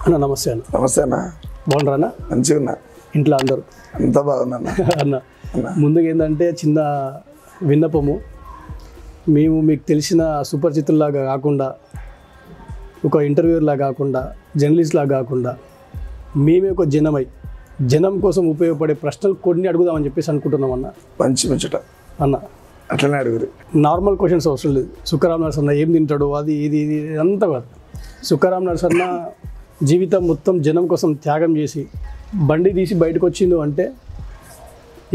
అన్న నమస్తే అన్న. నమస్తే అన్న. బాగున్నారా అన్న? మంచిగా ఉన్నా. ఇంట్లో అందరూ అంతా బాగున్నా అన్న. ముందుగా ఏంటంటే చిన్న విన్నపము, మేము మీకు తెలిసిన సుపరిచితుల్లాగా కాకుండా, ఒక ఇంటర్వ్యూలా కాకుండా, జర్నలిస్ట్లా కాకుండా, మేమే ఒక జనం కోసం ఉపయోగపడే ప్రశ్నలు కొన్ని అడుగుదామని చెప్పేసి అనుకుంటున్నాం అన్న. మంచి ముచ్చట అన్న అట్లనే అడుగురు. నార్మల్ క్వశ్చన్స్ అవసరం లేదు. సుఖరామ్ నరసన్న ఏం తింటాడు, అది ఇది ఇది అంతా కాదు. సుఖరామ్ నరసన్న జీవితం మొత్తం జనం కోసం త్యాగం చేసి బండి తీసి బయటకు వచ్చిండు అంటే,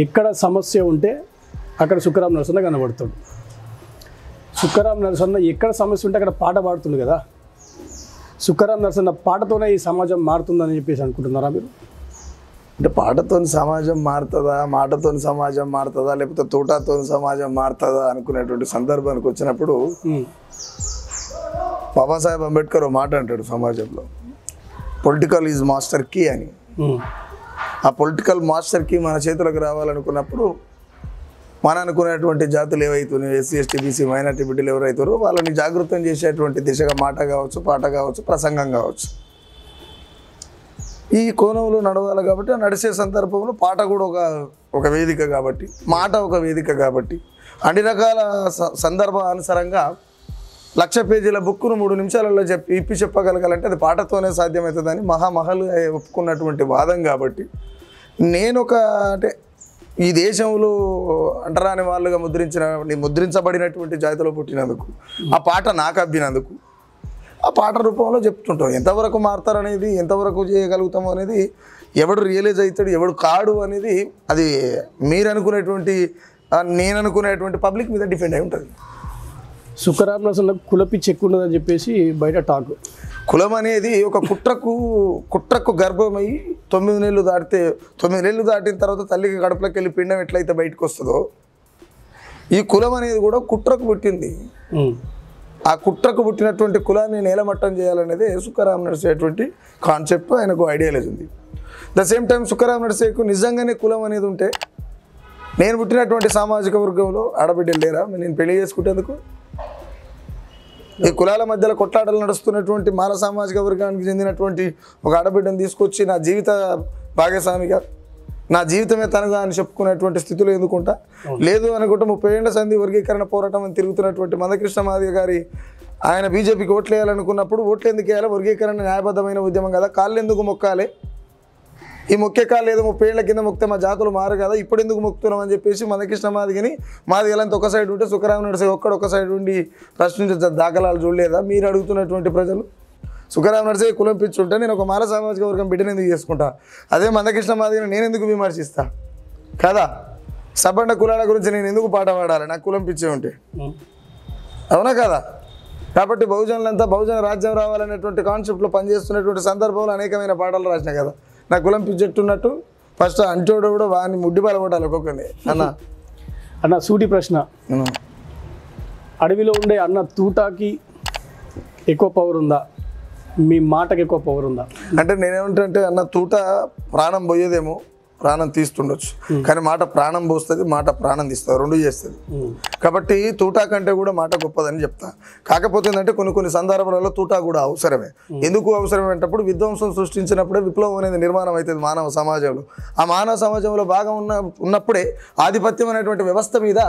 ఎక్కడ సమస్య ఉంటే అక్కడ సుఖరామ్ నరసన్న కనబడతాడు. సుఖరామ్ నరసన్న ఎక్కడ సమస్య ఉంటే అక్కడ పాట పాడుతుంది కదా. సుఖరామ్ నరసన్న పాటతోనే ఈ సమాజం మారుతుందని చెప్పేసి అనుకుంటున్నారా మీరు? అంటే పాటతో సమాజం మారుతుందా, మాటతో సమాజం మారుతుందా, లేకపోతే తోటతో సమాజం మారుతుందా అనుకునేటువంటి సందర్భానికి వచ్చినప్పుడు బాబాసాహెబ్ అంబేద్కర్ మాట అంటాడు సమాజంలో, పొలిటికల్ ఈజ్ మాస్టర్ కీ అని. ఆ పొలిటికల్ మాస్టర్ కీ మన చేతులకు రావాలనుకున్నప్పుడు మన అనుకునేటువంటి జాతులు ఏవైతున్నాయో, ఎస్సీ ఎస్టీ బీసీ మైనార్టీ బిడ్డలు ఎవరైతారో వాళ్ళని జాగృతం చేసేటువంటి దిశగా మాట కావచ్చు, పాట కావచ్చు, ప్రసంగం కావచ్చు, ఈ కోణంలో నడవాలి. కాబట్టి నడిచే సందర్భంలో పాట కూడా ఒక వేదిక కాబట్టి, మాట ఒక వేదిక కాబట్టి, అన్ని రకాల సందర్భానుసారంగా 1,00,000 పేజీల బుక్కును 3 నిమిషాలలో చెప్పగలగాలంటే అది పాటతోనే సాధ్యమవుతుందని మహామహలు ఒప్పుకున్నటువంటి వాదం. కాబట్టి నేను అంటే ఈ దేశంలో అంటరాని వాళ్ళుగా ముద్రించబడినటువంటి జాతిలో పుట్టినందుకు, ఆ పాట నాకు అబ్బినందుకు ఆ పాట రూపంలో చెప్తుంటాం. ఎంతవరకు మారుతారనేది, ఎంతవరకు చేయగలుగుతాము అనేది, ఎవడు రియలైజ్ అవుతాడు ఎవడు కాడు అనేది అది మీరు అనుకునేటువంటి, నేను అనుకునేటువంటి పబ్లిక్ మీద డిపెండ్ అయి ఉంటుంది. సుఖరామ్ నరసన్న కులపిచ్చి ఎక్కువ ఉన్నదని చెప్పేసి బయట టాక్. కులం అనేది ఒక కుట్రకు గర్భమై 9 నెలలు దాటితే, 9 నెలలు దాటిన తర్వాత తల్లికి గడపలోకి వెళ్ళి పిండం ఎట్లయితే బయటకు వస్తుందో, ఈ కులం అనేది కూడా కుట్రకు పుట్టింది. ఆ కుట్రకు పుట్టినటువంటి కులాన్ని నేలమట్టం చేయాలనేది సుఖరామ్ నరసేటువంటి కాన్సెప్ట్, ఆయనకు ఐడియాలజీ ఉంది. ద సేమ్ టైం సుఖరామ్ నరసేకు నిజంగానే కులం అనేది ఉంటే, నేను పుట్టినటువంటి సామాజిక వర్గంలో ఆడబిడ్డలు లేరా నేను పెళ్లి చేసుకుంటేందుకు? ఈ కులాల మధ్యలో కొట్లాటలు నడుస్తున్నటువంటి మాల సామాజిక వర్గానికి చెందినటువంటి ఒక ఆడబిడ్డను తీసుకొచ్చి నా జీవిత భాగస్వామిగా, నా జీవితమే తనగా అని చెప్పుకునేటువంటి స్థితిలో ఎందుకుంటా? లేదు అనుకుంటే 30 ఏళ్ల సంధి వర్గీకరణ పోరాటం అని తిరుగుతున్నటువంటి మందకృష్ణ మాదిగ గారి, ఆయన బీజేపీకి ఓట్లు వేయాలనుకున్నప్పుడు ఓట్లు ఎందుకు వేయాలి? వర్గీకరణ న్యాయబద్ధమైన ఉద్యమం కదా, కాళ్ళు ఎందుకు మొక్కాలి? ఈ మొక్కే కాళ్ళు ఏదో 30 ఏళ్ల కింద మొక్కితే మా జాతులు మారు కదా, ఇప్పుడు ఎందుకు మొక్కుతున్నాం అని చెప్పేసి మందకృష్ణ మాదిగని, మాదిగలంతా ఒక సైడ్ ఉంటే సుఖరామ్ నరసే ఒక సైడ్ ఉండి ప్రశ్నించే దాఖలాలు చూడలేదా మీరు అడుగుతున్నటువంటి ప్రజలు? సుఖరామ్ నరసే కులం పిచ్చి ఉంటే నేను ఒక మాల సామాజిక వర్గం బిడ్డను ఎందుకు చేసుకుంటా? అదే మందకృష్ణ మాదిగని నేను ఎందుకు విమర్శిస్తా కదా? సబ్బండ కులాల గురించి నేను ఎందుకు పాట పాడాలి నాకు కులం పిచ్చే ఉంటే? అవునా కదా? కాబట్టి బహుజనులంతా బహుజన రాజ్యం రావాలనేటువంటి కాన్సెప్ట్లో పనిచేస్తున్నటువంటి సందర్భంలో అనేకమైన పాటలు రాసినా కదా. నా కులం పిచ్చెట్టున్నట్టు ఫస్ట్ అంటోడు కూడా వాడిని ముడ్డి పడగొట్టాలి ఒక్కొక్కరిని. అన్న సూటి ప్రశ్న, అడవిలో ఉండే అన్న తూటాకి ఎక్కువ పవర్ ఉందా, మీ మాటకి ఎక్కువ పవర్ ఉందా? అంటే నేనేమంటే అన్న తూట ప్రాణం పోయేదేమో, ప్రాణం తీస్తుండొచ్చు, కానీ మాట ప్రాణం పోస్తుంది, మాట ప్రాణం తీస్తుంది, రెండు చేస్తుంది. కాబట్టి తూటా కంటే కూడా మాట గొప్పదని చెప్తా. కాకపోతే ఏంటంటే కొన్ని సందర్భాలలో తూటా కూడా అవసరమే. ఎందుకు అవసరమేటప్పుడు విధ్వంసం సృష్టించినప్పుడే విప్లవం అనేది నిర్మాణం అవుతుంది మానవ సమాజంలో. ఆ మానవ సమాజంలో భాగం ఉన్నప్పుడే ఆధిపత్యం అనేటువంటి వ్యవస్థ మీద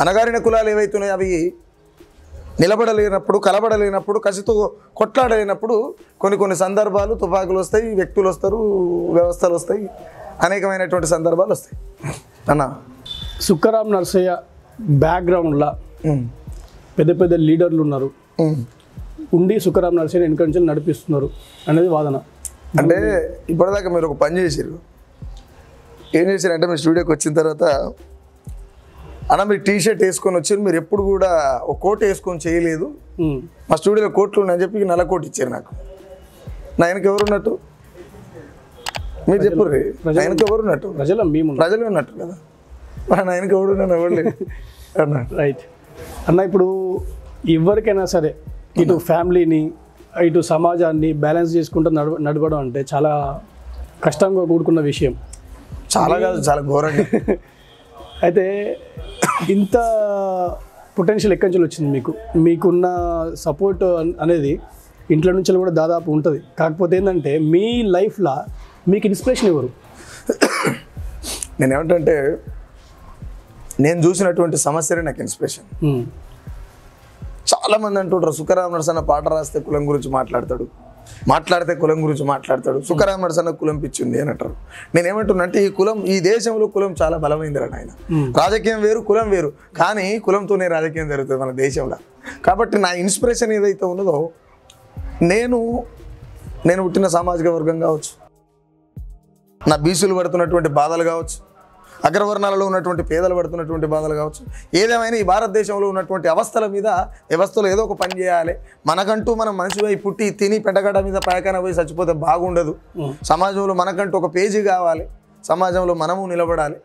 అణగారిన కులాలు ఏవైతున్నాయో అవి నిలబడలేనప్పుడు, కలబడలేనప్పుడు, కసితో కొట్లాడలేనప్పుడు కొన్ని సందర్భాలు తుపాకులు వస్తాయి, వ్యక్తులు వస్తారు, వ్యవస్థలు వస్తాయి, అనేకమైనటువంటి సందర్భాలు వస్తాయి. అన్న సుఖరామ్ నరసయ్య బ్యాక్గ్రౌండ్లో పెద్ద లీడర్లు ఉన్నారు, ఉండి సుఖరామ్ నరసయ్య వెనక నుంచి నడిపిస్తున్నారు అనేది వాదన. అంటే ఇప్పటిదాకా మీరు ఒక పని చేసారు. ఏం చేశారంటే మీరు స్టూడియోకి వచ్చిన తర్వాత, అన్న మీరు టీషర్ట్ వేసుకొని వచ్చారు, మీరు ఎప్పుడు కూడా ఒక కోట్ వేసుకొని చేయలేదు, మా స్టూడియోలో కోట్లు ఉన్నాయని చెప్పి నల్ల కోట్ ఇచ్చారు నాకు. నా ఆయనకి ఎవరు ఉన్నట్టు మీరు చెప్పు, ఆయనకి ఎవరు ఉన్నట్టు? ప్రజలు ఉన్నట్టు కదా. నా ఆయనకి ఎవరు ఉన్నాను ఎవరు లేదు అన్న. రైట్ అన్న, ఇప్పుడు ఎవరికైనా సరే ఇటు ఫ్యామిలీని ఇటు సమాజాన్ని బ్యాలెన్స్ చేసుకుంటూ నడవడం అంటే చాలా కష్టంగా కూడుకున్న విషయం. చాలా కాదు, చాలా ఘోరంగా. అయితే ఇంత పొటెన్షియల్ ఎక్కడి నుంచి వచ్చింది మీకు? మీకున్న సపోర్ట్ అనేది ఇంట్లో నుంచి కూడా దాదాపు ఉంటుంది. కాకపోతే ఏంటంటే మీ లైఫ్లో మీకు ఇన్స్పిరేషన్ ఎవరు? నేనేమంటే నేను చూసినటువంటి సమస్యలే నాకు ఇన్స్పిరేషన్. చాలామంది అంటుంటారు సుఖరామ్ నరసన్న పాట రాస్తే కులం గురించి మాట్లాడతాడు, మాట్లాడితే కులం గురించి మాట్లాడతాడు, సుఖరామ్ నరసన్న కులం పిచ్చింది అని అంటారు. నేనేమంటున్నా అంటే ఈ దేశంలో కులం చాలా బలమైందిరా నాయన. రాజకీయం వేరు, కులం వేరు, కానీ కులంతోనే రాజకీయం జరుగుతుంది మన దేశంలో. కాబట్టి నా ఇన్స్పిరేషన్ ఏదైతే ఉన్నదో నేను పుట్టిన సామాజిక వర్గం కావచ్చు, నా బీసీలు పడుతున్నటువంటి బాధలు కావచ్చు, అగ్రవర్ణాలలో ఉన్నటువంటి పేదలు పడుతున్నటువంటి బాధలు కావచ్చు, ఏదేమైనా ఈ భారతదేశంలో ఉన్నటువంటి వ్యవస్థలో ఏదో ఒక పని చేయాలి. మనకంటూ మనం మనిషిపై పుట్టి తిని పెంటగడ్డ మీద పైకాన పోయి చచ్చిపోతే బాగుండదు. సమాజంలో మనకంటూ ఒక పేజీ కావాలి, సమాజంలో మనము నిలబడాలి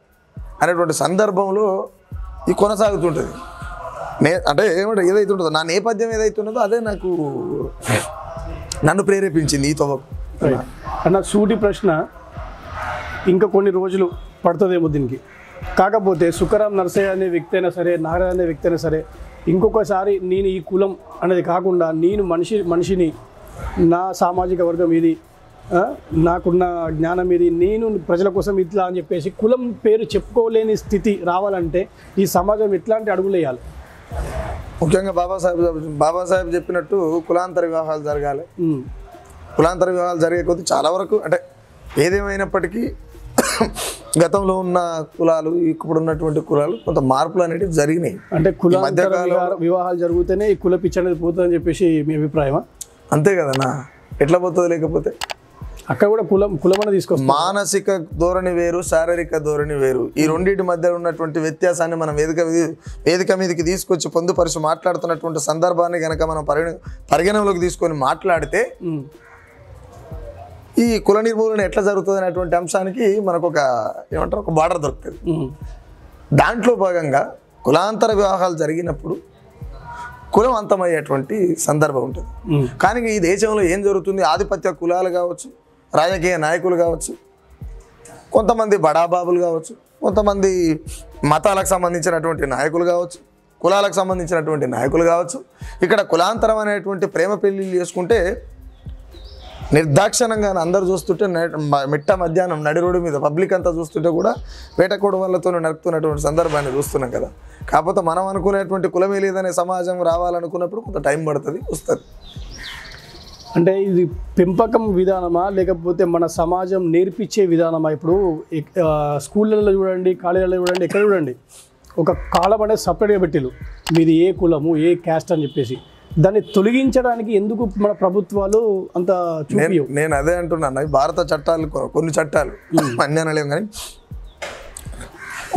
అనేటువంటి సందర్భంలో ఇది కొనసాగుతుంటుంది. అంటే ఏదైతే ఉంటుందో నా నేపథ్యం ఏదైతే ఉన్నదో అదే నన్ను ప్రేరేపించింది ఈ తవ్వకు. అన్న సూటి ప్రశ్న, ఇంకా కొన్ని రోజులు పడుతుందేమో దీనికి. కాకపోతే సుఖరామ్ నరసయ్య అనే వ్యక్తి అయినా సరే, నాగరాజ్ అనే వ్యక్తి అయినా సరే, ఇంకొకసారి నేను ఈ కులం అనేది కాకుండా నేను మనిషిని, నా సామాజిక వర్గం ఇది, నాకున్న జ్ఞానం ఇది, నేను ప్రజల కోసం ఇట్లా అని చెప్పేసి కులం పేరు చెప్పుకోలేని స్థితి రావాలంటే ఈ సమాజం ఎట్లాంటి అడుగులు వేయాలి? ముఖ్యంగా బాబాసాహెబ్ చెప్పినట్టు కులాంతర వివాహాలు జరగాలి. కులాంతర వివాహాలు జరిగే కొద్దీ చాలా వరకు అంటే ఏదేమైనప్పటికీ గతంలో ఉన్న కులాలు ఇప్పుడు ఉన్నటువంటి కులాలు కొంత మార్పులు అనేవి జరిగినాయి. అంటే కులాంతర వివాహాలు జరిగితేనే ఈ కుల పిచ్చి అనేది పోతుందని చెప్పేసి మీ అభిప్రాయమా? అంతే కదన్నా, ఎట్లా పోతుంది? లేకపోతే అక్కడ కూడా కులం అనేది తీసుకొస్తుంది. మానసిక ధోరణి వేరు, శారీరక ధోరణి వేరు. ఈ రెండింటి మధ్య ఉన్నటువంటి వ్యత్యాసాన్ని మనం వేదిక మీదకి తీసుకొచ్చి పొందుపరిచి మాట్లాడుతున్నటువంటి సందర్భాన్ని కనుక మనం పరిగణనలోకి తీసుకొని మాట్లాడితే ఈ కుల నిర్మూలన ఎట్లా జరుగుతుంది అనేటువంటి అంశానికి మనకు ఒక బార్డర్ దొరుకుతుంది. దాంట్లో భాగంగా కులాంతర వివాహాలు జరిగినప్పుడు కులం అంతమయ్యేటువంటి సందర్భం ఉంటుంది. కానీ ఈ దేశంలో ఏం జరుగుతుంది? ఆధిపత్య కులాలు కావచ్చు, రాజకీయ నాయకులు కావచ్చు, కొంతమంది బడాబాబులు కావచ్చు, కొంతమంది మతాలకు సంబంధించినటువంటి నాయకులు కావచ్చు, కులాలకు సంబంధించినటువంటి నాయకులు కావచ్చు, ఇక్కడ కులాంతరం అనేటువంటి ప్రేమ పెళ్లిళ్ళు చేసుకుంటే నిర్దాక్షిణంగా అందరూ చూస్తుంటే మిట్ట మధ్యాహ్నం నడి రోడ్డు మీద పబ్లిక్ అంతా చూస్తుంటే కూడా వేటకోడు వాళ్ళతో నడుపుతున్నటువంటి సందర్భాన్ని చూస్తున్నాం కదా. కాకపోతే మనం అనుకునేటువంటి కులమే లేదనే సమాజం రావాలనుకున్నప్పుడు కొంత టైం పడుతుంది, వస్తుంది. అంటే ఇది పెంపకం విధానమా లేకపోతే మన సమాజం నేర్పించే విధానమా? ఇప్పుడు స్కూళ్ళల్లో చూడండి, కాలేజీలలో చూడండి, ఎక్కడ చూడండి ఒక కాలం అనేది సపరేట్గా పెట్టిలు, మీది ఏ కులము, ఏ క్యాస్ట్ అని చెప్పేసి. దాన్ని తొలగించడానికి ఎందుకు మన ప్రభుత్వాలు అంత చూపించవు? నేను అదే అంటున్నాను. భారత చట్టాలు కొన్ని చట్టాలు అన్యానలేం, కానీ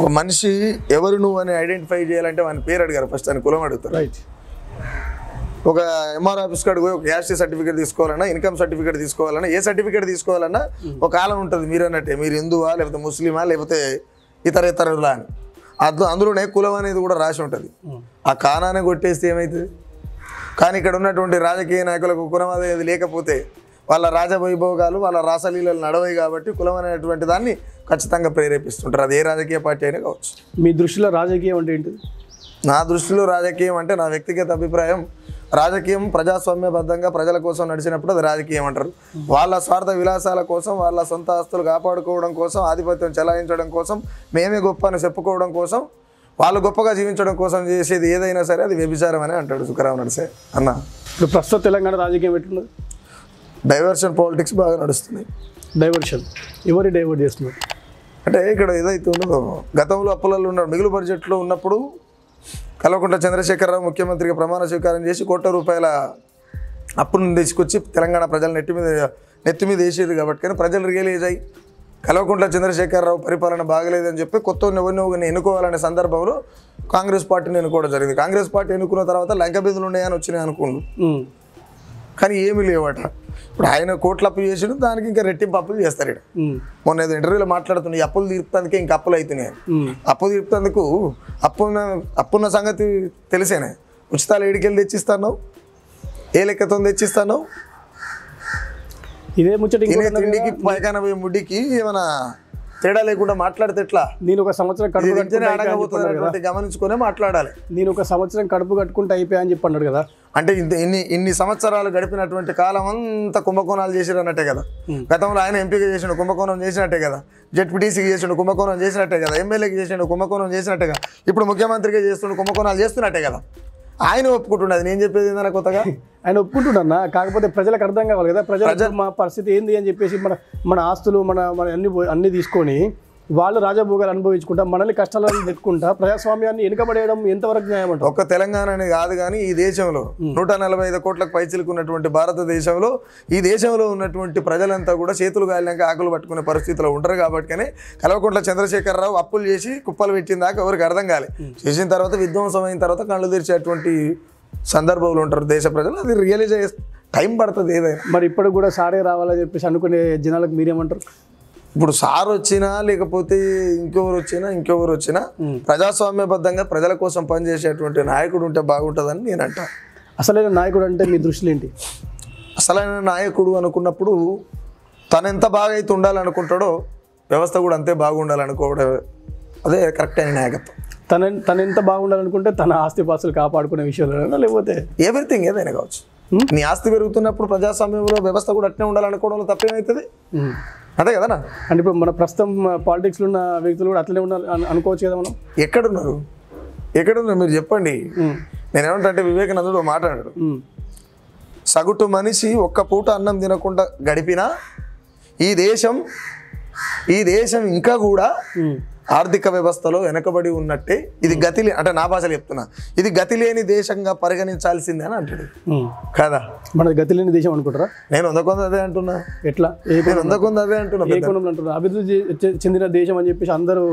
ఒక మనిషి ఎవరు నువ్వు అని ఐడెంటిఫై చేయాలంటే వాని పేరు అడిగారు, ఫస్ట్ అని కులం అడుగుతారు. రైట్. ఒక ఎంఆర్ ఆఫీస్ కాడికి పోయి ఒక క్యాస్ట్ సర్టిఫికేట్ తీసుకోవాలన్నా, ఇన్కమ్ సర్టిఫికేట్ తీసుకోవాలన్నా, ఏ సర్టిఫికేట్ తీసుకోవాలన్నా ఒక కాలం ఉంటుంది. మీరు అన్నట్టే మీరు హిందువా లేకపోతే ముస్లిమా లేకపోతే ఇతరులా అని అందులోనే కులం అనేది కూడా రాసి ఉంటుంది. ఆ కానాన్ని కొట్టేస్తే ఏమవుతుంది? కానీ ఇక్కడ ఉన్నటువంటి రాజకీయ నాయకులకు కులం అనేది లేకపోతే వాళ్ళ రాజవైభోగాలు, వాళ్ళ రాసలీలలు నడవయి కాబట్టి కులం అనేటువంటి దాన్ని ఖచ్చితంగా ప్రేరేపిస్తుంటారు. అది ఏ రాజకీయ పార్టీ అయినా కావచ్చు. మీ దృష్టిలో రాజకీయం అంటే ఏంటి? నా దృష్టిలో రాజకీయం అంటే, నా వ్యక్తిగత అభిప్రాయం, రాజకీయం ప్రజాస్వామ్యబద్ధంగా ప్రజల కోసం నడిచినప్పుడు అది రాజకీయం అంటారు. వాళ్ళ స్వార్థ విలాసాల కోసం, వాళ్ళ సొంత ఆస్తులు కాపాడుకోవడం కోసం, ఆధిపత్యం చెలాయించడం కోసం, మేమే గొప్ప అని చెప్పుకోవడం కోసం, వాళ్ళు గొప్పగా జీవించడం కోసం చేసేది ఏదైనా సరే అది వ్యభిచారం అని అంటాడు సుఖరామ్ నరసయ్య అన్న. ఇప్పుడు ప్రస్తుత తెలంగాణ రాజకీయం ఎట్లున్నది? డైవర్షన్ పాలిటిక్స్ బాగా నడుస్తుంది. డైవర్షన్ ఎవరి డైవర్ట్ చేస్తున్నారు అంటే ఇక్కడ ఏదైతే ఉన్నదో, గతంలో అప్పులలో ఉన్న మిగులు బడ్జెట్లో ఉన్నప్పుడు కల్వకుంట్ల చంద్రశేఖరరావు ముఖ్యమంత్రిగా ప్రమాణ స్వీకారం చేసి ₹1 కోట్ల అప్పును తీసుకొచ్చి తెలంగాణ ప్రజలు నెత్తి మీద వేసేది కాబట్టి, కానీ ప్రజలు రియలైజ్ అయ్యి కల్వకుంట్ల చంద్రశేఖరరావు పరిపాలన బాగలేదని చెప్పి కొత్త ఎవరిని ఎన్నుకోవాలనే సందర్భంలో కాంగ్రెస్ పార్టీని ఎన్నుకోవడం జరిగింది. కాంగ్రెస్ పార్టీ ఎన్నుకున్న తర్వాత లంక బిందులు ఉన్నాయని వచ్చినాయి అనుకుండు, కానీ ఏమీ లేవట. ఇప్పుడు ఆయన కోట్ల అప్పు చేసాడు, దానికి ఇంకా రెట్టింపు అప్పులు చేస్తారు. ఇక్కడ మొన్న ఏదో ఇంటర్వ్యూలో మాట్లాడుతున్నాయి, అప్పులు తీర్పుతందుకే ఇంకా అప్పులు అవుతున్నాయి. అప్పు తీర్పుతందుకు అప్పున్న సంగతి తెలిసేనే. ఉచితాలు ఏడికెళ్ళి తెచ్చిస్తాను, ఏ లెక్కతో తెచ్చిస్తాను? ఇదే ముచ్చట తిండికి పైకాన పోయే ముడ్డికి ఏమైనా తేడా లేకుండా మాట్లాడితే ఎట్లా? నేను ఒక సంవత్సరం కడుపు అడగబోతున్నటువంటి గమనించుకునే మాట్లాడాలి. నేను ఒక సంవత్సరం కడుపు కట్టుకుంటే అయిపోయా అని చెప్పి అన్నాడు కదా. అంటే ఇన్ని సంవత్సరాలు గడిపినటువంటి కాలం అంతా కుంభకోణాలు చేసిరు అన్నట్టే కదా. గతంలో ఆయన ఎంపీగా చేసిండు, కుంభకోణం చేసినట్టే కదా. జెడ్పీటీసీకి చేసిండు, కుంభకోణం చేసినట్టే కదా. ఎమ్మెల్యేకి చేసిండు, కుంభకోణం చేసినట్టే కదా. ఇప్పుడు ముఖ్యమంత్రిగా చేస్తుండు, కుంభకోణాలు చేస్తున్నట్టే కదా. ఆయన ఒప్పుకుంటున్నది. నేను చెప్పేది ఏందన్నా కొత్తగా ఆయన ఒప్పుకుంటున్నా. కాకపోతే ప్రజలకు అర్థం కావాలి కదా. ప్రజలు మా పరిస్థితి ఏంది అని చెప్పేసి మన ఆస్తులు మన అన్ని తీసుకొని వాళ్ళు రాజభోగాలు అనుభవించుకుంటా మనల్ని కష్టాలను తెచ్చుకుంటా ప్రజాస్వామ్యాన్ని వెనుకబడేయడం ఎంతవరకు న్యాయం అంటారు? ఒక్క తెలంగాణ అని కాదు కానీ ఈ దేశంలో 145 కోట్లకు పైచిలుకున్నటువంటి భారతదేశంలో ఈ దేశంలో ఉన్నటువంటి ప్రజలంతా కూడా చేతులు గాలినాక ఆకులు పట్టుకునే పరిస్థితిలో ఉంటారు. కాబట్టి కల్వకుంట్ల చంద్రశేఖరరావు అప్పులు చేసి కుప్పలు పెట్టిన దాకా ఎవరికి అర్థం కాలే. చేసిన తర్వాత విధ్వంసం అయిన తర్వాత కళ్ళు తెరిచేటువంటి సందర్భంలో ఉంటారు దేశ ప్రజలు. అది రియలైజ్ అయ్యే టైం పడుతుంది ఏదైనా. మరి ఇప్పుడు కూడా సారే రావాలని చెప్పేసి అనుకునే జనాలకు మీరేమంటారు? ఇప్పుడు సార్ వచ్చినా లేకపోతే ఇంకెవరు వచ్చినా ప్రజాస్వామ్యబద్ధంగా ప్రజల కోసం పనిచేసేటువంటి నాయకుడు ఉంటే బాగుంటుందని నేను అంటా. అసలైన నాయకుడు అంటే మీ దృష్టిలో ఏంటి? అసలైన నాయకుడు అనుకున్నప్పుడు తను ఎంత బాగా అయితే ఉండాలనుకుంటాడో వ్యవస్థ కూడా అంతే బాగుండాలనుకోవడం అదే కరెక్ట్ అయిన నాయకత్వం. తను ఎంత బాగుండాలనుకుంటే తన ఆస్తిపాస్తులు కాపాడుకునే విషయంలో లేకపోతే ఎవ్రీథింగ్ ఏదైనా కావచ్చు. నీ ఆస్తి పెరుగుతున్నప్పుడు ప్రజాస్వామ్యంలో వ్యవస్థ కూడా అట్నే ఉండాలనుకోవడంలో తప్పేమవుతుంది? అదే కదా. అంటే ఇప్పుడు మన ప్రస్తుతం పాలిటిక్స్లో ఉన్న వ్యక్తులు కూడా అట్లనే ఉండాలి అనుకోవచ్చు కదా. మనం ఎక్కడున్నారు మీరు చెప్పండి. నేనేమంటే వివేకానందుడు మాట్లాడాడు, సగటు మనిషి ఒక్క పూట అన్నం తినకుండా గడిపినా ఈ దేశం ఇంకా కూడా ఆర్థిక వ్యవస్థలో వెనకబడి ఉన్నట్టే. ఇది గతి అంటే నా భాషలో చెప్తున్నా, ఇది గతి లేని దేశంగా పరిగణించాల్సిందే అని అంటాడు కదా. మన గతి లేని దేశం అనుకుంటారా? నేను వందకొంది అదే అంటున్నా. ఎట్లా? వందకొంది అదే అంటున్నా. అభివృద్ధి చెందిన దేశం అని చెప్పేసి అందరూ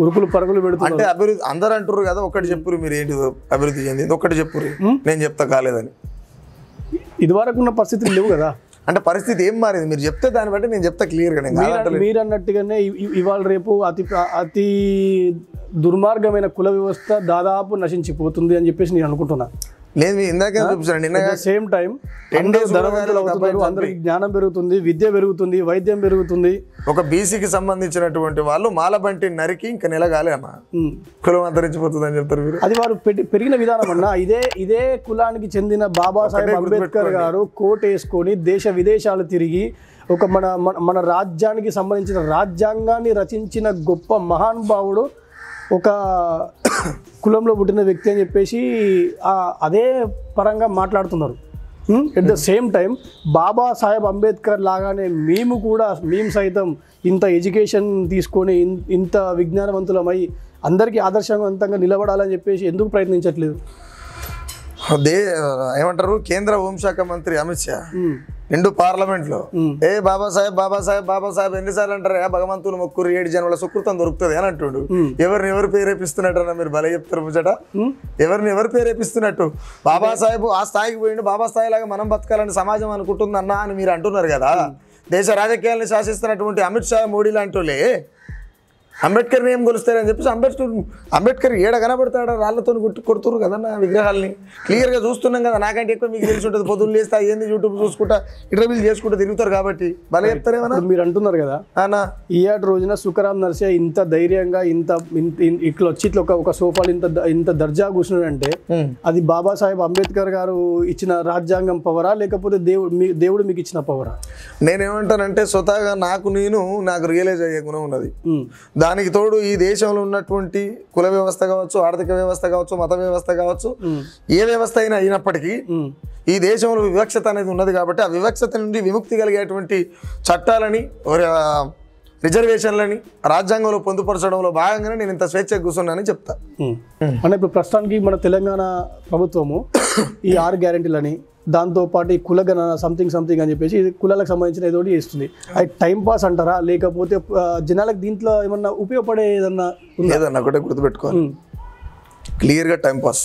ఉరుకులు పరుగులు పెడుతున్నారు. అంటే అభివృద్ధి అందరు అంటారు కదా. ఒకటి చెప్పురు మీరు ఏంటి అభివృద్ధి చెందింది, ఒకటి చెప్పురు. నేను చెప్తా కాలేదని. ఇదివరకు ఉన్న పరిస్థితులు లేవు కదా. అంటే పరిస్థితి ఏం మారింది మీరు చెప్తే దాన్ని బట్టి నేను చెప్తా క్లియర్గా. మీరు అన్నట్టుగానే ఇవాళ రేపు అతి దుర్మార్గమైన కుల వ్యవస్థ దాదాపు నశించిపోతుంది అని చెప్పేసి నేను అనుకుంటున్నా. లేదు ఇందాక చూపించాను. సేమ్ టైం అందరికి జ్ఞానం పెరుగుతుంది, విద్య పెరుగుతుంది, వైద్యం పెరుగుతుంది. ఒక బీసీకి సంబంధించినటువంటి వాళ్ళు మాలబంటి నరికి ఇంకా నెలగాలి అన్న కులం అంతరించిపోతుంది అని చెప్తారు మీరు. అది వారు పెరిగిన విధానం అన్న. ఇదే కులానికి చెందిన బాబాసాహెబ్ అంబేద్కర్ గారు కోట్ వేసుకొని దేశ విదేశాలు తిరిగి ఒక మన రాజ్యానికి సంబంధించిన రాజ్యాంగాన్ని రచించిన గొప్ప మహానుభావుడు, ఒక కులంలో పుట్టిన వ్యక్తి అని చెప్పేసి అదే పరంగా మాట్లాడుతున్నారు. At the same time Babasaheb Ambedkar లాగానే మేము సైతం ఇంత ఎడ్యుకేషన్ తీసుకొని ఇంత విజ్ఞానవంతులమై అందరికీ ఆదర్శవంతంగా నిలబడాలని చెప్పేసి ఎందుకు ప్రయత్నించట్లేదు? ఏమంటారు కేంద్ర హోంశాఖ మంత్రి అమిత్ షా నిండు పార్లమెంట్లో బాబాసాహెబ్ ఎన్నిసార్లు అంటారు? భగవంతుని మొక్కురు 7 జన్మల సుకృతం దొరుకుతుంది అని అంటుడు. ఎవరు ప్రేరేపిస్తున్నట్టు మీరు భలే చెప్తారు ముచ్చట. ఎవరు ప్రేరేపిస్తున్నట్టు? బాబాసాహెబ్ ఆ స్థాయికి పోయిండు, బాబా స్థాయి లాగా మనం బతకాలని సమాజం అనుకుంటుంది అన్నా అని మీరు అంటున్నారు కదా. దేశ రాజకీయాలను శాసిస్తున్నటువంటి అమిత్ షా, మోడీ లాంటి అంబేద్కర్ని ఏం కొలుస్తారని చెప్పేసి అంబేద్కర్ ఏడ కనబడతాడు రాళ్లతో కొడుతురు కదన్న విగ్రహాలని. క్లియర్గా చూస్తున్నాం కదా. నాకంటే ఎక్కువ మీకు తెలిసి ఉంటుంది. పొద్దున్న లేస్తా ఏంది యూట్యూబ్ చూసుకుంటా ఇంటర్వ్యూలు చేసుకుంటూ తిరుగుతారు కాబట్టి భలే చెప్తారేమన్నా. మీరు అంటున్నారు కదా అన్న, ఈయాటి రోజున సుఖరాం నర్సయ్య ఇంత ధైర్యంగా ఇట్లా వచ్చి ఇట్లా ఒక సోఫాలు ఇంత దర్జా కూర్చున్నాడంటే అది బాబాసాహెబ్ అంబేద్కర్ గారు ఇచ్చిన రాజ్యాంగం పవరా లేకపోతే దేవుడు మీకు ఇచ్చిన పవరా? నేనేమంటానంటే స్వతహాగా నాకు రియలైజ్ అయ్యే గుణం ఉన్నది. దానికి తోడు ఈ దేశంలో ఉన్నటువంటి కుల వ్యవస్థ కావచ్చు, ఆర్థిక వ్యవస్థ కావచ్చు, మత వ్యవస్థ కావచ్చు, ఏ వ్యవస్థ అయినప్పటికీ ఈ దేశంలో వివక్షత అనేది ఉన్నది. కాబట్టి ఆ వివక్షత నుండి విముక్తి కలిగేటువంటి చట్టాలని, రిజర్వేషన్లని రాజ్యాంగంలో పొందుపరచడంలో భాగంగానే నేను ఇంత స్వేచ్ఛగా కూర్చున్నానని చెప్తా. అంటే ఇప్పుడు ప్రస్తుతానికి మన తెలంగాణ ప్రభుత్వము ఈ 6 గ్యారెంటీలని దాంతోపాటు ఈ కులగణ సంథింగ్ అని చెప్పేసి కులాలకు సంబంధించిన ఏదో చేస్తుంది. అది టైం పాస్ అంటారా లేకపోతే జనాలకు దీంట్లో ఏమన్నా ఉపయోగపడే ఏదన్నా ఒకటే గుర్తుపెట్టుకోవాలి, క్లియర్గా టైం పాస్.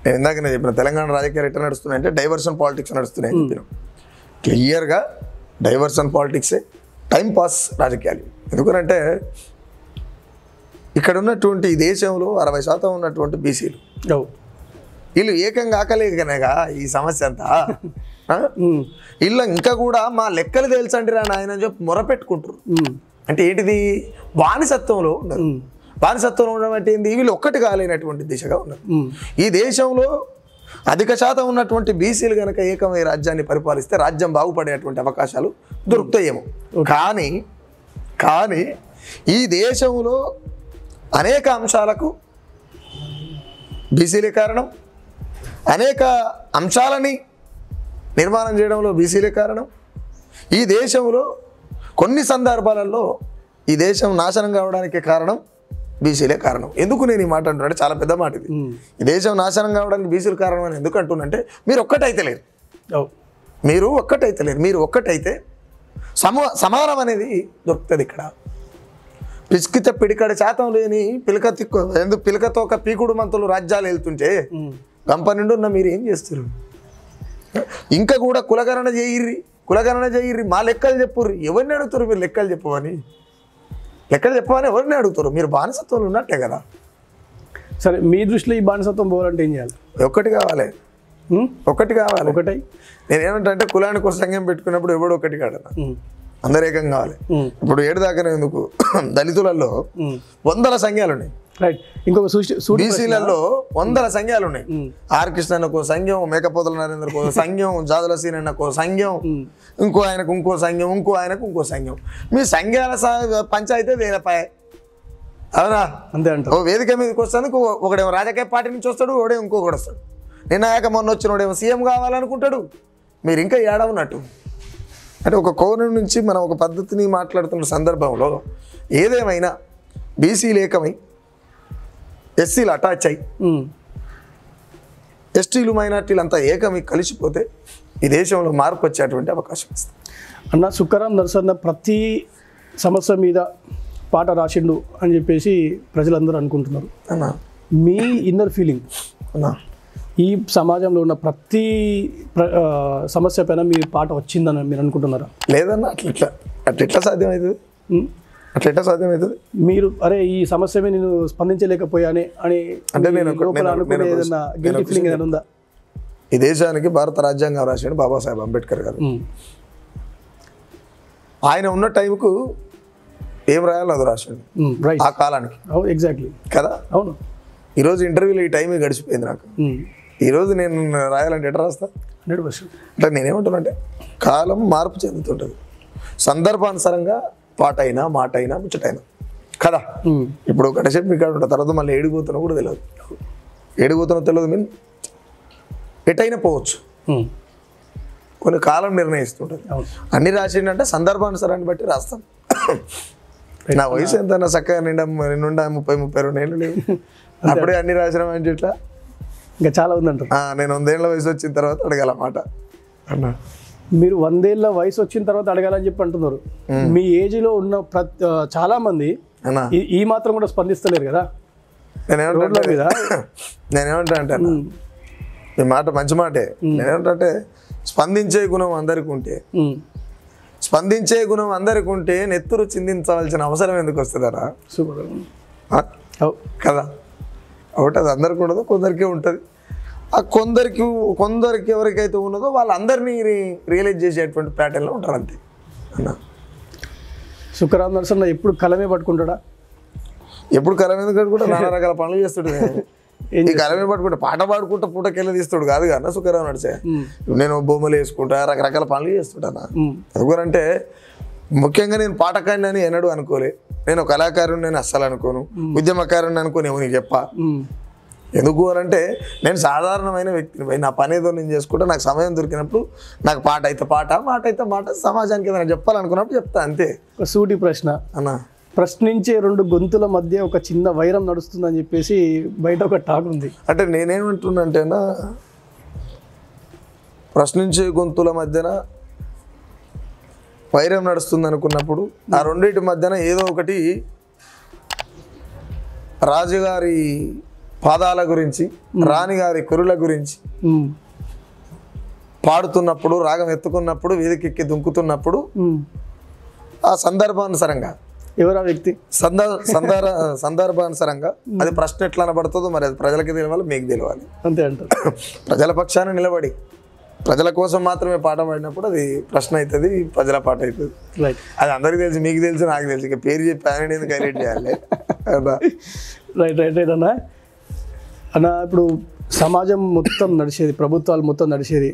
నేను ఇందాక చెప్పిన తెలంగాణ రాజకీయాలు ఎట్లా నడుస్తున్నాయంటే డైవర్షన్ పాలిటిక్స్ నడుస్తున్నాయి అని చెప్పిన. క్లియర్గా డైవర్షన్ పాలిటిక్సే టైం పాస్ రాజకీయాలు. ఎందుకంటే ఇక్కడ ఉన్నటువంటి ఈ దేశంలో 60% ఉన్నటువంటి బీసీలు వీళ్ళు ఏకంగా ఆకలేకనేగా ఈ సమస్య అంతా. వీళ్ళు ఇంకా కూడా మా లెక్కలు తెలుసండి రా నాయన అని చెప్పి మొరపెట్టుకుంటారు. అంటే ఏంటిది బానిసత్వంలో ఉన్నారు. బానిసత్వంలో ఉండడం అంటే ఏంది వీళ్ళు ఒక్కటి కాలేనటువంటి దిశగా ఉన్నారు. ఈ దేశంలో అధిక శాతం ఉన్నటువంటి బీసీలు కనుక ఏకమై రాజ్యాన్ని పరిపాలిస్తే రాజ్యం బాగుపడేటువంటి అవకాశాలు దొరుకుతాయేమో. కానీ ఈ దేశంలో అనేక అంశాలకు బీసీలే కారణం, అనేక అంశాలని నిర్మాణం చేయడంలో బీసీలే కారణం. ఈ దేశంలో కొన్ని సందర్భాలలో ఈ దేశం నాశనం కావడానికి కారణం బీసీలే కారణం. ఎందుకు నేను ఈ మాట అంటున్నా, చాలా పెద్ద మాట ఇది. ఈ దేశం నాశనం కావడానికి బీసీలు కారణం అని ఎందుకు అంటున్నంటే మీరు ఒక్కటైతలేరు, మీరు ఒక్కటైతే సమానం అనేది దొరుకుతుంది. ఇక్కడ పిసికితే పిడికడ శాతం లేని పిలకతో ఒక పీకుడు మంతులు రాజ్యాలు వెళ్తుంటే గంప నిండు ఉన్న మీరు ఏం చేస్తారు? ఇంకా కూడా కులగణన చేయిర్రి మా లెక్కలు చెప్పుర్రి. ఎవరిని అడుగుతారు మీరు లెక్కలు చెప్పమని ఎవరిని అడుగుతారు? మీరు బానిసత్వంలో ఉన్నట్టే కదా. సరే, మీ దృష్టిలో ఈ బానిసత్వం పోవాలంటే ఏం చేయాలి? ఒకటి కావాలి. నేనేమంటా అంటే కులానికి ఒక సంఘం పెట్టుకున్నప్పుడు ఎవడో ఒకటి కాడనా, అందరు ఏకం కావాలి. ఇప్పుడు 7 దాకానే ఎందుకు దళితులలో 100 సంఘాలు ఉన్నాయి. బీసీలలో 100 సంఘాలు ఉన్నాయి. ఆర్ కృష్ణన్నకో సంఘం, మేకపోతల నరేంద్రకో సంఘం, జాదుల సీనన్నకో సంఘం, ఇంకో ఆయనకు ఇంకో సంఘం, ఇంకో ఆయనకు ఇంకో సంఘం. మీ సంఘాల పంచాయతీ వేలపాయ, అవునా? అంతే అంట. ఓ వేదిక మీదకి వస్తాను, ఒకడేమో రాజకీయ పార్టీ నుంచి వస్తాడు, ఒకడే ఇంకొకటి వస్తాడు. నిన్నాక మొన్న వచ్చినోడేమో సీఎం కావాలనుకుంటాడు. మీరు ఇంకా ఏడవున్నట్టు. అంటే ఒక కోణం నుంచి మనం ఒక పద్ధతిని మాట్లాడుతున్న సందర్భంలో ఏదేమైనా బీసీలు ఏకమై ఎస్సీలు అటాచ్ అయ్యి ఎస్టీలు మైనార్టీలు అంతా ఏకమై కలిసిపోతే ఈ దేశంలో మార్పు వచ్చేటువంటి అవకాశం వస్తుంది. అన్న, సుక్కరాం నరసన్న ప్రతి సమస్య మీద పాట రాసిండు అని చెప్పేసి ప్రజలందరూ అనుకుంటున్నారు. అన్న, మీ ఇన్నర్ ఫీలింగ్ అన్నా, ఈ సమాజంలో ఉన్న ప్రతి సమస్య పైన మీ పాట వచ్చిందని మీరు అనుకుంటున్నారా? లేదన్నా, అట్లా సాధ్యమవుతుంది. మీరు అరే ఈ సమస్య మీద నేను స్పందించలేకపోయానే అని అంటే నేను ఏదైనా గిల్టీ ఫీలింగ్ ఏదైనా ఉందా? ఈ దేశానికి భారత రాజ్యాంగం రాశాడు బాబాసాహెబ్ అంబేద్కర్ గారు. ఆయన ఉన్న టైంకు ఏం రాయాలో అది రాశాడు ఆ కాలానికి. ఎగ్జాక్ట్లీ కదా. అవును. ఈరోజు ఇంటర్వ్యూలో ఈ టైం గడిచిపోయింది నాకు. ఈరోజు నేను రాయాలంటే ఎట్లా రాస్తా? 100%. అంటే నేనేమంటున్నానంటే కాలం మార్పు చెందుతుంటుంది. సందర్భానుసారంగా పాట అయినా, మాట అయినా, ముచ్చటైనా కదా. ఇప్పుడు ఒకటి చెప్పి మీకు ఉంటుంది, తర్వాత మళ్ళీ ఏడిపోతున్నా కూడా తెలియదు. మీన్ ఎటైనా పోవచ్చు, కొన్ని కాలం నిర్ణయిస్తుంటుంది. అన్ని రాసిండంటే సందర్భానుసారాన్ని బట్టి రాస్తాం. నా వయసు ఎంత చక్కగా నిండా 30-32 ఏళ్ళు లేవు, అప్పుడే అన్ని రాసినాం అంటే ఇట్లా ఇంకా చాలా ఉందంట. నేను 100 ఏళ్ళ వయసు వచ్చిన తర్వాత అడగాల మాట అన్నా. మీరు 100 ఏళ్ళ వయసు వచ్చిన తర్వాత అడగాలని చెప్పి అంటున్నారు. మీ ఏజ్లో ఉన్న చాలా మంది ఈ మాత్రం కూడా స్పందిస్తలేరు కదా. నేనేమంటా అంటే ఈ మాట మంచి మాటే. నేనేమంటే స్పందించే గుణం అందరికి ఉంటే నెత్తురు చిందించవలసిన అవసరం ఎందుకు వస్తుందరా? కదా. ఒకటి అది అందరికి ఉండదు, కొందరికే ఉంటుంది. ఆ కొందరికి ఎవరికైతే ఉన్నదో వాళ్ళందరినీ రియలైజ్ చేసేటువంటి ప్యాటర్న్లో ఉంటారు అంతే అన్న. సుక్కరాం నరసన్న ఎప్పుడు కలమే పట్టుకుంటాడా? ఎప్పుడు కలం ఎందుకు కట్టుకుంటా? నానా రకాల పనులు చేస్తాడు. ఈ కలమే పట్టుకుంటా, పాట పాడుకుంటా, పూటకెళ్ళి తీస్తాడు కాదు కదా సుక్కరాం నడిచే. నేను బొమ్మలు వేసుకుంటా, రకరకాల పనులు చేస్తుంటాను. ఎందుకంటే ముఖ్యంగా నేను పాటకాన్ని అని ఎన్నడూ అనుకోలే. నేను కళాకారుని నేను అస్సలు అనుకోను, ఉద్యమకారుని అనుకోని నీకు చెప్పా. ఎందుకు అని అంటే నేను సాధారణమైన వ్యక్తిని. నా పని ఏదో నేను చేసుకుంటా. నాకు సమయం దొరికినప్పుడు నాకు పాట అయితే పాట, మాట అయితే మాట, సమాజానికి ఏదైనా చెప్పాలనుకున్నప్పుడు చెప్తా అంతే. ఒక సూటి ప్రశ్న అన్న, ప్రశ్నించే 2 గొంతుల మధ్య ఒక చిన్న వైరం నడుస్తుందని చెప్పేసి బయట ఒక టాక్ ఉంది. అంటే నేనేమంటున్నా అంటేనా, ప్రశ్నించే గొంతుల మధ్యన వైరం నడుస్తుంది అనుకున్నప్పుడు ఆ రెండింటి మధ్యన ఏదో ఒకటి రాజుగారి పాదాల గురించి, రాణిగారి కురుల గురించి పాడుతున్నప్పుడు, రాగం ఎత్తుకున్నప్పుడు, వేదికెక్కి దుంకుతున్నప్పుడు ఆ సందర్భానుసారంగా ఎవరా వ్యక్తి సందర్భానుసారంగా అది ప్రశ్న ఎట్లా అనబడుతుందో మరి అది ప్రజలకి తెలియాలి, మీకు తెలియాలి. అంతే అంటారు. ప్రజల పక్షాన నిలబడి ప్రజల కోసం మాత్రమే పాట పాడినప్పుడు అది ప్రశ్న అవుతుంది, ప్రజల పాట అవుతుంది. రైట్ అది అందరికీ తెలుసు, మీకు తెలుసు, నాకు తెలుసు. ఇక పేరు చెప్పి ఆయన ఎందుకు హైలైట్ చేయాలి? రైట్ రైట్ రైట్ అన్న. అన్న ఇప్పుడు సమాజం మొత్తం నడిచేది, ప్రభుత్వాలు మొత్తం నడిచేది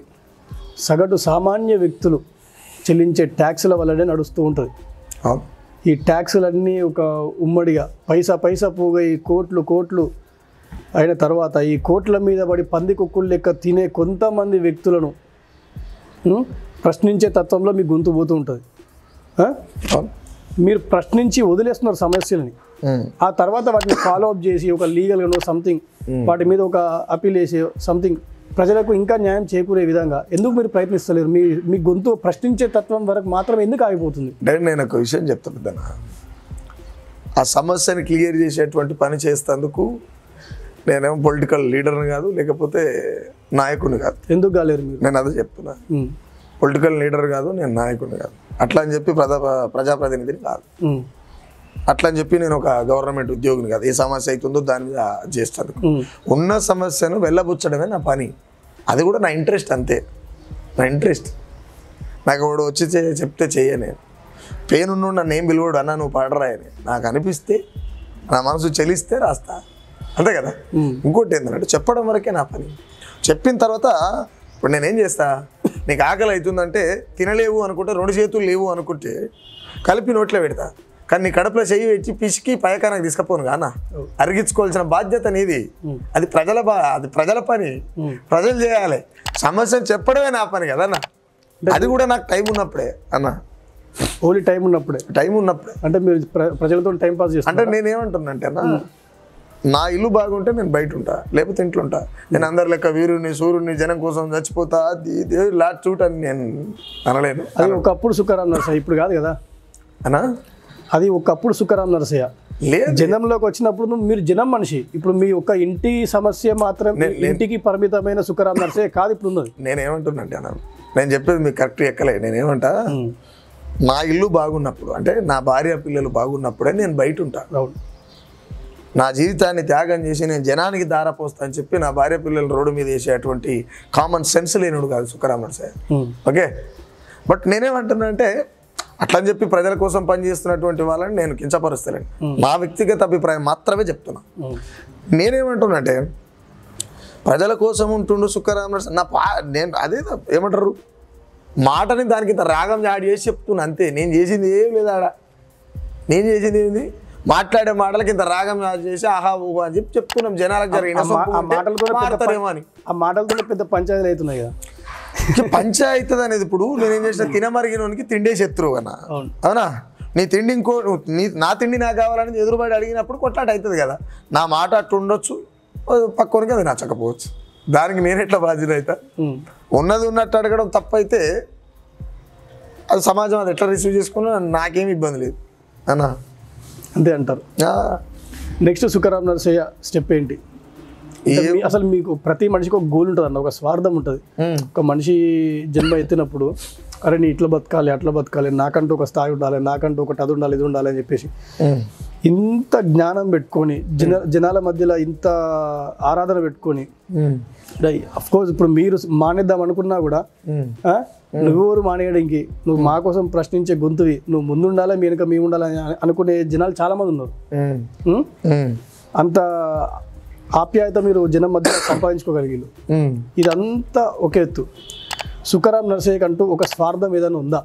సగటు సామాన్య వ్యక్తులు చెల్లించే ట్యాక్సుల వల్లనే నడుస్తూ ఉంటుంది. ఈ ట్యాక్సులన్నీ ఒక ఉమ్మడిగా పైసా పైసా పోగా ఈ కోట్లు కోట్లు అయిన తర్వాత ఈ కోట్ల మీద పడి పంది కుక్కులు లెక్క తినే కొంతమంది వ్యక్తులను ప్రశ్నించే తత్వంలో మీ గొంతు పోతూ ఉంటుంది. మీరు ప్రశ్నించి వదిలేస్తున్నారు సమస్యలని, ఆ తర్వాత వాటిని ఫాలో అప్ చేసి ఒక లీగల్గానో సంథింగ్ వాటి మీద ఒక అప్పీల్ చేసి సంథింగ్ ప్రజలకు ఇంకా న్యాయం చేకూరే విధంగా ఎందుకు మీరు ప్రయత్నిస్తలేరు? మీ గొంతు ప్రశ్నించే తత్వం వరకు మాత్రం ఎందుకు ఆగిపోతుంది? నేను ఒక విషయం చెప్తాను, ఆ సమస్యని క్లియర్ చేసేటువంటి పని చేసేందుకు నేనేమో పొలిటికల్ లీడర్ని కాదు, లేకపోతే నాయకుడిని కాదు. ఎందుకు కాలేరు మీరు? నేను అదే చెప్తున్నా, పొలిటికల్ లీడర్ కాదు, నేను నాయకుడిని కాదు. అట్లా అని చెప్పి ప్రజాప్రతినిధిని కాదు, అట్లా అని చెప్పి నేను ఒక గవర్నమెంట్ ఉద్యోగిని కాదు. ఏ సమస్య అవుతుందో దాని మీద చేస్తాను. ఉన్న సమస్యను వెళ్ళబుచ్చడమే నా పని, అది కూడా నా ఇంట్రెస్ట్, అంతే నా ఇంట్రెస్ట్. నాకు వాడు వచ్చి చెప్తే చెయ్యనే, పెయిన్ ఉన్న నన్ను ఏం పిలువడు అన్న నువ్వు పాడరాయని నాకు అనిపిస్తే, నా మనసు చెలిస్తే రాస్తా, అంతే కదా. ఇంకోటి ఏంటంటే చెప్పడం వరకే నా పని. చెప్పిన తర్వాత ఇప్పుడు నేనేం చేస్తా, నీకు ఆకలి అవుతుందంటే తినలేవు అనుకుంటే 2 చేతులు లేవు అనుకుంటే కలిపి నోట్లో పెడతా, కానీ నీ కడుపులో చెయ్యి పెట్టి పిసికి పైకానకు తీసుకపోను కానా, అరిగించుకోవాల్సిన బాధ్యత నీది. అది ప్రజల పని, ప్రజలు చేయాలి. సమస్యను చెప్పడమే నా పని కదన్నా, అది కూడా నాకు టైం ఉన్నప్పుడే అన్న. ఓన్లీ టైం ఉన్నప్పుడే అంటే మీరు ప్రజలతో టైం పాస్ చేస్తారు. అంటే నేనేమంటున్నా అంటే అన్న, నా ఇల్లు బాగుంటే నేను బయట ఉంటా, లేకపోతే ఇంట్లో ఉంటా. నేను అందరి లెక్క వీరుని సూర్యుని జనం కోసం చచ్చిపోతా లాట్ చూట్ అని నేను అనలేను. అది ఒకప్పుడు సుఖరాం నరసయ్య, ఇప్పుడు కాదు కదా అన్నా. అది ఒకప్పుడు సుఖరాం నరసయ్య లేదు, జనంలోకి వచ్చినప్పుడు మీరు జనం మనిషి. ఇప్పుడు మీ ఒక ఇంటి సమస్య మాత్రం ఇంటికి పరిమితమైన సుఖరాం నరసయ్య కాదు ఇప్పుడు ఉన్నది. నేనేమంటున్నా అంటే అన్న, నేను చెప్పేది మీకు కరెక్ట్ ఎక్కలే. నేనేమంటా, నా ఇల్లు బాగున్నప్పుడు అంటే నా భార్య పిల్లలు బాగున్నప్పుడే నేను బయట ఉంటా. నా జీవితాన్ని త్యాగం చేసి నేను జనానికి దారపోస్తా అని చెప్పి నా భార్య పిల్లలు రోడ్డు మీద వేసేటువంటి కామన్ సెన్స్ లేనుడు కాదు సుఖరాం నరసయ్య. ఓకే, బట్ నేనేమంటున్నా అంటే, అట్లా అని చెప్పి ప్రజల కోసం పనిచేస్తున్నటువంటి వాళ్ళని నేను కించపరుస్తలేను. నా వ్యక్తిగత అభిప్రాయం మాత్రమే చెప్తున్నా. నేనేమంటున్నా అంటే, ప్రజల కోసం ఉంటుండు సుఖరాం నరసయ్య. నేను అదే ఏమంటారు, మాటని దానికి ఇంత రాగం యాడ్ చేసి చెప్తున్నా అంతే. నేను చేసింది ఏం లేదు ఆడ. నేను చేసింది ఏంది, మాట్లాడే మాటలకి ఇంత రాగం యాడ్ చేసి ఆహా ఊహా అని చెప్పి చెప్తున్నాం. జనాలకు జరిగిన మాట్లాడతారేమో అని. ఆ మాటలతో పెద్ద పంచాయతీలు అవుతున్నాయి కదా. పంచాయతీ అనేది ఇప్పుడు నేనేం చేసిన, తినమరిగినోనికి తిండే శత్రువు అన్న. అవునా, నీ తిండి నా తిండి నాకు కావాలని ఎదురుబడి అడిగినప్పుడు కొట్లాట అవుతుంది కదా. నా మాట అట్లా ఉండొచ్చు, పక్కోనికి అది నచ్చకపోవచ్చు. దానికి నేను ఎట్లా బాధ్యత అవుతా? ఉన్నది ఉన్నట్టు అడగడం తప్పైతే అది సమాజం అది ఎట్లా రిసీవ్ చేసుకున్నా నాకేమి ఇబ్బంది లేదు అన్న, అంతే అంటారు. నెక్స్ట్ సుఖరాం నరసయ్య స్టెప్ ఏంటి? అసలు మీకు ప్రతి మనిషికి ఒక గోల్ ఉంటుంది అన్న, ఒక స్వార్థం ఉంటుంది. ఒక మనిషి జన్మ ఎత్తినప్పుడు అరే నీ ఇట్లా బతకాలి అట్లా బతకాలి, నాకంటూ ఒక స్థాయి ఉండాలి, నాకంటూ ఒకటి అది ఉండాలి ఇది ఉండాలి అని చెప్పేసి ఇంత జ్ఞానం పెట్టుకొని జనాల మధ్యలో ఇంత ఆరాధన పెట్టుకొని, అఫ్ కోర్స్ ఇప్పుడు మీరు మానేద్దాం అనుకున్నా కూడా నువ్వెవరు మానేయడానికి, నువ్వు మా కోసం ప్రశ్నించే గొంతువి, నువ్వు ముందుండాలా మీ వెనుక మేము ఉండాలని అనుకునే జనాలు చాలా మంది ఉన్నారు. అంత ఆప్యాయత మీరు జనం మధ్య సంపాదించుకోగలిగారు. ఇదంతా ఒక ఎత్తు. సుఖరాం నరసయ్యకి అంటూ ఒక స్వార్థం ఏదైనా ఉందా?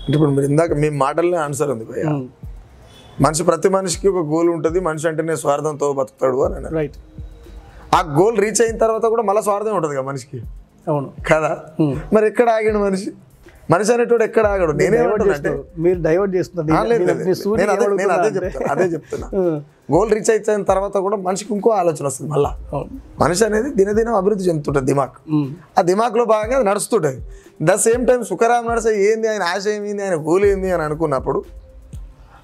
అంటే ఇప్పుడు మీరు ఇందాక మీ మాటలనే ఆన్సర్ ఉంది భయ్య. ప్రతి మనిషికి ఒక గోల్ ఉంటుంది. మనిషి అంటేనే స్వార్థంతో బతుకుతాడు అని. రైట్. ఆ గోల్ రీచ్ అయిన తర్వాత కూడా మళ్ళీ స్వార్థం ఉంటుంది కదా మనిషికి. అవును కదా. మరి ఎక్కడ ఆగాడు మనిషి అనేటోడు ఎక్కడ ఆగాడు? మీరు డైవర్ట్ చేస్తున్నారు. అదే చెప్తున్నా, గోల్ రీచ్ అయిన తర్వాత కూడా మనిషికి ఇంకో ఆలోచన వస్తుంది. మళ్ళా మనిషి అనేది దినదినం అభివృద్ధి చెందుతుంటుంది దిమాగ్. ఆ దిమాగ్లో భాగంగా అది నడుస్తుంటుంది. The same time Sukh Ram Narasayya ఏంది, ఆయన ఆశ ఏమైంది, ఆయన గోల్ ఏంది అని అనుకున్నప్పుడు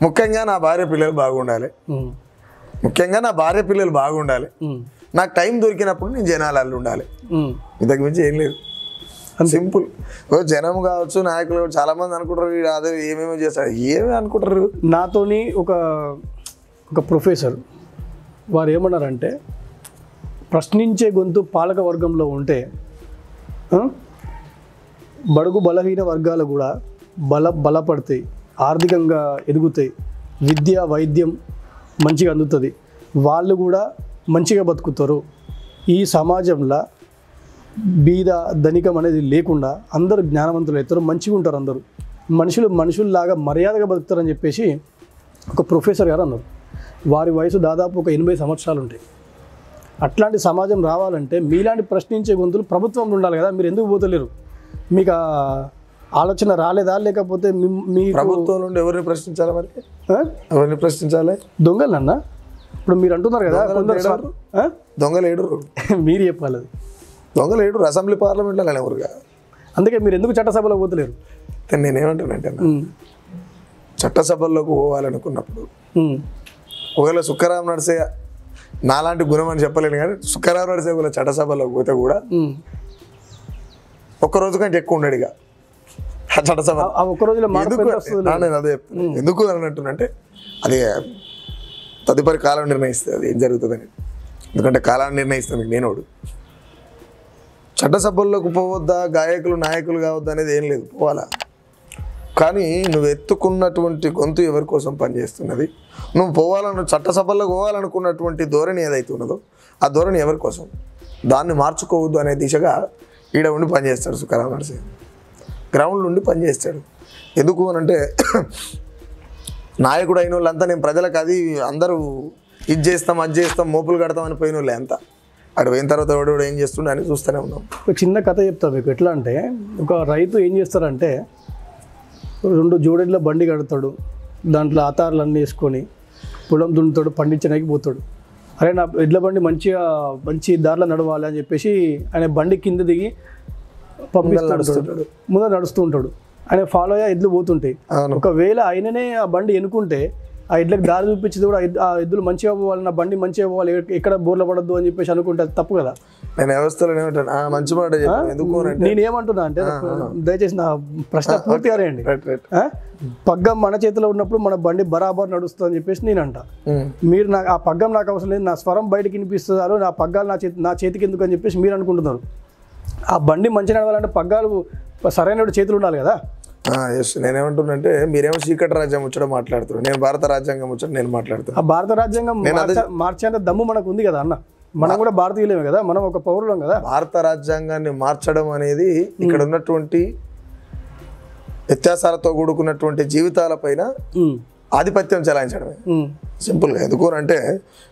ముఖ్యంగా నా భార్య పిల్లలు బాగుండాలి, నాకు టైం దొరికినప్పుడు నేను జనాలు ఉండాలి. ఇంతకు మించి ఏం లేదు, సింపుల్. జనం కావచ్చు, నాయకులు కావచ్చు, చాలా మంది అనుకుంటారు అదే ఏమేమో చేస్తారు, ఏమి అనుకుంటారు. నాతోని ఒక ప్రొఫెసర్ వారు ఏమన్నారంటే, ప్రశ్నించే గొంతు పాలక వర్గంలో ఉంటే బడుగు బలహీన వర్గాలు కూడా బలపడతాయి, ఆర్థికంగా ఎదుగుతాయి, విద్య వైద్యం మంచిగా అందుతుంది, వాళ్ళు కూడా మంచిగా బతుకుతారు. ఈ సమాజంలో బీద ధనికం అనేది లేకుండా అందరూ జ్ఞానవంతులు అవుతారు, మంచిగా ఉంటారు, అందరూ మనుషుల్లాగా మర్యాదగా బతుకుతారని చెప్పేసి ఒక ప్రొఫెసర్ గారు అన్నారు. వారి వయసు దాదాపు ఒక 80 సంవత్సరాలు ఉంటాయి. అట్లాంటి సమాజం రావాలంటే మీలాంటి ప్రశ్నించే గొంతులు ప్రభుత్వంలో ఉండాలి కదా. మీరు ఎందుకు పోతలేరు? మీకు ఆలోచన రాలేదా? లేకపోతే మీ ప్రభుత్వం నుండి ఎవరిని ప్రశ్నించాలి? మరి ఎవరిని ప్రశ్నించాలి? దొంగలన్నా ఇప్పుడు మీరు అంటున్నారు కదా, దొంగలు ఏడు మీరు చెప్పాలి. అది దొంగలు ఏడు అసెంబ్లీ పార్లమెంట్లో ఎవరుగా. అందుకే మీరు ఎందుకు చట్టసభలో పోతలేరు? నేనేమంటానంటే చట్టసభల్లోకి పోవాలనుకున్నప్పుడు ఒకవేళ సుఖరాం నరసయ్య నాలాంటి గుణం అని చెప్పలేను, కానీ సుఖరాం నరసయ్య కూడా చట్టసభలోకి పోతే కూడా ఒక్కరోజు కంటే ఎక్కువ ఉండడు ఇక చట్టసభ. నేను అదే ఎందుకు అని అంటున్నంటే అది తదుపరి కాలం నిర్ణయిస్తుంది అది ఏం జరుగుతుందని. ఎందుకంటే కాలాన్ని నిర్ణయిస్తాను నేనోడు. చట్టసభల్లోకి పోవద్దా, గాయకులు నాయకులు కావద్దా అనేది ఏం లేదు, పోవాలా. కానీ నువ్వు ఎత్తుకున్నటువంటి గొంతు ఎవరి కోసం పనిచేస్తున్నది, నువ్వు చట్టసభల్లోకి పోవాలనుకున్నటువంటి ధోరణి ఏదైతే ఉన్నదో ఆ ధోరణి ఎవరి కోసం, దాన్ని మార్చుకోవద్దు అనే దిశగా ఈడ ఉండి పనిచేస్తాడు సుఖరాం నరసయ్య. గ్రౌండ్ నుండి పనిచేస్తాడు. ఎందుకు అని అంటే నాయకుడు అయిన వాళ్ళంతా నేను ప్రజలకు అది అందరూ ఇది చేస్తాం అది చేస్తాం మోపులు కడతామని పోయిన వాళ్ళే అంతా. అక్కడ పోయిన తర్వాత ఎవడో ఏం చేస్తుండే అని చూస్తూనే ఉన్నాం. ఒక చిన్న కథ చెప్తా మీకు. ఎట్లా అంటే ఒక రైతు ఏం చేస్తారంటే 2 జోడెడ్ల బండి కడతాడు, దాంట్లో ఆతారులన్నీ వేసుకొని పొలం దున్నుతాడు, పండించడానికి పోతాడు. అరే నా ఎడ్ల బండి మంచి దారిలో నడవాలి అని చెప్పేసి ఆయన బండి కింద దిగి పంపిస్తాడు, ముందర నడుస్తూ ఉంటాడు. ఆయన ఫాలో అయ్యా ఎడ్లు పోతుంటాయి. ఒకవేళ ఆయననే ఆ బండి ఎన్నుకుంటే ఆ ఎడ్లకు దారి చూపించేది కూడా ఆ ఎద్దులు మంచిగా పోవాలి, నా బండి మంచిగా పోవాలి, ఎక్కడ బోర్ల పడద్దు అని చెప్పేసి అనుకుంటే అది తప్పు కదా. నేను వ్యవస్థలో మంచి మాట నేనేమంటున్నా అంటే, దయచేసి నా ప్రశ్న పూర్తిగా రేయండి. పగ్గం మన చేతిలో ఉన్నప్పుడు మన బండి బరాబర్ నడుస్తుంది అని చెప్పేసి నేను అంట. మీరు నాకు ఆ పగ్గం నాకు అవసరం లేదు, నా స్వరం బయటకి వినిపిస్తున్నారు, నా పగ్గాలు నా చేతికి ఎందుకు అని చెప్పేసి మీరు అనుకుంటున్నారు. ఆ బండి మంచి నడవాలంటే పగ్గాలు సరైన చేతులు ఉండాలి కదా. ఎస్, నేనేమంటున్నంటే మీరేమో చీకటి రాజ్యం ముచ్చడం మాట్లాడుతున్నారు, నేను భారత రాజ్యాంగం ముచ్చడం నేను మాట్లాడుతాను. ఆ భారత రాజ్యాంగం మార్చేంత దమ్ము మనకు ఉంది కదా అన్న. మనం కూడా భారతీయులేమే కదా, మనం ఒక పౌరులం కదా. భారత రాజ్యాంగాన్ని మార్చడం అనేది ఇక్కడ ఉన్నటువంటి వ్యత్యాసాలతో కూడుకున్నటువంటి జీవితాలపైన ఆధిపత్యం చెలాయించడమే సింపుల్గా. ఎందుకు అంటే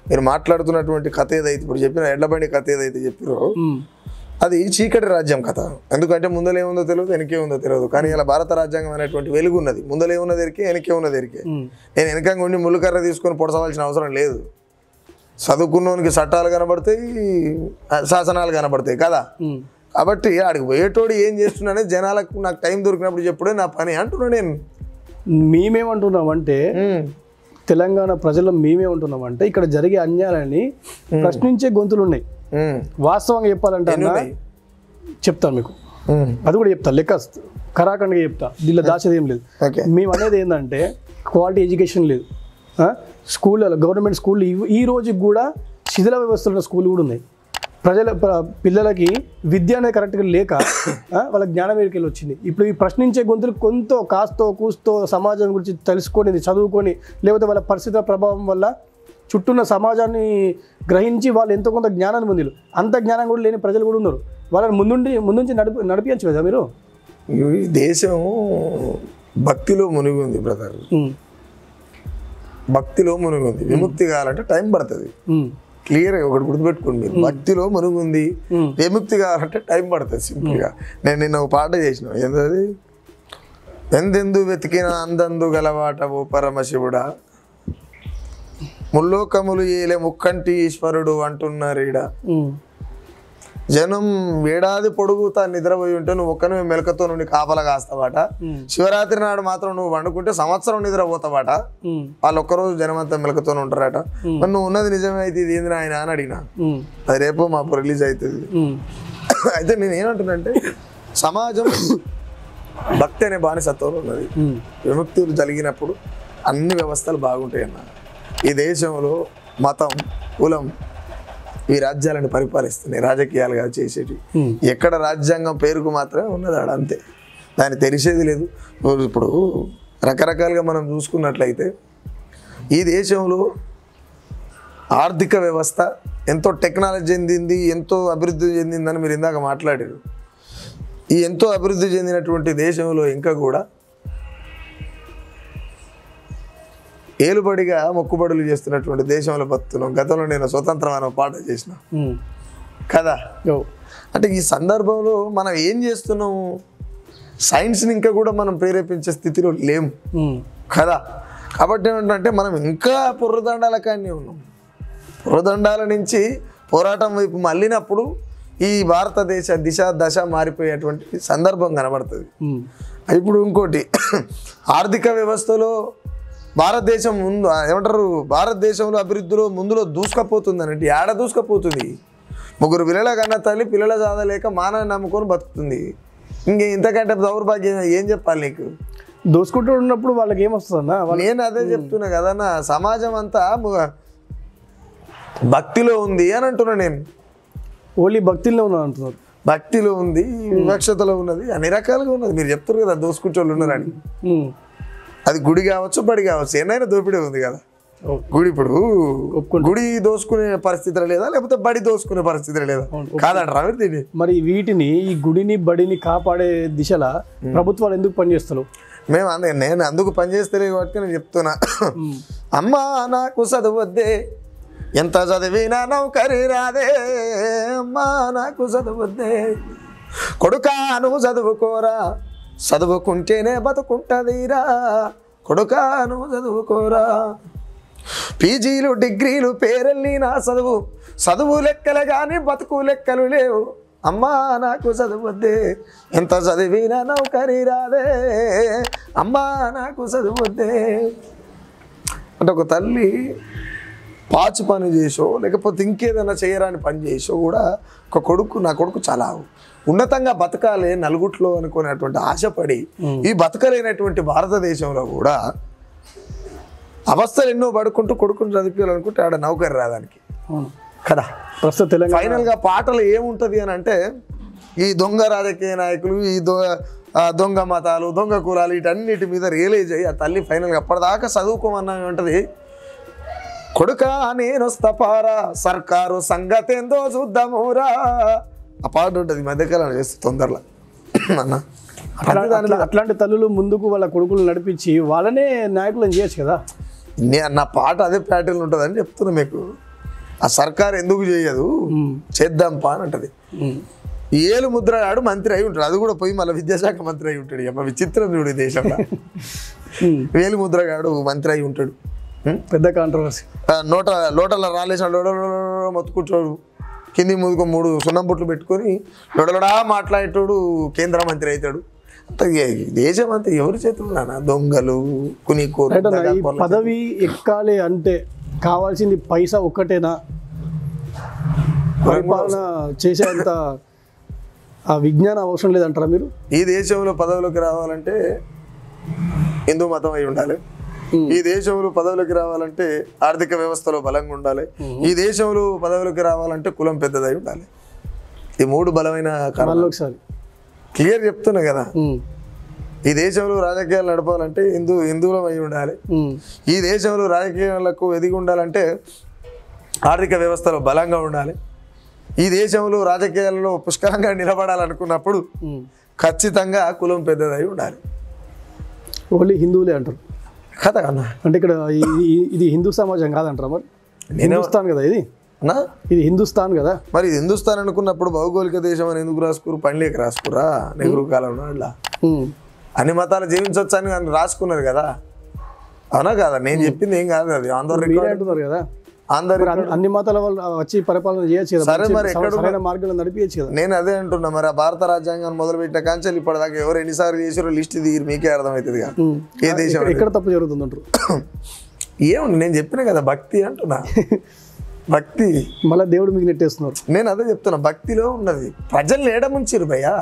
మీరు మాట్లాడుతున్నటువంటి కథ ఏదైతే ఇప్పుడు చెప్పిన ఎడ్లబండి కథ ఏదైతే చెప్పారో అది చీకటి రాజ్యం కథ. ఎందుకంటే ముందలేముందో తెలియదు, వెనకే ఉందో తెలియదు. కానీ ఇలా భారత రాజ్యాంగం అనేటువంటి వెలుగు ఉన్నది, ముందలేమున్నది ఎరికే, వెనకే ఉన్నది ఎరికే. నేను వెనకంగా ఉండి ముళ్ళుకర్ర తీసుకొని పొడసవలసిన అవసరం లేదు. చదువుకున్నోనికి చట్టాలు కనబడతాయి, శాసనాలు కనబడతాయి కదా. కాబట్టి ఆడికి పోయేటోడు ఏం చేస్తున్నానే జనాలకు నాకు టైం దొరికినప్పుడు చెప్పుడే నా పని అంటున్నా. నేను మేమేమంటున్నామంటే తెలంగాణ ప్రజల్లో మేమేమంటున్నామంటే ఇక్కడ జరిగే అన్యాయాలని ప్రశ్నించే గొంతులు ఉన్నాయి. వాస్తవంగా చెప్పాలంటే చెప్తాను మీకు, అది కూడా చెప్తా, లెక్క ఖరాఖండ్గా చెప్తా, దీనిలో దాచేది ఏం లేదు. మేము అనేది ఏంటంటే క్వాలిటీ ఎడ్యుకేషన్ లేదు. స్కూళ్ళలో గవర్నమెంట్ స్కూళ్ళు ఈ రోజుకి కూడా శిథిల వ్యవస్థలు ఉన్న స్కూళ్ళు కూడా ఉన్నాయి. పిల్లలకి విద్య అనేది కరెక్ట్గా లేక వాళ్ళ జ్ఞానం వేడికి వచ్చింది. ఇప్పుడు ఈ ప్రశ్నించే గొంతులు కొంత కాస్తో కూస్తో సమాజం గురించి తెలుసుకొని చదువుకొని, లేకపోతే వాళ్ళ పరిస్థితుల ప్రభావం వల్ల చుట్టూన్న సమాజాన్ని గ్రహించి వాళ్ళు ఎంతో కొంత జ్ఞానాన్ని పొందిరు. అంత జ్ఞానం కూడా లేని ప్రజలు కూడా ఉన్నారు. వాళ్ళని ముందుంచి నడిపించచ్చు కదా మీరు. ఈ దేశం భక్తిలో మునిగి ఉంది బ్రదర్, భక్తిలో మునిగి ఉంది. విముక్తి కావాలంటే టైం పడుతుంది. క్లియర్గా ఒకటి గుర్తుపెట్టుకోండి మీరు, భక్తిలో మునిగి ఉంది, విముక్తి కావాలంటే టైం పడుతుంది. సింపుల్గా నేను నిన్న ఒక పాట చేసిన, ఏంటది, ఎందెందు వెతికిన అందందు గలవాట ఓ పరమశివుడా, ముల్లోకములు ఏలే ముక్కంటి ఈశ్వరుడు అంటున్నారు ఈడ. జనం ఏడాది పొడుగుతా నిద్రపోయి ఉంటే నువ్వు ఒక్కనే మెలకతో నుండి కాపలా కాస్తావాట. శివరాత్రి నాడు మాత్రం నువ్వు వండుకుంటే సంవత్సరం నిద్రపోతావాట. వాళ్ళు ఒక్కరోజు జనం అంతా మెలకతోనే ఉంటారట. మరి నువ్వు ఉన్నది నిజమే అయితే ఇది ఏంది ఆయన అని అడిగినా, అది రేపు మాకు రిలీజ్ అవుతుంది. అయితే నేను ఏమంటున్నానంటే సమాజం భక్తి అనే బానిసత్వంలో ఉన్నది. విముక్తులు జరిగినప్పుడు అన్ని వ్యవస్థలు బాగుంటాయి అన్న. ఈ దేశంలో మతం, కులం, ఈ రాజ్యాలను పరిపాలిస్తున్నాయి, రాజకీయాలుగా చేసేటి. ఎక్కడ రాజ్యాంగం పేరుకు మాత్రమే ఉన్నది ఆడ, అంతే. దాన్ని తెలిసేది లేదు. ఇప్పుడు రకరకాలుగా మనం చూసుకున్నట్లయితే ఈ దేశంలో ఆర్థిక వ్యవస్థ ఎంతో టెక్నాలజీ చెందింది, ఎంతో అభివృద్ధి చెందిందని మీరు ఇందాక మాట్లాడారు. ఈ ఎంతో అభివృద్ధి చెందినటువంటి దేశంలో ఇంకా కూడా ఏలుబడిగా మొక్కుబడులు చేస్తున్నటువంటి దేశంలో బతున్నాం. గతంలో నేను స్వతంత్రం అనే పాట చేసిన కదా. అంటే ఈ సందర్భంలో మనం ఏం చేస్తున్నాము, సైన్స్ని ఇంకా కూడా మనం ప్రేరేపించే స్థితిలో లేము కదా. కాబట్టి ఏమిటంటే మనం ఇంకా పుర్రదండాల కానీ ఉన్నాం. పుర్రదండాల నుంచి పోరాటం వైపు మళ్ళినప్పుడు ఈ భారతదేశ దిశ దశ మారిపోయేటువంటి సందర్భం కనబడుతుంది. ఇప్పుడు ఇంకోటి, ఆర్థిక వ్యవస్థలో భారతదేశం ముందు ఏమంటారు, భారతదేశంలో అభివృద్ధిలో ముందులో దూసుకపోతుంది అన్నట్టు. ఏడ దూసుకపోతుంది? 3 పిల్లల కన్నా తల్లి పిల్లల చదవలేక మానని నమ్ముకొని బతుకుతుంది. ఇంతకంటే దౌర్భాగ్యం ఏం చెప్పాలి నీకు? దోసుకుంటూ ఉన్నప్పుడు వాళ్ళకి ఏమొస్తుందన్నా? నేను అదే చెప్తున్నా కదన్నా, సమాజం అంతా భక్తిలో ఉంది అని అంటున్నా నేను. ఓన్లీ భక్తిలో ఉన్నా అంటున్నారు. భక్తిలో ఉంది, వివక్షతలో ఉన్నది, అన్ని రకాలుగా ఉన్నది. మీరు చెప్తారు కదా దోసుకుంటే వాళ్ళు ఉన్నారని. అది గుడి కావచ్చు, బడి కావచ్చు, ఎన్నైనా దోపిడే ఉంది కదా. గుడి ఇప్పుడు గుడి దోసుకునే పరిస్థితులు లేదా, లేకపోతే బడి దోసుకునే పరిస్థితులు లేదా? కాదంటారా దీన్ని? మరి వీటిని, ఈ గుడిని బడిని కాపాడే దిశలో ప్రభుత్వాలు ఎందుకు పనిచేస్తారు? నేను అందుకు పనిచేస్తలే కాబట్టి నేను చెప్తున్నా. అమ్మా నాకు చదువు వద్దే, ఎంత చదివినా నౌకరి రాదే. అమ్మా నాకు చదువు వద్దే, కొడుకా నువ్వు చదువుకోరా, చదువుకుంటేనే బతుకుంటదిరా. కొడుకా నువ్వు చదువుకోరా, పీజీలు డిగ్రీలు పేరెళ్ళి నా చదువు లెక్కలు కానీ బతుకు లెక్కలు లేవు. అమ్మా నాకు చదువు వద్దే, ఎంత చదివినా నౌకరి రాదే. అమ్మా నాకు చదువు వద్దే. అంటే ఒక తల్లి పాచి పని చేసో లేకపోతే ఇంకేదైనా చేయరాని పని చేసో కూడా ఒక కొడుకు, నా కొడుకు చాలా ఉన్నతంగా బతకాలి నలుగుట్లో అనుకునేటువంటి ఆశపడి ఈ బతకలేనటువంటి భారతదేశంలో కూడా అవస్థలు ఎన్నో పడుకుంటూ కొడుకుని చదివించాలనుకుంటే ఆడ నౌకరి రాదానికి కదా. ప్రస్తుత తెలంగాణ ఫైనల్గా పాటలు ఏముంటుంది అని అంటే, ఈ దొంగ రాజకీయ నాయకులు, ఈ దొంగ మతాలు, దొంగ కులాలు, వీటన్నిటి మీద రియలైజ్ అయ్యి ఆ తల్లి ఫైనల్గా అప్పటిదాకా చదువుకోమన్నా ఉంటుంది, కొడుకా నేనొస్తా పారా, సర్కారు సంగతేందో చూద్దామురా. ఆ పాట ఉంటుంది మధ్యకాలం చేస్తే తొందరలో అన్న. అట్లాంటి తల్లులు ముందుకు వాళ్ళ కొడుకులు నడిపించి వాళ్ళనే నాయకులను చేయొచ్చు కదా. నా పాట అదే ప్యాటర్న్ ఉంటుందని చెప్తున్నా మీకు. ఆ సర్కారు ఎందుకు చేయదు, చేద్దాంపా అని అంటది. ఏలు ముద్రగాడు మంత్రి అయి ఉంటాడు, అది కూడా పోయి మళ్ళీ విద్యాశాఖ మంత్రి అయి ఉంటాడు. అమ్మ విచిత్రం చూడు ఈ దేశంలో. వేలు ముద్రగాడు మంత్రి అయి ఉంటాడు, పెద్ద కాంట్రవర్సీ. లోటల రాలేసిన మొత్తుకుంటాడు, కింది ముందుకు 3 సున్నం బొట్లు పెట్టుకొని లొడలడా మాట్లాడేటోడు కేంద్ర మంత్రి అవుతాడు. దేశం అంతా ఎవరి చేతులు దొంగలు కునికోరు. పదవి ఎక్కాలి అంటే కావాల్సింది పైసా ఒక్కటేనా? పరిపాలన చేసేంత ఆ విజ్ఞానం అవసరం లేదంటారా మీరు? ఈ దేశంలో పదవులకు రావాలంటే హిందూ మతం అయి ఉండాలి. ఈ దేశంలో పదవులకు రావాలంటే ఆర్థిక వ్యవస్థలో బలంగా ఉండాలి. ఈ దేశంలో పదవులకు రావాలంటే కులం పెద్దదై ఉండాలి. ఈ 3 బలమైన కారణాలు ఒకసారి క్లియర్ చెప్తున్నా కదా. ఈ దేశంలో రాజకీయాలు నడపాలంటే హిందువులం అయి ఉండాలి. ఈ దేశంలో రాజకీయాలకు ఎదిగి ఉండాలంటే ఆర్థిక వ్యవస్థలో బలంగా ఉండాలి. ఈ దేశంలో రాజకీయాలలో పుష్కలంగా నిలబడాలనుకున్నప్పుడు ఖచ్చితంగా కులం పెద్దదై ఉండాలి. ఓన్లీ హిందువులే అంటారు కదా అన్న. అంటే ఇక్కడ ఇది హిందూ సమాజం కాదంటారా? మరి హిందుస్థాన్ కదా ఇది, ఇది హిందుస్థాన్ కదా. మరి హిందుస్థాన్ అనుకున్నప్పుడు భౌగోళిక దేశం అని ఎందుకు రాసుకురు? పనిలేక రాసుకురా నెహ్రూ కాలంలో. అట్లా అన్ని మతాలు జీవించవచ్చు అని రాసుకున్నారు కదా, అవునా కదా? నేను చెప్పింది ఏం కాదు, అది అంటున్నారు కదా. అన్ని మతాల వాళ్ళు వచ్చి పరిపాలన చేయొచ్చు కదా. సరే, మరి ఎక్కడ మార్గంలో నడిపించచ్చు కదా. నేను అదే అంటున్నా. మరి ఆ భారత రాజ్యాంగాన్ని మొదలుపెట్టిన కాంచెలు ఇప్పటిదాకా ఎవరు ఎన్నిసార్లు చేసారో లిస్ట్ దిగి మీకే అర్థమవుతుంది. ఏ దేశం ఎక్కడ తప్పు జరుగుతుంది అంటారు? ఏముంది, నేను చెప్పిన కదా భక్తి అంటున్నా. భక్తి మళ్ళీ దేవుడు మీకు నెట్టేస్తున్నారు. నేను అదే చెప్తున్నా, భక్తిలో ఉన్నది. ప్రజల్ని ఏడముంచారు భయ్యా.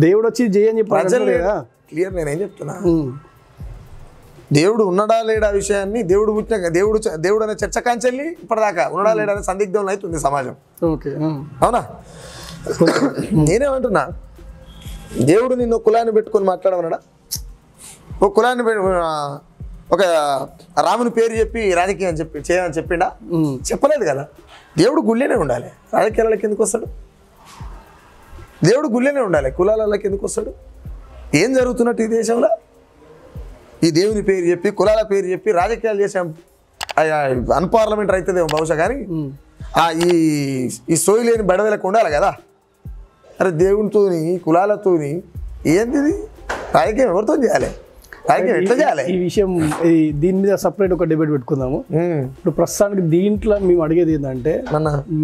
దేవుడు వచ్చి చేయని చెప్పి ప్రజలు క్లియర్. నేనేం చెప్తున్నా, దేవుడు ఉన్నాడా లేడా విషయాన్ని దేవుడు అనే చర్చ కాంచెల్లి ఇప్పటిదాకా ఉన్నాడా లేడా అనే సందిగ్ధంలో అవుతుంది సమాజం. ఓకే అవునా? నేనేమంటున్నా, దేవుడు నిన్ను కులాన్ని పెట్టుకొని మాట్లాడమన్నాడా? ఒక కులాన్ని ఒక రాముని పేరు చెప్పి రాజకీయం చేయమని చెప్పిండా? చెప్పలేదు కదా. దేవుడు గుళ్ళేనే ఉండాలి, రాజకీయాలకి ఎందుకు వస్తాడు? దేవుడు గుళ్ళేనే ఉండాలి, కులాలకి ఎందుకు వస్తాడు? ఏం జరుగుతున్నట్టు ఈ దేశంలో? ఈ దేవుని పేరు చెప్పి కులాల పేరు చెప్పి రాజకీయాలు చేసాం, అన్పార్లమెంటరీ అవుతుందేమో బహుశా. కానీ ఈ సోయి లేని బడవలకు ఉండాలి కదా. అరే దేవునితోని కులాలతోని ఏంది రాజకీయం ఎవరితో చేయాలి? రాజకీయం ఎట్లా చేయాలి? ఈ విషయం దీని మీద సపరేట్ ఒక డిబేట్ పెట్టుకుందాము. ఇప్పుడు ప్రస్తుతానికి దీంట్లో మేము అడిగేది ఏంటంటే,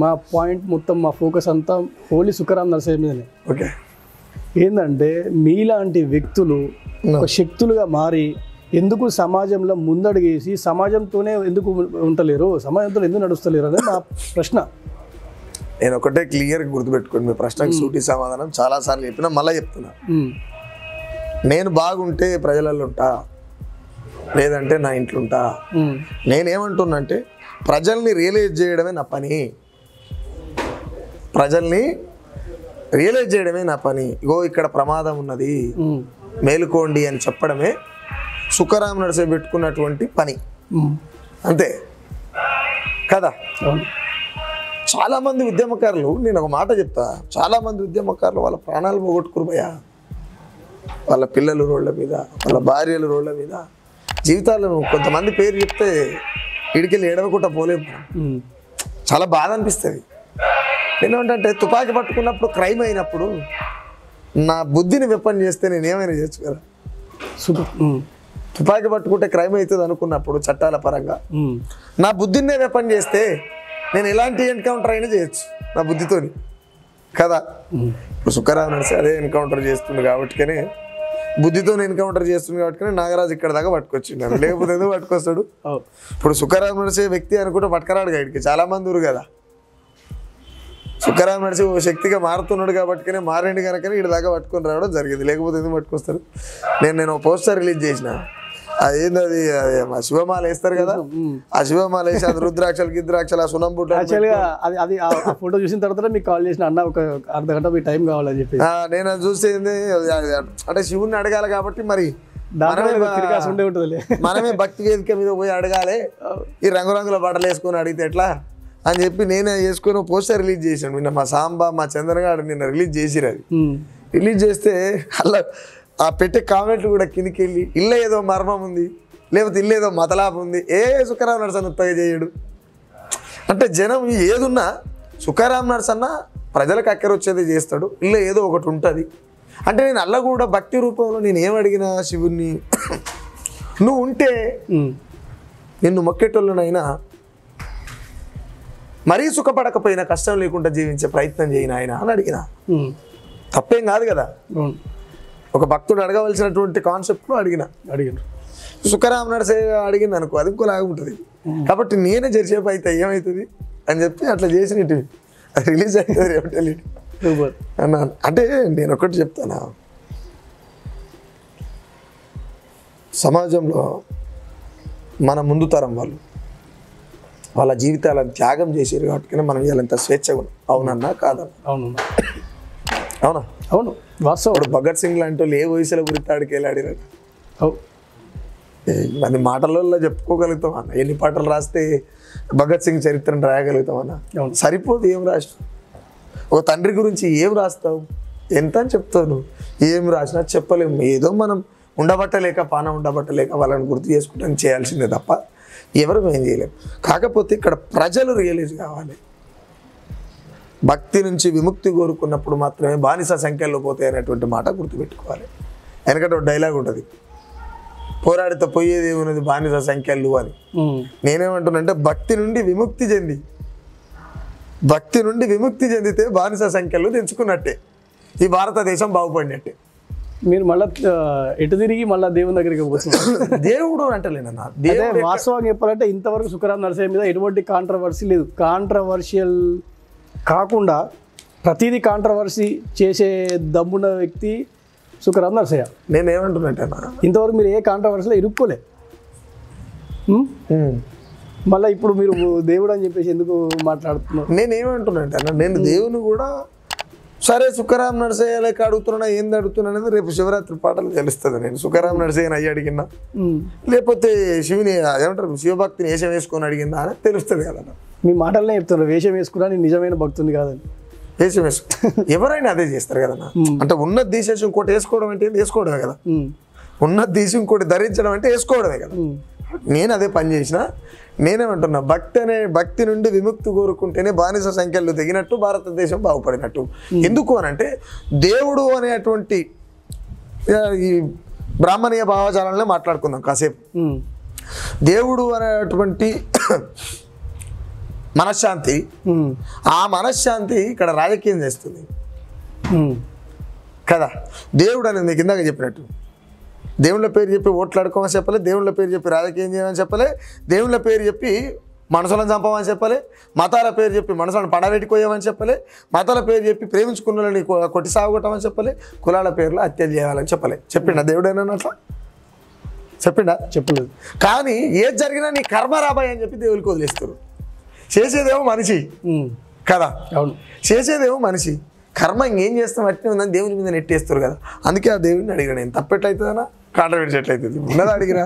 మా పాయింట్ మొత్తం మా ఫోకస్ అంతా హోలీ సుఖరాం నరసింహ మీదనే. ఓకే, ఏంటంటే మీలాంటి వ్యక్తులు ఒక శక్తులుగా మారి ఎందుకు సమాజంలో ముందడుగేసి సమాజంతోనే ఎందుకు ఉండలేరు, సమాజంతో ఎందుకు నడుస్తలేరు అనేది నా ప్రశ్న. నేను ఒకటే క్లియర్గా గుర్తుపెట్టుకోండి, మీ ప్రశ్నకి సూటి సమాధానం చాలాసార్లు చెప్పినా మళ్ళీ చెప్తున్నా. నేను బాగుంటే ప్రజలలో ఉంటా, లేదంటే నా ఇంట్లో ఉంటా. నేనేమంటున్నా అంటే ప్రజల్ని రియలైజ్ చేయడమే నా పని, ప్రజల్ని రియలైజ్ చేయడమే నా పని. ఇగో ఇక్కడ ప్రమాదం ఉన్నది, మేలుకోండి అని చెప్పడమే సుఖరాం నరసే పెట్టుకున్నటువంటి పని, అంతే కదా. చాలామంది ఉద్యమకారులు, నేను ఒక మాట చెప్తా, చాలామంది ఉద్యమకారులు వాళ్ళ ప్రాణాలు పోగొట్టుకురు భయ్యా. వాళ్ళ పిల్లలు రోడ్ల మీద, వాళ్ళ భార్యలు రోడ్ల మీద, జీవితాలను కొంతమంది పేరు చెప్తే ఇడికెళ్ళి ఏడవకుండా పోలేము. చాలా బాధ అనిపిస్తుంది. నేనేమంటే తుపాకీ పట్టుకున్నప్పుడు క్రైమ్ అయినప్పుడు నా బుద్ధిని వెపన్ చేస్తే నేను ఏమైనా చేయొచ్చు కదా. తుపాకీ పట్టుకుంటే క్రైమ్ అవుతుంది అనుకున్నప్పుడు చట్టాల పరంగా నా బుద్ధినే వెపన్ చేస్తే నేను ఎలాంటి ఎన్కౌంటర్ అయినా చేయొచ్చు నా బుద్ధితోని కదా. ఇప్పుడు సుఖరాం నడిచి అదే ఎన్కౌంటర్ చేస్తుంది కాబట్టికనే, బుద్ధితో ఎన్కౌంటర్ చేస్తుంది కాబట్టి నాగరాజు ఇక్కడ దాకా పట్టుకొచ్చిండు, లేకపోతే ఎందుకు పట్టుకొస్తాడు? ఇప్పుడు సుఖరాం నడిచే వ్యక్తి అనుకుంటే పట్టుకరాడు గైడ్కి, చాలా మంది ఉరు కదా. సుఖరాం నడిచి ఓ శక్తిగా మారుతున్నాడు కాబట్టి మారేండి కనుకనే ఇక్కడ దాకా పట్టుకొని రావడం జరిగింది, లేకపోతే ఎందుకు పట్టుకొస్తారు? నేను పోస్టర్ రిలీజ్ చేసిన, అదేంది అది మా శివమాల వేస్తారు కదా, ఆ శివమాల వేసి అది రుద్రాక్షలు గిద్రాక్షలు ఆ సునం బుట్ట. యాక్చువల్గా అది ఆ ఫోటో చూసిన తర్వాత మీకు కాల్ చేసిన, అన్న ఒక అర్ధగంట మీ టైం కావాలని చెప్పి. నేను అది చూస్తే అంటే శివుని అడగాలి కాబట్టి మరి మనమే భక్తి వేదిక మీద పోయి అడగాలి, ఈ రంగురంగుల బట్టలు వేసుకొని అడిగితే ఎట్లా అని చెప్పి నేనే వేసుకొని పోస్టర్ రిలీజ్ చేశాను. నిన్న మా సాంబా మా చంద్రగాడు నిన్న రిలీజ్ చేసిరు. అది రిలీజ్ చేస్తే అలా ఆ పెట్టే కామెంట్లు కూడా కిందికి వెళ్ళి ఇల్ల ఏదో మర్మం ఉంది, లేకపోతే ఇల్లు ఏదో మతలాభం ఉంది, సుఖరాం నరసన్న ఉత్తగా చేయడు అంటే జనం ఏదున్నా సుఖరాం నరసన్న ప్రజలకు అక్కర వచ్చేది చేస్తాడు, ఇల్లు ఏదో ఒకటి ఉంటుంది అంటే. నేను అల్ల కూడా భక్తి రూపంలో నేను ఏమడిగినా శివుణ్ణి, నువ్వు ఉంటే నిన్ను మొక్కేటోళ్ళనైనా మరీ సుఖపడకపోయినా కష్టం లేకుండా జీవించే ప్రయత్నం చేయను ఆయన అని అడిగిన. తప్పేం కాదు కదా, ఒక భక్తుడు అడగవలసినటువంటి కాన్సెప్ట్లో అడిగిన. సుఖరాం నరసే అడిగింది అనుకో, అది ఇంకోలాగా ఉంటుంది. కాబట్టి నేనే జరిసేపు అయితే ఏమవుతుంది అని చెప్పి అట్లా చేసినట్టు అది రిలీజ్ అవుతుంది అన్నా. అంటే నేను ఒకటి చెప్తానా, సమాజంలో మన ముందు తరం వాళ్ళ జీవితాలను త్యాగం చేసారు కాబట్టి మనం ఇవాళంత స్వేచ్ఛగా ఉన్నాం. అవునన్నా కాదన్నా? అవునా? అవును, వాస్తవం. ఇప్పుడు భగత్ సింగ్ లాంటి వాళ్ళు ఏ వయసులో గురితాడికి వెళ్ళాడినారు, అది మాటలలో చెప్పుకోగలుగుతాం అన్న. ఎన్ని పాటలు రాస్తే భగత్ సింగ్ చరిత్రను రాయగలుగుతాం అన్న? సరిపోదు. ఏం రాసినావు? ఒక తండ్రి గురించి ఏం రాస్తావు? ఎంత అని చెప్తాను, ఏం రాసినా చెప్పలేము. ఏదో మనం ఉండబట్టలేక పాన ఉండబట్టలేక వాళ్ళని గుర్తు చేసుకుంటాను చేయాల్సిందే తప్ప ఎవరు ఏం చేయలేము. కాకపోతే ఇక్కడ ప్రజలు రియలైజ్ కావాలి. భక్తి నుంచి విముక్తి కోరుకున్నప్పుడు మాత్రమే బానిస సంఖ్యలో పోతాయి అనేటువంటి మాట గుర్తుపెట్టుకోవాలి. ఎందుకంటే ఒక డైలాగ్ ఉంటుంది, పోరాడితే పోయేది ఏమున్నది బానిస సంఖ్యలు అని. నేనేమంటున్నానంటే భక్తి నుండి విముక్తి చెందితే బానిస సంఖ్యలు తెంచుకున్నట్టే, ఈ భారతదేశం బాగుపడినట్టే. మీరు మళ్ళీ ఎటు తిరిగి మళ్ళీ దేవుని దగ్గరికి పోతున్నారు. దేవుడు అంటలేనన్నా, వాస్తవంగా చెప్పాలంటే ఇంతవరకు సుఖరాం నరసయ్య మీద ఎటువంటి కాంట్రవర్సీ లేదు. కాంట్రవర్షియల్ కాకుండా ప్రతిదీ కాంట్రవర్సీ చేసే దమ్మున్న వ్యక్తి సుఖరాం నరసయ్య. నేనేమంటున్నట్టేనా, ఇంతవరకు మీరు ఏ కాంట్రవర్సీలో ఇరుక్కోలే. మళ్ళీ ఇప్పుడు మీరు దేవుడు అని చెప్పేసి ఎందుకు మాట్లాడుతున్నారు? నేనేమంటున్నా అంటే అన్న, నేను దేవుని కూడా సరే సుఖరాం నరసయ్య లెక్క అడుగుతున్నా, ఏంది అడుగుతున్నా అనేది రేపు శివరాత్రి పాటలు తెలుస్తుంది. నేను సుఖరాం నరసయ్యని అయ్యి అడిగినా, లేకపోతే శివుని ఏమంటారు శివభక్తిని వేషం వేసుకొని అడిగిందా అని తెలుస్తుంది కదా. మీ మాటలనే చెప్తున్నారు వేషం వేసుకున్నా నేను నిజమైన భక్తుని కాదని. వేషం వేసు ఎవరైనా అదే చేస్తారు కదన్నా. అంటే ఉన్నది తీసేసి ఇంకోటి వేసుకోవడం అంటే వేసుకోవడమే కదా. ఉన్నది తీసి ఇంకోటి ధరించడం అంటే వేసుకోవడమే కదా. నేను అదే పని చేసిన. నేనేమంటున్నా, భక్తి నుండి విముక్తి కోరుకుంటేనే బానిస సంఖ్యలు దిగినట్టు, భారతదేశం బాగుపడినట్టు. ఎందుకు అని అంటే దేవుడు అనేటువంటి ఈ బ్రాహ్మణీయ భావజాలంలో మాట్లాడుకుందాం కాసేపు. దేవుడు అనేటువంటి మనశ్శాంతి, ఆ మనశ్శాంతి ఇక్కడ రాజకీయం చేస్తుంది కదా. దేవుడు అనేది మీకు ఇందాక చెప్పినట్టు దేవుళ్ళ పేరు చెప్పి ఓట్లు అడుకోమని చెప్పలే, దేవుళ్ళ పేరు చెప్పి రాజకీయం చేయమని చెప్పలే, దేవుళ్ళ పేరు చెప్పి మనసులను చంపమని చెప్పలే, మతాల పేరు చెప్పి మనసులను పడబెట్టుకోయమని చెప్పలే, మతాల పేరు చెప్పి ప్రేమించుకున్నని కొట్టి సాగుకొట్టమని చెప్పలే, కులాల పేర్లు హత్యలు చేయాలని చెప్పలే. చెప్పిండా దేవుడైనా అట్లా? చెప్పిండా? చెప్పలేదు. కానీ ఏది జరిగినా నీ కర్మ రాబాయి అని చెప్పి దేవుడికి వదిలేస్తారు. చేసేదేమో మనిషి కదా, అవును, చేసేదేమో మనిషి. కర్మ ఇంకేం చేస్తాం అట్నే ఉందని దేవుని మీద నెట్టేస్తారు కదా. అందుకే ఆ దేవుడిని అడిగిన నేను, తప్పెట్లయితుందనా కాంట్రవర్సీ ఎట్లయితుంది ఉన్నది అడిగినా.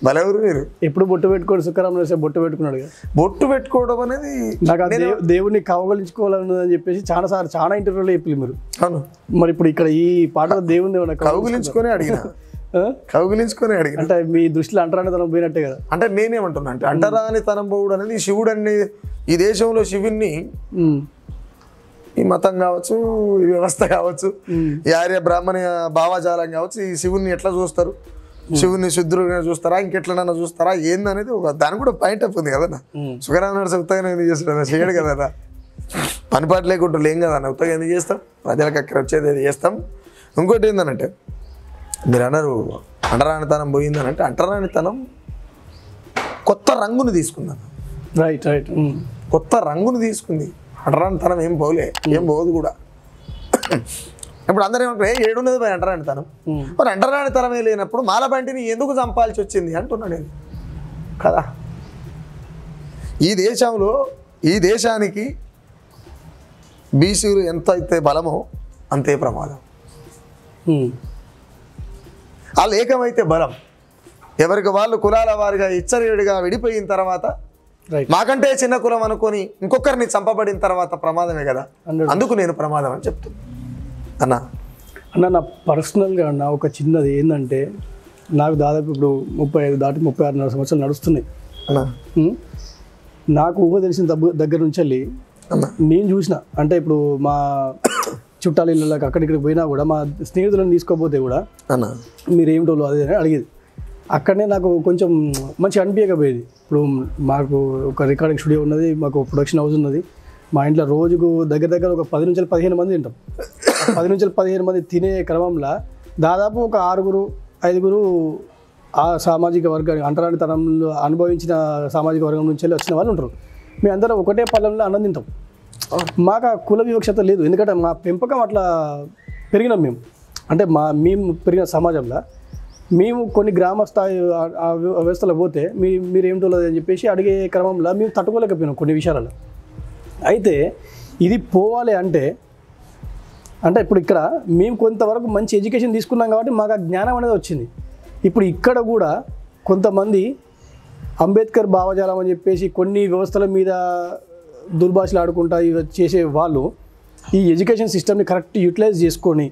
భలేవరు మీరు. ఎప్పుడు బొట్టు పెట్టుకోడు సుఖరాం నరసయ్య బొట్టు పెట్టుకున్నాడు కదా. బొట్టు పెట్టుకోవడం అనేది నాకు దేవుడిని కౌగలించుకోవాలన్నదని చెప్పేసి చాలా ఇంటర్వ్యూలో చెప్పి మీరు. అవును, మరి ఇప్పుడు ఇక్కడ ఈ పాటలో దేవుడిని కౌగిలించుకొని అడిగిన, కౌగిలించుకొని అడిగిన. అంటే మీ దృష్టిలో అంటరానితనం పోయినట్టే కదా. అంటే నేనేమంటున్నా అంటే అంటరానితనం పోవుడు అనేది శివుడు అనే ఈ దేశంలో శివుణ్ణి ఈ మతం కావచ్చు, ఈ వ్యవస్థ కావచ్చు, ఈ ఆర్య బ్రాహ్మణ భావజాలం కావచ్చు, ఈ శివుణ్ణి ఎట్లా చూస్తారు, శివుని శుద్ధులుగా చూస్తారా, ఇంకెట్లనన్నా చూస్తారా ఏందనేది ఒక దానికి కూడా పాయింట్ అప్ ఉంది కదన్నా. సుఖరామ నరసయ్య ఉత్తగా ఎందుకు చేస్తాడు? చేయడు కదా. పనిపాటు లేకుండా లేం కదా అన్న. ఉత్తగా ఎందుకు చేస్తాం? ప్రజలకు అక్కడ వచ్చేది అది చేస్తాం. ఇంకోటి ఏందనంటే, మీరు అన్నారు అంటరానితనం పోయిందనంటే, అంటరానితనం కొత్త రంగును తీసుకుందాం. రైట్ రైట్ కొత్త రంగును తీసుకుంది. అంటరానితనం ఏం పోలే, ఏం పోదు కూడా. ఇప్పుడు అందరూ ఏమంటారు, ఏడున్నది పోయి అంటరానితనం. మరి అంటరానితనమే లేనప్పుడు మాలబంటిని ఎందుకు చంపాల్సి వచ్చింది అంటున్నా నేను కదా. ఈ దేశంలో ఈ దేశానికి బీసీలు ఎంత అయితే బలమో అంతే ప్రమాదం. వాళ్ళు ఏకమైతే బలం. ఎవరికి వాళ్ళు కులాల వారిగా ఇచ్చరిగా విడిపోయిన తర్వాత, మాకంటే చిన్న కులం అనుకొని ఇంకొకరిని చంపబడిన తర్వాత ప్రమాదమే కదా. అందుకు నేను ప్రమాదం అని చెప్తున్నా అన్న. నా పర్సనల్గా అన్న ఒక చిన్నది ఏంటంటే, నాకు దాదాపు ఇప్పుడు 35 దాటి 36 సంవత్సరాలు నడుస్తున్నాయి అన్న. నాకు ఊహ తెలిసిన దగ్గర నుంచి వెళ్ళి నేను చూసిన, అంటే ఇప్పుడు మా చుట్టాల ఇళ్ళకి అక్కడిక్కడికి పోయినా కూడా, మా స్నేహితులను తీసుకోపోతే కూడా మీరేమిటోళ్ళు అదే అని అడిగేది. అక్కడనే నాకు కొంచెం మంచిగా అనిపించకపోయేది. ఇప్పుడు మాకు ఒక రికార్డింగ్ స్టూడియో ఉన్నది, మాకు ప్రొడక్షన్ హౌస్ ఉన్నది. మా ఇంట్లో రోజుకు దగ్గర ఒక 10 నుంచి 15 మంది తింటాం. 10 నుంచి 15 మంది తినే క్రమంలో దాదాపు ఒక 6-5 ఆ సామాజిక వర్గానికి అంటరానితనంలో అనుభవించిన సామాజిక వర్గం నుంచి వెళ్ళి వచ్చిన వాళ్ళు ఉంటారు. మేమందరం ఒకటే పళ్ళంలో అన్నం తింటాం. మాకు ఆ కుల వివక్షత లేదు. ఎందుకంటే మా పెంపకం అట్లా పెరిగినాం మేము. అంటే మేము పెరిగిన సమాజంలో మేము కొన్ని గ్రామ స్థాయి వ్యవస్థలో పోతే మీరేమిటో అని చెప్పేసి అడిగే క్రమంలో మేము తట్టుకోలేకపోయినాం కొన్ని విషయాలలో. అయితే ఇది పోవాలి అంటే ఇప్పుడు ఇక్కడ మేము కొంతవరకు మంచి ఎడ్యుకేషన్ తీసుకున్నాం కాబట్టి మాకు ఆ జ్ఞానం అనేది వచ్చింది. ఇప్పుడు ఇక్కడ కూడా కొంతమంది అంబేద్కర్ భావజాలం అని చెప్పేసి కొన్ని వ్యవస్థల మీద దుర్భాషలు ఆడుకుంటా చేసే వాళ్ళు ఈ ఎడ్యుకేషన్ సిస్టమ్ని కరెక్ట్ యూటిలైజ్ చేసుకొని,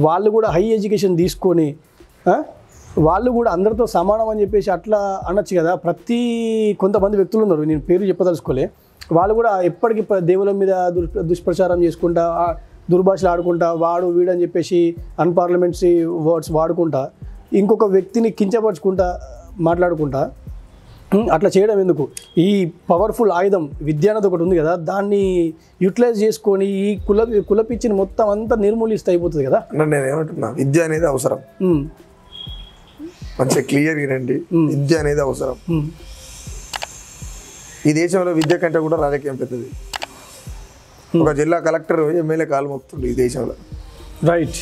వాళ్ళు కూడా హై ఎడ్యుకేషన్ తీసుకొని, వాళ్ళు కూడా అందరితో సమానం అని చెప్పేసి అట్లా అనొచ్చు కదా. కొంతమంది వ్యక్తులు ఉన్నారు, నేను పేరు చెప్పదలుచుకోలే, వాళ్ళు కూడా ఎప్పటికీ దేవుల మీద దుష్ప్రచారం చేసుకుంటా, దుర్భాషలు ఆడుకుంటా, వాడు వీడని చెప్పేసి అన్పార్లమెంటరీ వర్డ్స్ వాడుకుంటా, ఇంకొక వ్యక్తిని కించపరుచుకుంటా మాట్లాడుకుంటా అట్లా చేయడం ఎందుకు? ఈ పవర్ఫుల్ ఆయుధం విద్య అనేది ఒకటి ఉంది కదా, దాన్ని యూటిలైజ్ చేసుకొని ఈ కులపిచ్చిని మొత్తం అంతా నిర్మూలిస్తే అయిపోతుంది కదా. నేను ఏమంటున్నా, విద్య అనేది అవసరం. మంచిగా క్లియర్ వినండి, విద్య అనేది అవసరం. ఈ దేశంలో విద్య కంటే కూడా రాజకీయం పెద్దది. ఒక జిల్లా కలెక్టర్ ఎమ్మెల్యే కాలు మోపుతుంది ఈ దేశంలో. రైట్,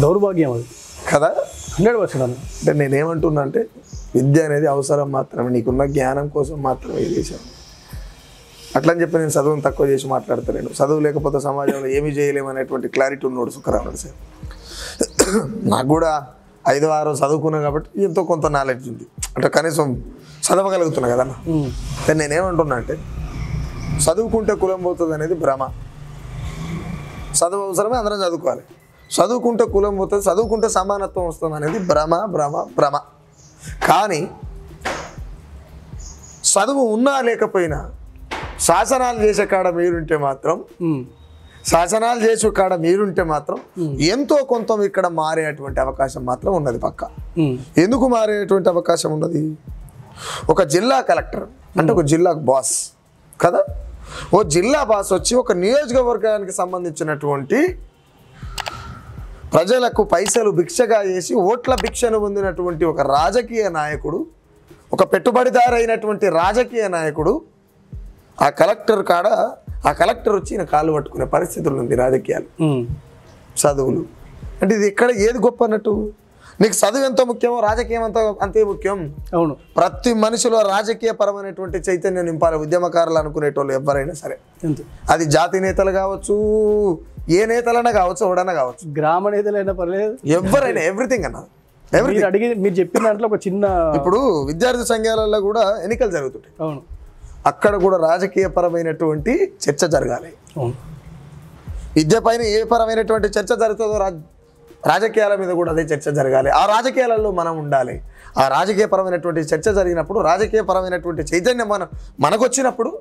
దౌర్భాగ్యం అది కదా. 100%. అంటే నేనేమంటున్నా అంటే, విద్య అనేది అవసరం మాత్రమే, నీకున్న జ్ఞానం కోసం మాత్రమే ఇది చేశాను. అట్లని చెప్పి నేను చదువును తక్కువ చేసి మాట్లాడతాను. చదువు లేకపోతే సమాజంలో ఏమీ చేయలేమనేటువంటి క్లారిటీ ఉన్నాడు సుఖరామన్ సార్. నాకు కూడా 5-6 చదువుకున్నా కాబట్టి ఎంతో కొంత నాలెడ్జ్ ఉంది, అంటే కనీసం చదవగలుగుతున్నా కదన్నా. కానీ నేనేమంటున్నా అంటే చదువుకుంటే కులం పోతుంది అనేది భ్రమ. చదువు అవసరమే, అందరం చదువుకోవాలి. చదువుకుంటే కులం పోతుంది, చదువుకుంటే సమానత్వం వస్తుంది అనేది భ్రమ భ్రమ భ్రమ. కానీ చదువు ఉన్నా లేకపోయినా శాసనాలు చేసే కాడ మీరుంటే మాత్రం ఎంతో కొంత ఇక్కడ మారేటువంటి అవకాశం మాత్రం ఉన్నది పక్క. ఎందుకు మారేటువంటి అవకాశం ఉన్నది? ఒక జిల్లా కలెక్టర్ అంటే ఒక జిల్లాకు బాస్ కదా, ఓ జిల్లా బాస్ వచ్చి ఒక నియోజకవర్గానికి సంబంధించినటువంటి ప్రజలకు పైసలు భిక్షగా చేసి ఓట్ల భిక్షను పొందినటువంటి ఒక రాజకీయ నాయకుడు, ఒక పెట్టుబడిదారు అయినటువంటి రాజకీయ నాయకుడు ఆ కలెక్టర్ వచ్చి ఈయన కాళ్ళు పట్టుకునే పరిస్థితులు ఉంది రాజకీయాలు. చదువులు అంటే ఇది ఇక్కడ ఏది గొప్ప అన్నట్టు? నీకు చదువు ఎంత ముఖ్యమో రాజకీయం అంతే ముఖ్యం. అవును, ప్రతి మనిషిలో రాజకీయ పరమైనటువంటి చైతన్యం నింపాలి. ఉద్యమకారులు అనుకునేటోళ్ళు ఎవరైనా సరే, అది జాతి నేతలు కావచ్చు, ఏ నేతలైనా కావచ్చు, ఎవడైనా కావచ్చు, గ్రామ నేతలైనా పర్లేదు, ఎవరైనా, ఎవ్రీథింగ్ అన్న. అడిగి మీరు చెప్పిన దాంట్లో ఒక చిన్న, ఇప్పుడు విద్యార్థి సంఘాలలో కూడా ఎన్నికలు జరుగుతుంటాయి. అవును, అక్కడ కూడా రాజకీయ పరమైనటువంటి చర్చ జరగాలి. విద్య పైన ఏ పరమైనటువంటి చర్చ జరుగుతుందో రాజకీయాల మీద కూడా అదే చర్చ జరగాలి. ఆ రాజకీయాలలో మనం ఉండాలి. ఆ రాజకీయ పరమైనటువంటి చర్చ జరిగినప్పుడు, రాజకీయ పరమైనటువంటి చైతన్యం మనకు వచ్చినప్పుడు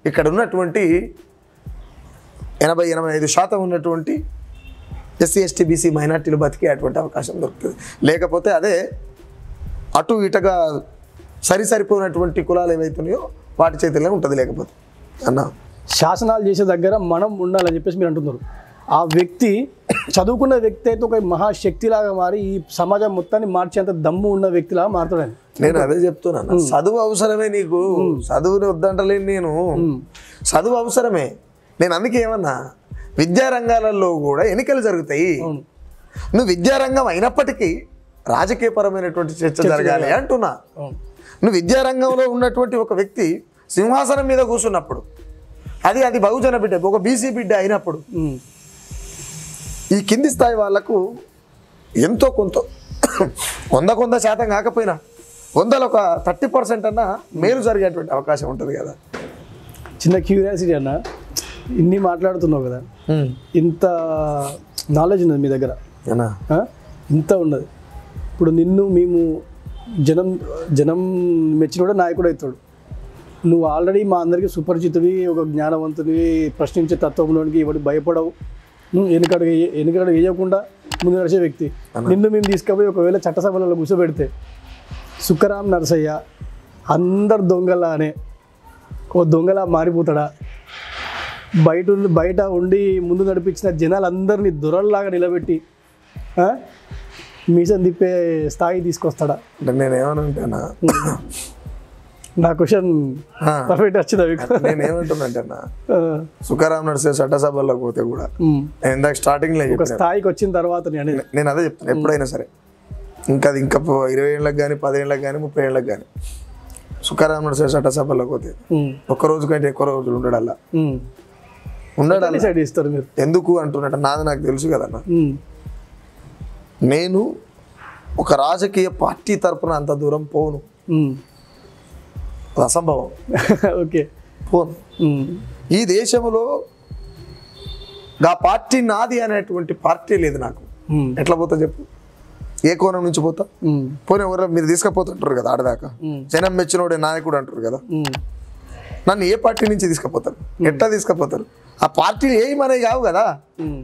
ఇక్కడ ఉన్నటువంటి 80-85% ఉన్నటువంటి ఎస్సీ ఎస్టీ బీసీ మైనార్టీలు బతికేటువంటి అవకాశం దొరుకుతుంది. లేకపోతే అదే అటు ఇటుగా సరిపోయినటువంటి కులాలు ఏవైతున్నాయో వాటి చేతుల్లో ఉంటుంది. లేకపోతే అన్న శాసనాలు చేసే దగ్గర మనం ఉండాలని చెప్పేసి మీరు అంటున్నారు. ఆ వ్యక్తి చదువుకున్న వ్యక్తి అయితే ఒక మహాశక్తిలాగా మారి ఈ సమాజం మొత్తాన్ని మార్చేంత దమ్ము ఉన్న వ్యక్తిలాగా మారుతాడని నేను అదే చెప్తున్నాను. చదువు అవసరమే, నీకు చదువుని వద్దంటలేను నేను, చదువు అవసరమే. నేను అందుకే ఏమన్నా విద్యారంగాలలో కూడా ఎన్నికలు జరుగుతాయి. నువ్వు విద్యారంగం అయినప్పటికీ రాజకీయపరమైనటువంటి చర్చ జరగాలి అంటున్నా. నువ్వు విద్యారంగంలో ఉన్నటువంటి ఒక వ్యక్తి సింహాసనం మీద కూర్చున్నప్పుడు, అది బహుజన బిడ్డ, ఒక బీసీ బిడ్డ అయినప్పుడు ఈ కింది స్థాయి వాళ్లకు ఎంతో కొంత 100% కాకపోయినా 100లో ఒక 30% అన్నా మేలు జరిగేటువంటి అవకాశం ఉంటుంది కదా. చిన్న క్యూరియాసిటీ అన్న, ఇన్ని మాట్లాడుతున్నావు కదా, ఇంత నాలెడ్జ్ ఉన్నది మీ దగ్గర, ఇంత ఉన్నది. ఇప్పుడు మేము జనం మెచ్చినోడే నాయకుడు అవుతాడు. నువ్వు ఆల్రెడీ మా అందరికీ సుపరిచితుడివి, ఒక జ్ఞానవంతుడివి, ప్రశ్నించే తత్వంలోనికి ఎవడు భయపడవు, వెనుకడు వేయకుండా ముందు నడిచే వ్యక్తి. నిన్ను మేము తీసుకుపోయి ఒకవేళ చట్టసభలలో కూర్చోబెడితే సుఖరాం నరసయ్య అందరు దొంగలానే ఓ దొంగలా మారిపోతాడా? బయట ఉండి ముందు నడిపించిన జనాలందరినీ దొరల్లాగా నిలబెట్టి మీసం తిప్పే స్థాయి తీసుకొస్తాడా? అంటే నేనేమనంటేనా, నా క్వశ్చన్ పర్ఫెక్ట్ వచ్చిందా? నేనేమంటున్నా, సుఖరాం నడిసే చట్టసభల్లోకి పోతే కూడా నేను ఇందాక స్టార్టింగ్ లో ఒక స్థాయికి వచ్చిన తర్వాత నేను అదే చెప్తాను. ఎప్పుడైనా సరే ఇంకా 20 ఏళ్ళకి కానీ 10 ఏళ్ళకి కానీ 30 ఏళ్ళకి కానీ సుఖరాం నడిసే చట్టసభల్లోకి పోతే ఒక్క రోజు కంటే ఎక్కువ రోజులు ఉండడాలా ఇస్తారు మీరు. ఎందుకు అంటున్నట్టు నాది నాకు తెలుసు కదన్నా. నేను ఒక రాజకీయ పార్టీ తరపున అంత దూరం పోను, అసంభవం. ఓకే, పోను. ఈ దేశంలో ఆ పార్టీ నాది అనేటువంటి పార్టీ లేదు నాకు. ఎట్లా పోతా చెప్పు? ఏ కోణం నుంచి పోతా? పోనీ ఎవరో మీరు తీసుకుపోతుంటారు కదా ఆడదాకా, జనం మెచ్చినోడే నాయకుడు అంటారు కదా, నన్ను ఏ పార్టీ నుంచి తీసుకుపోతారు? ఎట్లా తీసుకుపోతారు? ఆ పార్టీలు ఏమనే కావు కదా.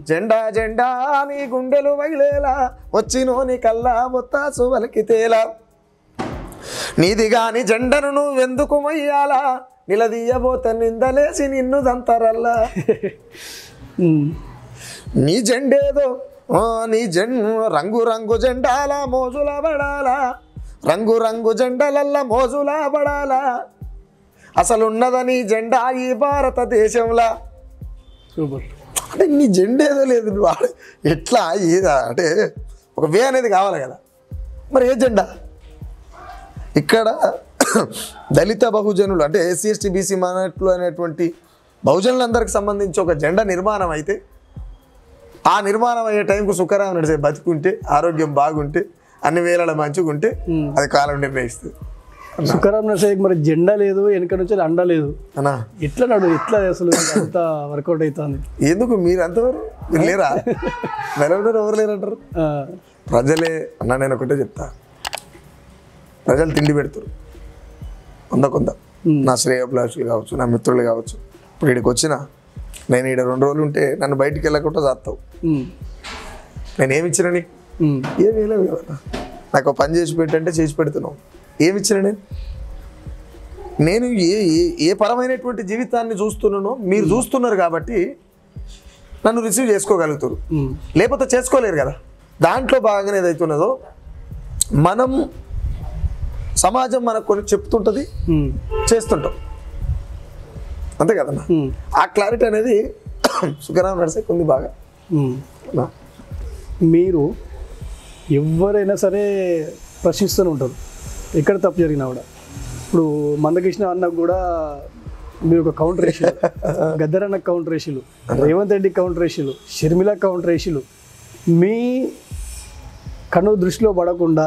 జెండా జెండా నీ గుండెలు వైలేలా, వచ్చినో నీ కల్లా మొత్తాసు వలికితేలా, నీది గాని జెండను నువ్వెందుకు మొయ్యాలా, నిలదీయబోతే నిందలేసి నిన్ను దంతరల్లా. నీ జెండేదో నీ రంగు రంగు జెండాల మోజులా పడాలా, రంగు రంగు జెండలల్లా మోజులా పడాలా, అసలున్నదని జెండా ఈ భారతదేశంలా. అంటే నీ జెండా ఏదో లేదు, నువ్వు ఎట్లా ఏదా అంటే ఒక వే అనేది కావాలి కదా. మరి ఏ జెండా? ఇక్కడ దళిత బహుజనులు అంటే ఎస్సీ ఎస్టీ బీసీ మైనారిటీలు అనేటువంటి బహుజనులందరికి సంబంధించి ఒక జెండా నిర్మాణం అయితే ఆ నిర్మాణం అయ్యే టైంకు సుఖరాం నడిచే బతికుంటే ఆరోగ్యం బాగుంటే అన్ని వేళల మంచిగుంటే అది కాలం నిర్ణయిస్తుంది. సుఖరాం నరసయ్యకి మరి జెండా లేదు, వెనక నుంచి అండ లేదు అన్నా ఎట్లా ఎట్లా అసలు అంత వర్కౌట్ అవుతుంది? ఎందుకు మీరు అంతవరకు మీరు లేరా? వెలవడారు ఎవరు లేరంటారు? ప్రజలే అన్నా. నేను ఒకటే చెప్తా, ప్రజలు తిండి పెడతారు కొంత నా శ్రేయోభిలాషులు కావచ్చు, నా మిత్రులు కావచ్చు. ఇప్పుడు ఇక్కడికి వచ్చిన నేను ఇక్కడ 2 రోజులు ఉంటే నన్ను బయటికి వెళ్ళకుండా చేస్తావు. నేనేమిచ్చినా నీకు? ఏమి లేవు కదా. నాకు పని చేసి పెట్టంటే చేసి పెడుతున్నావు. ఏమిచ్చినా నేను ఏ పరమైనటువంటి జీవితాన్ని చూస్తున్నానో మీరు చూస్తున్నారు కాబట్టి నన్ను రిసీవ్ చేసుకోగలుగుతారు, లేకపోతే చేసుకోలేరు కదా. దాంట్లో భాగంగా ఏదైతున్నదో మనం సమాజం మనకు కొన్ని చెప్తుంటుంది, చేస్తుంటాం, అంతే కదన్నా. ఆ క్లారిటీ అనేది సుఖరాం నరసయ్యకి ఉంది బాగా. మీరు ఎవరైనా సరే ప్రశ్నిస్తూనే ఉంటారు ఎక్కడ తప్పు జరిగినా కూడా. ఇప్పుడు మందకృష్ణ అన్నకు కూడా మీరు ఒక కౌంటర్ వేసిలు, గద్దరన్న కౌంటర్ వేసిలు, రేవంత్ రెడ్డి కౌంటర్ వేసిలు, షర్మిల కౌంటర్ వేసిలు. మీ కన్ను దృష్టిలో పడకుండా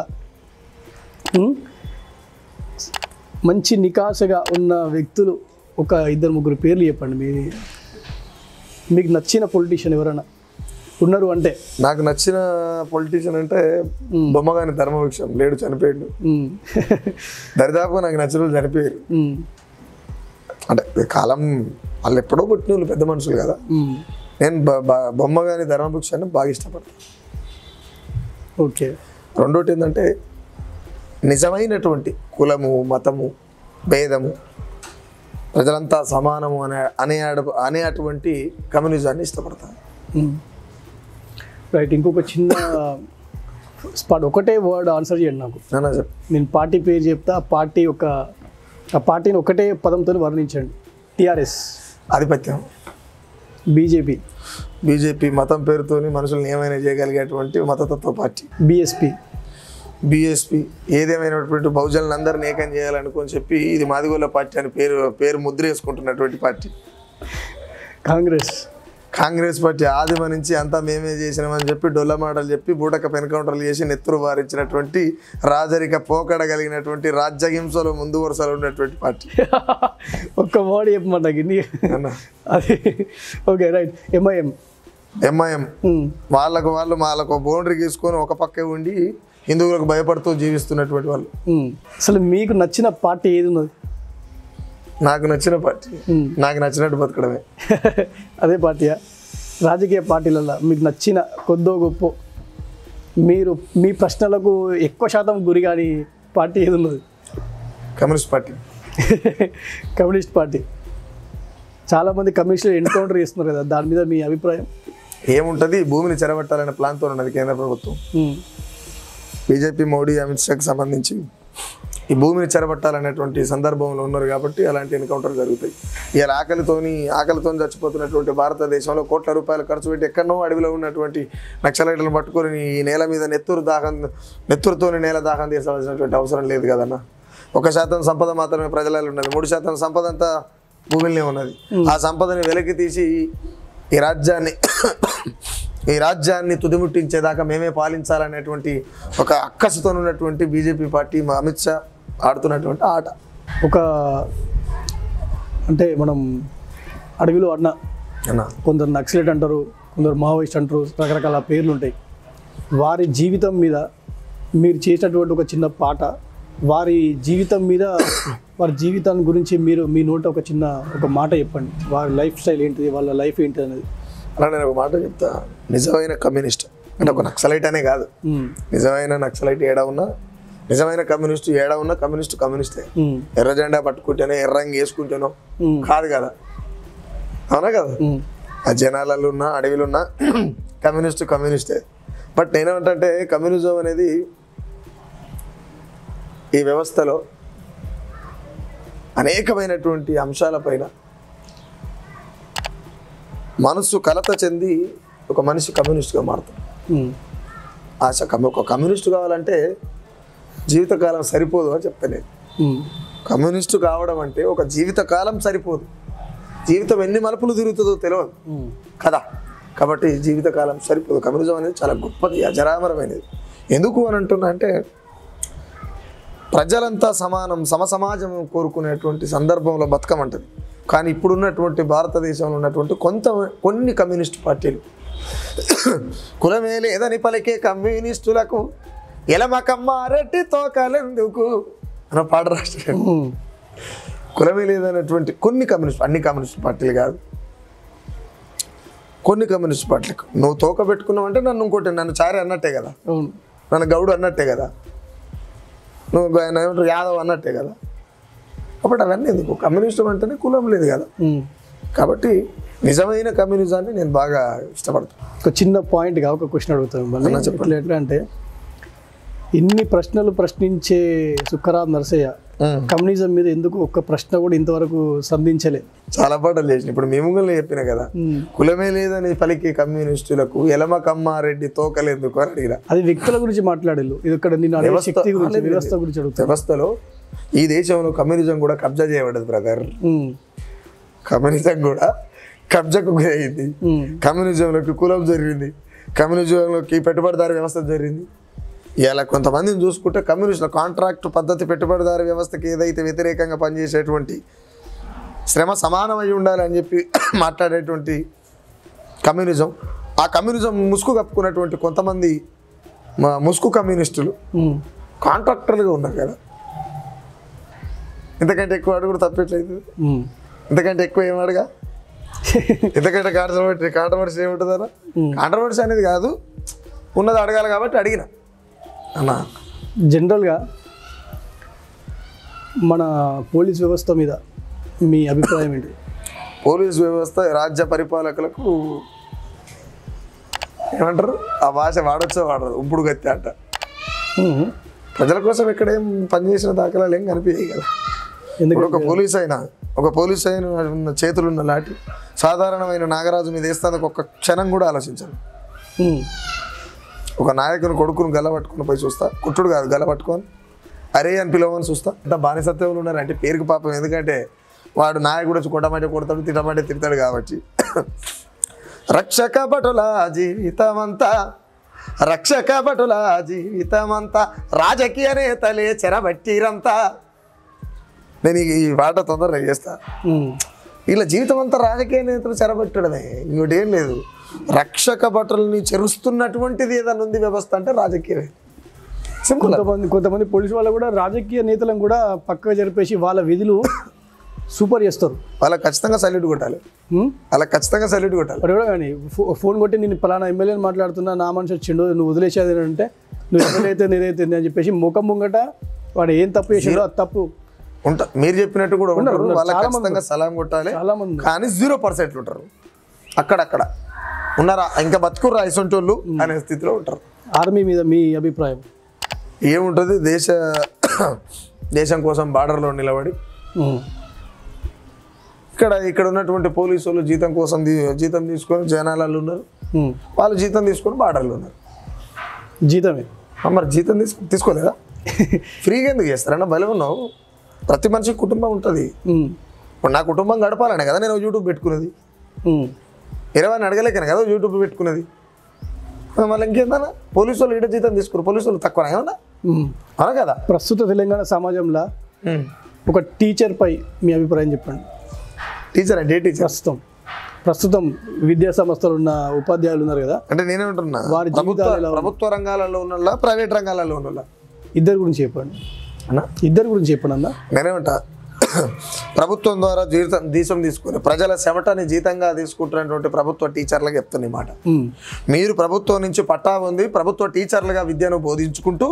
మంచి నికాసగా ఉన్న వ్యక్తులు ఒక 2-3 పేర్లు చెప్పండి. మీకు నచ్చిన పొలిటీషియన్ ఎవరైనా ఉన్నారు అంటే? నాకు నచ్చిన పొలిటీషియన్ అంటే బొమ్మగాని ధర్మవృక్షం లేడు, చనిపోయాడు. దరిదాపుగా నాకు నచ్చిన వాళ్ళు చనిపోయారు. అంటే కాలం వాళ్ళు ఎప్పుడో పుట్టిన వాళ్ళు పెద్ద మనుషులు కదా. నేను బొమ్మగాని ధర్మవృక్షాన్ని బాగా ఇష్టపడతాను. ఓకే. రెండోటి ఏంటంటే నిజమైనటువంటి కులము మతము భేదము ప్రజలంతా సమానము అనే అటువంటి కమ్యూనిజాన్ని ఇష్టపడతాను. రైట్. ఇంకొక చిన్న స్పాట్ ఒకటే వర్డ్ ఆన్సర్ చేయండి నాకు. నేను పార్టీ పేరు చెప్తా, ఆ పార్టీని ఒకటే పదంతో వర్ణించండి. టిఆర్ఎస్ ఆధిపత్యం, బీజేపీ మతం పేరుతోని మనుషులను ఏమైనా చేయగలిగేటువంటి మతతత్వ పార్టీ. బీఎస్పీ ఏదేమైనటువంటి బహుజనులందరినీ ఏకం చేయాలనుకొని చెప్పి ఇది మాదిగోళ్ళ పార్టీ అని పేరు ముద్ర వేసుకుంటున్నటువంటి పార్టీ. కాంగ్రెస్ పార్టీ ఆదిమ నుంచి అంతా మేమే చేసినామని చెప్పి డొల్ల మాటలు చెప్పి బూటక ఎన్కౌంటర్లు చేసి నెత్తురు వారించినటువంటి రాజరిక పోకడ కలిగినటువంటి రాజ్యహింసలో ముందు వరుసలో ఉన్నటువంటి పార్టీ. ఒక్క వర్డ్ చెప్పమంట. Okay right. ఎంఐఎం వాళ్ళకు బౌండరీ గీసుకొని ఒక పక్కే ఉండి హిందువులకు భయపడుతూ జీవిస్తున్నటువంటి వాళ్ళు. అసలు మీకు నచ్చిన పార్టీ ఏది ఉన్నది? నాకు నచ్చిన పార్టీ నాకు నచ్చినట్టు బతకడమే. అదే పార్టీయా? రాజకీయ పార్టీలలో మీకు నచ్చిన కొద్దో గొప్ప మీరు మీ ప్రశ్నలకు ఎక్కువ శాతం గురి కాని పార్టీ ఏది ఉన్నది? Communist party. చాలామంది కమ్యూనిస్టులు ఎన్కౌంటర్ చేస్తున్నారు కదా, దాని మీద మీ అభిప్రాయం ఏముంటుంది? భూమిని చెరబట్టాలనే ప్లాన్తో ఉన్నది కేంద్ర ప్రభుత్వం. బీజేపీ మోడీ అమిత్ షాకి సంబంధించి ఈ భూమిని చెరబట్టాలనేటువంటి సందర్భంలో ఉన్నారు కాబట్టి అలాంటి ఎన్కౌంటర్ జరుగుతాయి. ఇలా ఆకలితో చచ్చిపోతున్నటువంటి భారతదేశంలో కోట్ల రూపాయలు ఖర్చు పెట్టి ఎక్కడనో అడవిలో ఉన్నటువంటి నక్సలైట్లను పట్టుకొని ఈ నేల మీద నెత్తురుతోని నేల దాహం తీర్చవలసినటువంటి అవసరం లేదు కదన్న. 1% సంపద మాత్రమే ప్రజలలో ఉన్నది, 3% సంపద అంతా భూమిలోనే ఉన్నది. ఆ సంపదని వెలికి తీసి ఈ రాజ్యాన్ని తుదిముట్టించేదాకా మేమే పాలించాలనేటువంటి ఒక అక్కసుతో ఉన్నటువంటి బీజేపీ పార్టీ అమిత్ షా ఆడుతున్నటువంటి ఆట. అంటే మనం అడవిలో కొందరు నక్సలైట్ అంటారు, కొందరు మావోయిస్ట్ అంటారు, రకరకాల పేర్లు ఉంటాయి. వారి జీవితం మీద మీరు చేసినటువంటి ఒక చిన్న పాట, వారి జీవితం మీద వారి జీవితాన్ని గురించి మీరు మీ నోట ఒక మాట చెప్పండి. వారి లైఫ్ స్టైల్ ఏంటిది, వాళ్ళ లైఫ్ ఏంటిది అనేది. అలా నేను ఒక మాట చెప్తా. నిజమైన కమ్యూనిస్ట్ అంటే ఒక నక్సలైట్ అనే కాదు, నిజమైన నక్సలైట్ ఏడా ఉన్నా, నిజమైన కమ్యూనిస్ట్ ఏడా ఉన్నా కమ్యూనిస్టే. ఎర్ర జెండా పట్టుకుంటేనో ఎర్రంగి వేసుకుంటేనో కాదు కదా, అవునా కదా? ఆ జనాలలో ఉన్న అడవిలో ఉన్న కమ్యూనిస్టే. బట్ నేనేమంటే కమ్యూనిజం అనేది ఈ వ్యవస్థలో అనేకమైనటువంటి అంశాలపైన మనసు కలత చెంది ఒక మనిషి కమ్యూనిస్ట్గా మారుతాడు. ఒక కమ్యూనిస్ట్ కావాలంటే జీవితకాలం సరిపోదు అని చెప్తలేదు. కమ్యూనిస్టు కావడం అంటే ఒక జీవితకాలం సరిపోదు, జీవితం ఎన్ని మలుపులు తిరుగుతుందో తెలియదు కదా. కాబట్టి జీవితకాలం సరిపోదు. కమ్యూనిజం అనేది చాలా గొప్పది, అజరామరమైనది. ఎందుకు అని అంటున్నా అంటే ప్రజలంతా సమానం, సమసమాజం కోరుకునేటువంటి సందర్భంలో బతకమంటది. కానీ ఇప్పుడున్నటువంటి భారతదేశంలో ఉన్నటువంటి కొన్ని కమ్యూనిస్ట్ పార్టీలు కులమే లేదని పలికే కమ్యూనిస్టులకు ఎలమకమ్మారెడ్డి తోకలెందుకు అన్న పాట రాష్ట్రం. కులమే లేదనేటువంటి కొన్ని కమ్యూనిస్ట్, అన్ని కమ్యూనిస్ట్ పార్టీలు కాదు, కొన్ని కమ్యూనిస్ట్ పార్టీలకు నువ్వు తోక పెట్టుకున్నావు అంటే నన్ను ఇంకోటి, నన్ను చారి అన్నట్టే కదా, నన్ను గౌడు అన్నట్టే కదా, నువ్వు ఏమంటారు యాదవ్ అన్నట్టే కదా. కాబట్టి అవన్నీ ఎందుకు, కమ్యూనిస్టు అంటేనే కులం లేదు కదా. కాబట్టి నిజమైన కమ్యూనిజాన్ని నేను బాగా ఇష్టపడతాను. ఒక చిన్న పాయింట్గా ఒక క్వశ్చన్ అడుగుతాను మళ్ళీ. చెప్పండి, ఎట్లా అంటే ఇన్ని ప్రశ్నలు ప్రశ్నించే సుఖరాం నరసయ్య కమ్యూనిజం మీద ఎందుకు ఒక్క ప్రశ్న కూడా ఇంతవరకు సంధించలే? చాలా పాటలు చేసిన. ఇప్పుడు మేము చెప్పిన కదా, కులమే లేదని పలికి కమ్యూనిస్టులకు ఎలమకమ్మారెడ్డి తోకలేందుకు అని అడిగిన. అది వ్యక్తుల గురించి మాట్లాడేళ్ళు, ఇది ఇక్కడ నేను శక్తి గురించి, వ్యవస్థ గురించి అడుగుతాను. వ్యవస్థలో ఈ దేశంలో కమ్యూనిజం కూడా కబ్జా చేయబడ్డది బ్రదర్. కమ్యూనిజం కూడా కబ్జాకు గురైంది. కమ్యూనిజంలోకి కులం జరిగింది, కమ్యూనిజంలోకి పెట్టుబడిదారు వ్యవస్థ జరిగింది. ఇలా కొంతమందిని చూసుకుంటే కమ్యూనిస్టుల కాంట్రాక్ట్ పద్ధతి పెట్టుబడిదారు వ్యవస్థకి ఏదైతే వ్యతిరేకంగా పనిచేసేటువంటి శ్రమ సమానమై ఉండాలని చెప్పి మాట్లాడేటువంటి కమ్యూనిజం, ఆ కమ్యూనిజం ముసుగు కప్పుకున్నటువంటి కొంతమంది ముసుగు కమ్యూనిస్టులు కాంట్రాక్టర్లుగా ఉన్నారు కదా. ఇంతకంటే ఎక్కువ అడుగుడు తప్పట్లేదు, ఇంతకంటే ఎక్కువ ఏం అడగా, ఇంతకంటే కాంట్రవర్సీ ఏముంటుందన్నా. కాంట్రవర్సీ అనేది కాదు, ఉన్నది అడగాలి కాబట్టి అడిగిన అన్నా. జనరల్గా మన పోలీస్ వ్యవస్థ మీద మీ అభిప్రాయం ఏంటి? పోలీస్ వ్యవస్థ రాజ్య పరిపాలకులకు ఏమంటారు, ఆ భాష వాడొచ్చో వాడరు, ఇప్పుడు గత్తి అంట. ప్రజల కోసం ఎక్కడేం పనిచేసిన దాఖలాలు ఏం కనిపించాయి కదా. ఎందుకంటే ఒక పోలీస్ అయిన ఉన్న చేతులున్న లాంటి సాధారణమైన నాగరాజు మీద వేస్తానికి ఒక్క క్షణం కూడా ఆలోచించాను. ఒక నాయకుని కొడుకుని గల్లబట్టుకుని పోయి చూస్తా, కుట్టుడు కాదు గల్లబట్టుకొని అరే అని పిలవని చూస్తా. అంత బానిసత్వంలో ఉన్నారంటే పేరుకి పాపం, ఎందుకంటే వాడు నాయకుడు వచ్చి కొట్టమంటే కొడతాడు, తిట్టమంటే తిడతాడు కాబట్టి. రక్షక భటుల జీవితమంతా, రక్షక భటుల జీవితమంతా, రాజకీయ నేతలే చెరబట్టిరంతా. నేను ఈ పాట తొందరగా చేస్తా. ఇలా జీవితం అంతా రాజకీయ నేతలు చెరబట్టడమే, ఇంకోటి ఏం లేదు. రక్షక భటుల్ని చెరుస్తున్నటువంటిది ఏదైనా ఉంది వ్యవస్థ అంటే రాజకీయమే. సింపుల్. కొంతమంది పోలీసు వాళ్ళు కూడా రాజకీయ నేతలను కూడా పక్కగా జరిపేసి వాళ్ళ విధులు సూపర్ చేస్తారు. వాళ్ళకి ఖచ్చితంగా సల్యూట్ కొట్టాలి, వాళ్ళకి ఖచ్చితంగా సల్యూట్ కొట్టాలి. కూడా కానీ ఫోన్ కొట్టి నేను పలానా ఎమ్మెల్యేని మాట్లాడుతున్నా, నా మనిషి వచ్చిండు, నువ్వు వదిలేసేది అంటే నువ్వు ఎమ్మెల్యే అయితే నేనైతే అని చెప్పేసి ముఖం ముంగట వాడు ఏం తప్పు చేసిండో అది తప్పు ఉంటా. మీరు చెప్పినట్టు కూడా ఉంటారు, వాళ్ళకి ఖచ్చితంగా సలాం కొట్టాలి. కానీ 0% ఉంటారు అక్కడక్కడ ఉన్నారా, ఇంకా బతుకుర్రా ఇసొంటోళ్ళు అనే స్థితిలో ఉంటారు. ఆర్మీ మీద మీ అభిప్రాయం ఏముంటుంది? దేశం కోసం బార్డర్లో నిలబడి, ఇక్కడ ఉన్నటువంటి పోలీసు వాళ్ళు జీతం తీసుకొని జనాలలో ఉన్నారు, వాళ్ళు జీతం తీసుకొని బార్డర్లో ఉన్నారు. జీతమే మరి జీతం తీసుకోలేదా? ఫ్రీగా ఎందుకు చేస్తారన్నా? భలే ఉన్నావు. ప్రతి మనిషికి కుటుంబం ఉంటుంది. ఇప్పుడు నా కుటుంబం గడపాలనే కదా నేను యూట్యూబ్ పెట్టుకున్నది, 20 అడగలేకనే కదా యూట్యూబ్ పెట్టుకున్నది. మళ్ళీ ఇంకేందన్నా పోలీసు వాళ్ళు ఈడ జీతం తీసుకున్నారు, పోలీసు వాళ్ళు తక్కువ ఏమన్నా అవునా కదా? ప్రస్తుత తెలంగాణ సమాజంలో ఒక టీచర్ పై మీ అభిప్రాయం చెప్పండి. టీచర్ అంటే ఏ టీచర్? ప్రస్తుతం విద్యా సంస్థలు ఉన్న ఉపాధ్యాయులు ఉన్నారు కదా, అంటే నేనేమంటున్నా, వారి ప్రభుత్వ రంగాలలో ఉన్న ప్రైవేట్ రంగాలలో ఉన్న ఇద్దరి గురించి చెప్పండి అన్న. ఇద్దరి గురించి చెప్పండి అన్న. నేనేమంటా, ప్రభుత్వం ద్వారా జీతం తీసుకుని ప్రజల చెమటని జీతంగా తీసుకుంటున్నటువంటి ప్రభుత్వ టీచర్లకు చెప్తున్న మాట, మీరు ప్రభుత్వం నుంచి పట్టా ఉంది, ప్రభుత్వ టీచర్లుగా విద్యను బోధించుకుంటూ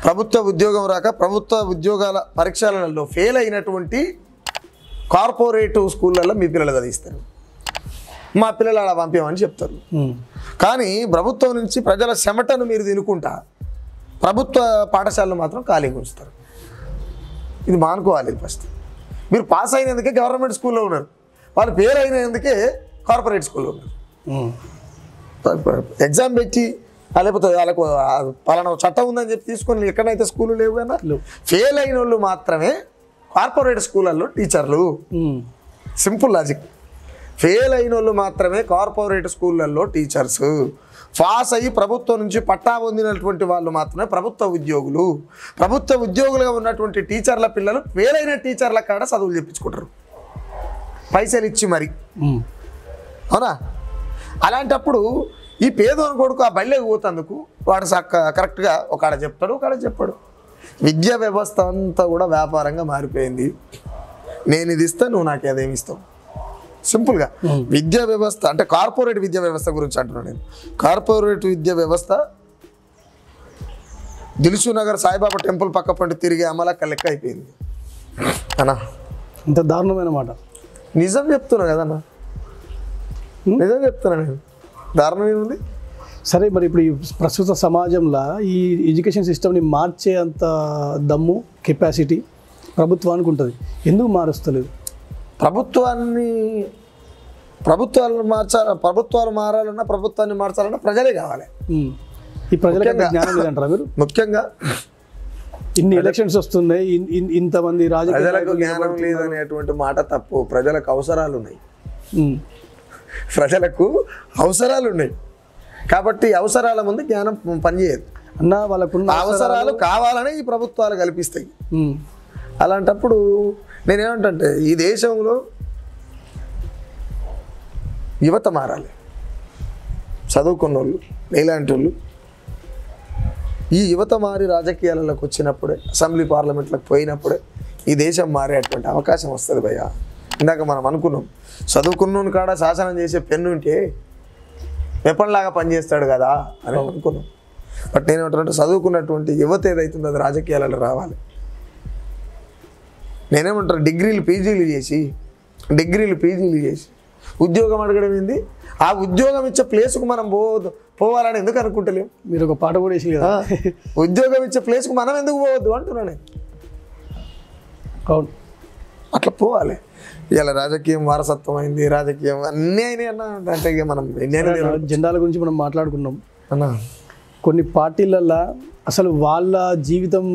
ప్రభుత్వ ఉద్యోగం రాక ప్రభుత్వ ఉద్యోగాల పరీక్షలలో ఫెయిల్ అయినటువంటి కార్పొరేటివ్ స్కూళ్ళల్లో మీ పిల్లలు చదివిస్తారు, మా పిల్లలు అలా పంపించమని చెప్తారు. కానీ ప్రభుత్వం నుంచి ప్రజల చెమటను మీరు తినుకుంటా ప్రభుత్వ పాఠశాలను మాత్రం ఖాళీగా ఉంచుతారు. ఇది మానుకోవాలి. ఫస్ట్ మీరు పాస్ అయినందుకే గవర్నమెంట్ స్కూల్లో ఉన్నారు, వాళ్ళు పేరు అయినందుకే కార్పొరేట్ స్కూల్లో ఉన్నారు. ఎగ్జామ్ పెట్టి లేకపోతే వాళ్ళకు పలానా చట్టం ఉందని చెప్పి తీసుకొని ఎక్కడైతే స్కూళ్ళు లేవు కదా. ఫెయిల్ అయిన వాళ్ళు మాత్రమే కార్పొరేట్ స్కూళ్ళల్లో టీచర్లు. Simple logic. ఫెయిల్ అయిన వాళ్ళు మాత్రమే కార్పొరేట్ స్కూళ్ళల్లో టీచర్స్. పాస్ అయ్యి ప్రభుత్వం నుంచి పట్టా పొందినటువంటి వాళ్ళు మాత్రమే ప్రభుత్వ ఉద్యోగులు. ప్రభుత్వ ఉద్యోగులుగా ఉన్నటువంటి టీచర్ల పిల్లలు ఫెయిల్ అయిన టీచర్ల కాడ చదువులు చెప్పించుకుంటారు పైసలు ఇచ్చి మరి. అవునా? అలాంటప్పుడు ఈ పేదోని కొడుకు ఆ బళ్ళకి పోతందుకు వాడు కరెక్ట్గా ఒకడ చెప్తాడు, ఒకడ చెప్పాడు. విద్యా వ్యవస్థ అంతా కూడా వ్యాపారంగా మారిపోయింది. నేను ఇది ఇస్తాను, నువ్వు నాకు అదేమి ఇస్తావు. సింపుల్గా విద్యా వ్యవస్థ అంటే కార్పొరేట్ విద్యా వ్యవస్థ గురించి అంటున్నాను నేను. కార్పొరేట్ విద్యా వ్యవస్థ దిల్సు నగర్ సాయిబాబా టెంపుల్ పక్క పండి తిరిగే అమలక్క లెక్క అయిపోయింది అన్నా. ఇంత దారుణమైన మాట. నిజం చెప్తున్నా కదన్నా, నిజం చెప్తున్నా నేను. దారుణం ఏముంది? సరే, మరి ఇప్పుడు ఈ ప్రస్తుత సమాజంలో ఈ ఎడ్యుకేషన్ సిస్టమ్ని మార్చే అంత దమ్ము కెపాసిటీ ప్రభుత్వానికి ఉంటుంది. ఎందుకు మారుస్తలేదు? ప్రభుత్వాలు మారాలన్నా ప్రభుత్వాన్ని మార్చాలన్నా ప్రజలే కావాలి. ఈ ప్రజలకు జ్ఞానం లేదంటారా మీరు? ముఖ్యంగా ఇన్ని ఎలక్షన్స్ వస్తున్నాయి, ఇంతమంది ప్రజలకు జ్ఞానం లేదనేటువంటి మాట తప్పు. ప్రజలకు అవసరాలు ఉన్నాయి. ప్రజలకు అవసరాలు ఉన్నాయి కాబట్టి అవసరాల ముందు జ్ఞానం పనిచేయదు అన్న. వాళ్ళకున్న అవసరాలు కావాలని ఈ ప్రభుత్వాలు కల్పిస్తాయి. అలాంటప్పుడు నేనేమంటే ఈ దేశంలో యువత మారాలి. చదువుకున్న వాళ్ళు ఇలాంటి వాళ్ళు ఈ యువత మారి రాజకీయాలలోకి వచ్చినప్పుడే, అసెంబ్లీ పార్లమెంట్లకు పోయినప్పుడే ఈ దేశం మారేటువంటి అవకాశం వస్తుంది భయ్యా. ఇందాక మనం అనుకున్నాం చదువుకున్న కాడ శాసనం చేసే పెన్ను ఉంటే వెపన్లాగా పనిచేస్తాడు కదా అని అనుకున్నాం. బట్ నేనేమంటానంటే చదువుకున్నటువంటి యువత ఏదైతుందో అది రాజకీయాలలో రావాలి. నేనేమంటాను డిగ్రీలు పీజీలు చేసి ఉద్యోగం అడగడం ఏంది? ఆ ఉద్యోగం ఇచ్చే ప్లేస్కు మనం పోవాలని ఎందుకు అనుకుంటలేం? మీరు ఒక పాట కూడా వేసి కదా, ఉద్యోగం ఇచ్చే ప్లేస్కు మనం ఎందుకు పోవద్దు అంటున్నా నేను. అవును, అట్లా పోవాలి. ఇలా రాజకీయం వారసత్వం అయింది, రాజకీయం అన్నీ అయినాయి అన్న. అంటే ఇక మనం జెండాల గురించి మనం మాట్లాడుకున్నాం అన్న. కొన్ని పార్టీలల్లో అసలు వాళ్ళ జీవితం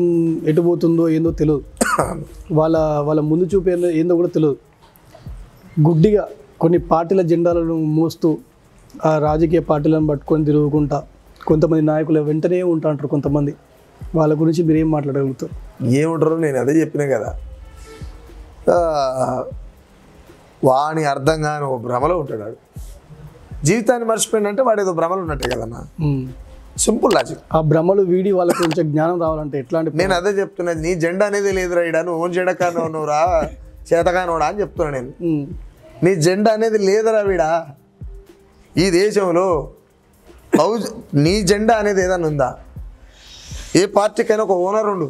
ఎటుపోతుందో ఏందో తెలియదు, వాళ్ళ ముందు చూపే ఏందో కూడా తెలియదు. గుడ్డిగా కొన్ని పార్టీల జెండాలను మోస్తూ ఆ రాజకీయ పార్టీలను పట్టుకొని తిరుగుకుంటా కొంతమంది నాయకులు వెంటనే ఉంటాంటారు. కొంతమంది వాళ్ళ గురించి మీరు ఏం మాట్లాడగలుగుతారు? ఏముంటారో నేను అదే చెప్పినా కదా. వాని అర్థం కాని ఒక భ్రమలో ఉంటాడు. జీవితాన్ని మర్చిపోయిందంటే వాడు ఏదో భ్రమలు ఉన్నట్టే కదన్నా. Simple logic. ఆ భ్రమలు వీడి వాళ్ళకి కొంచెం జ్ఞానం రావాలంటే ఎట్లాంటి? నేను అదే చెప్తున్నది. నీ జెండా అనేది లేదు రాయిడా, నువ్వు ఓన్ జెండకాను నువ్వురా చేతకానోడా అని చెప్తున్నా నేను. నీ జెండా అనేది లేదురా వీడా. ఈ దేశంలో నీ జెండా అనేది ఏదైనా ఉందా? ఏ పార్టీకైనా ఒక ఓనర్ ఉండు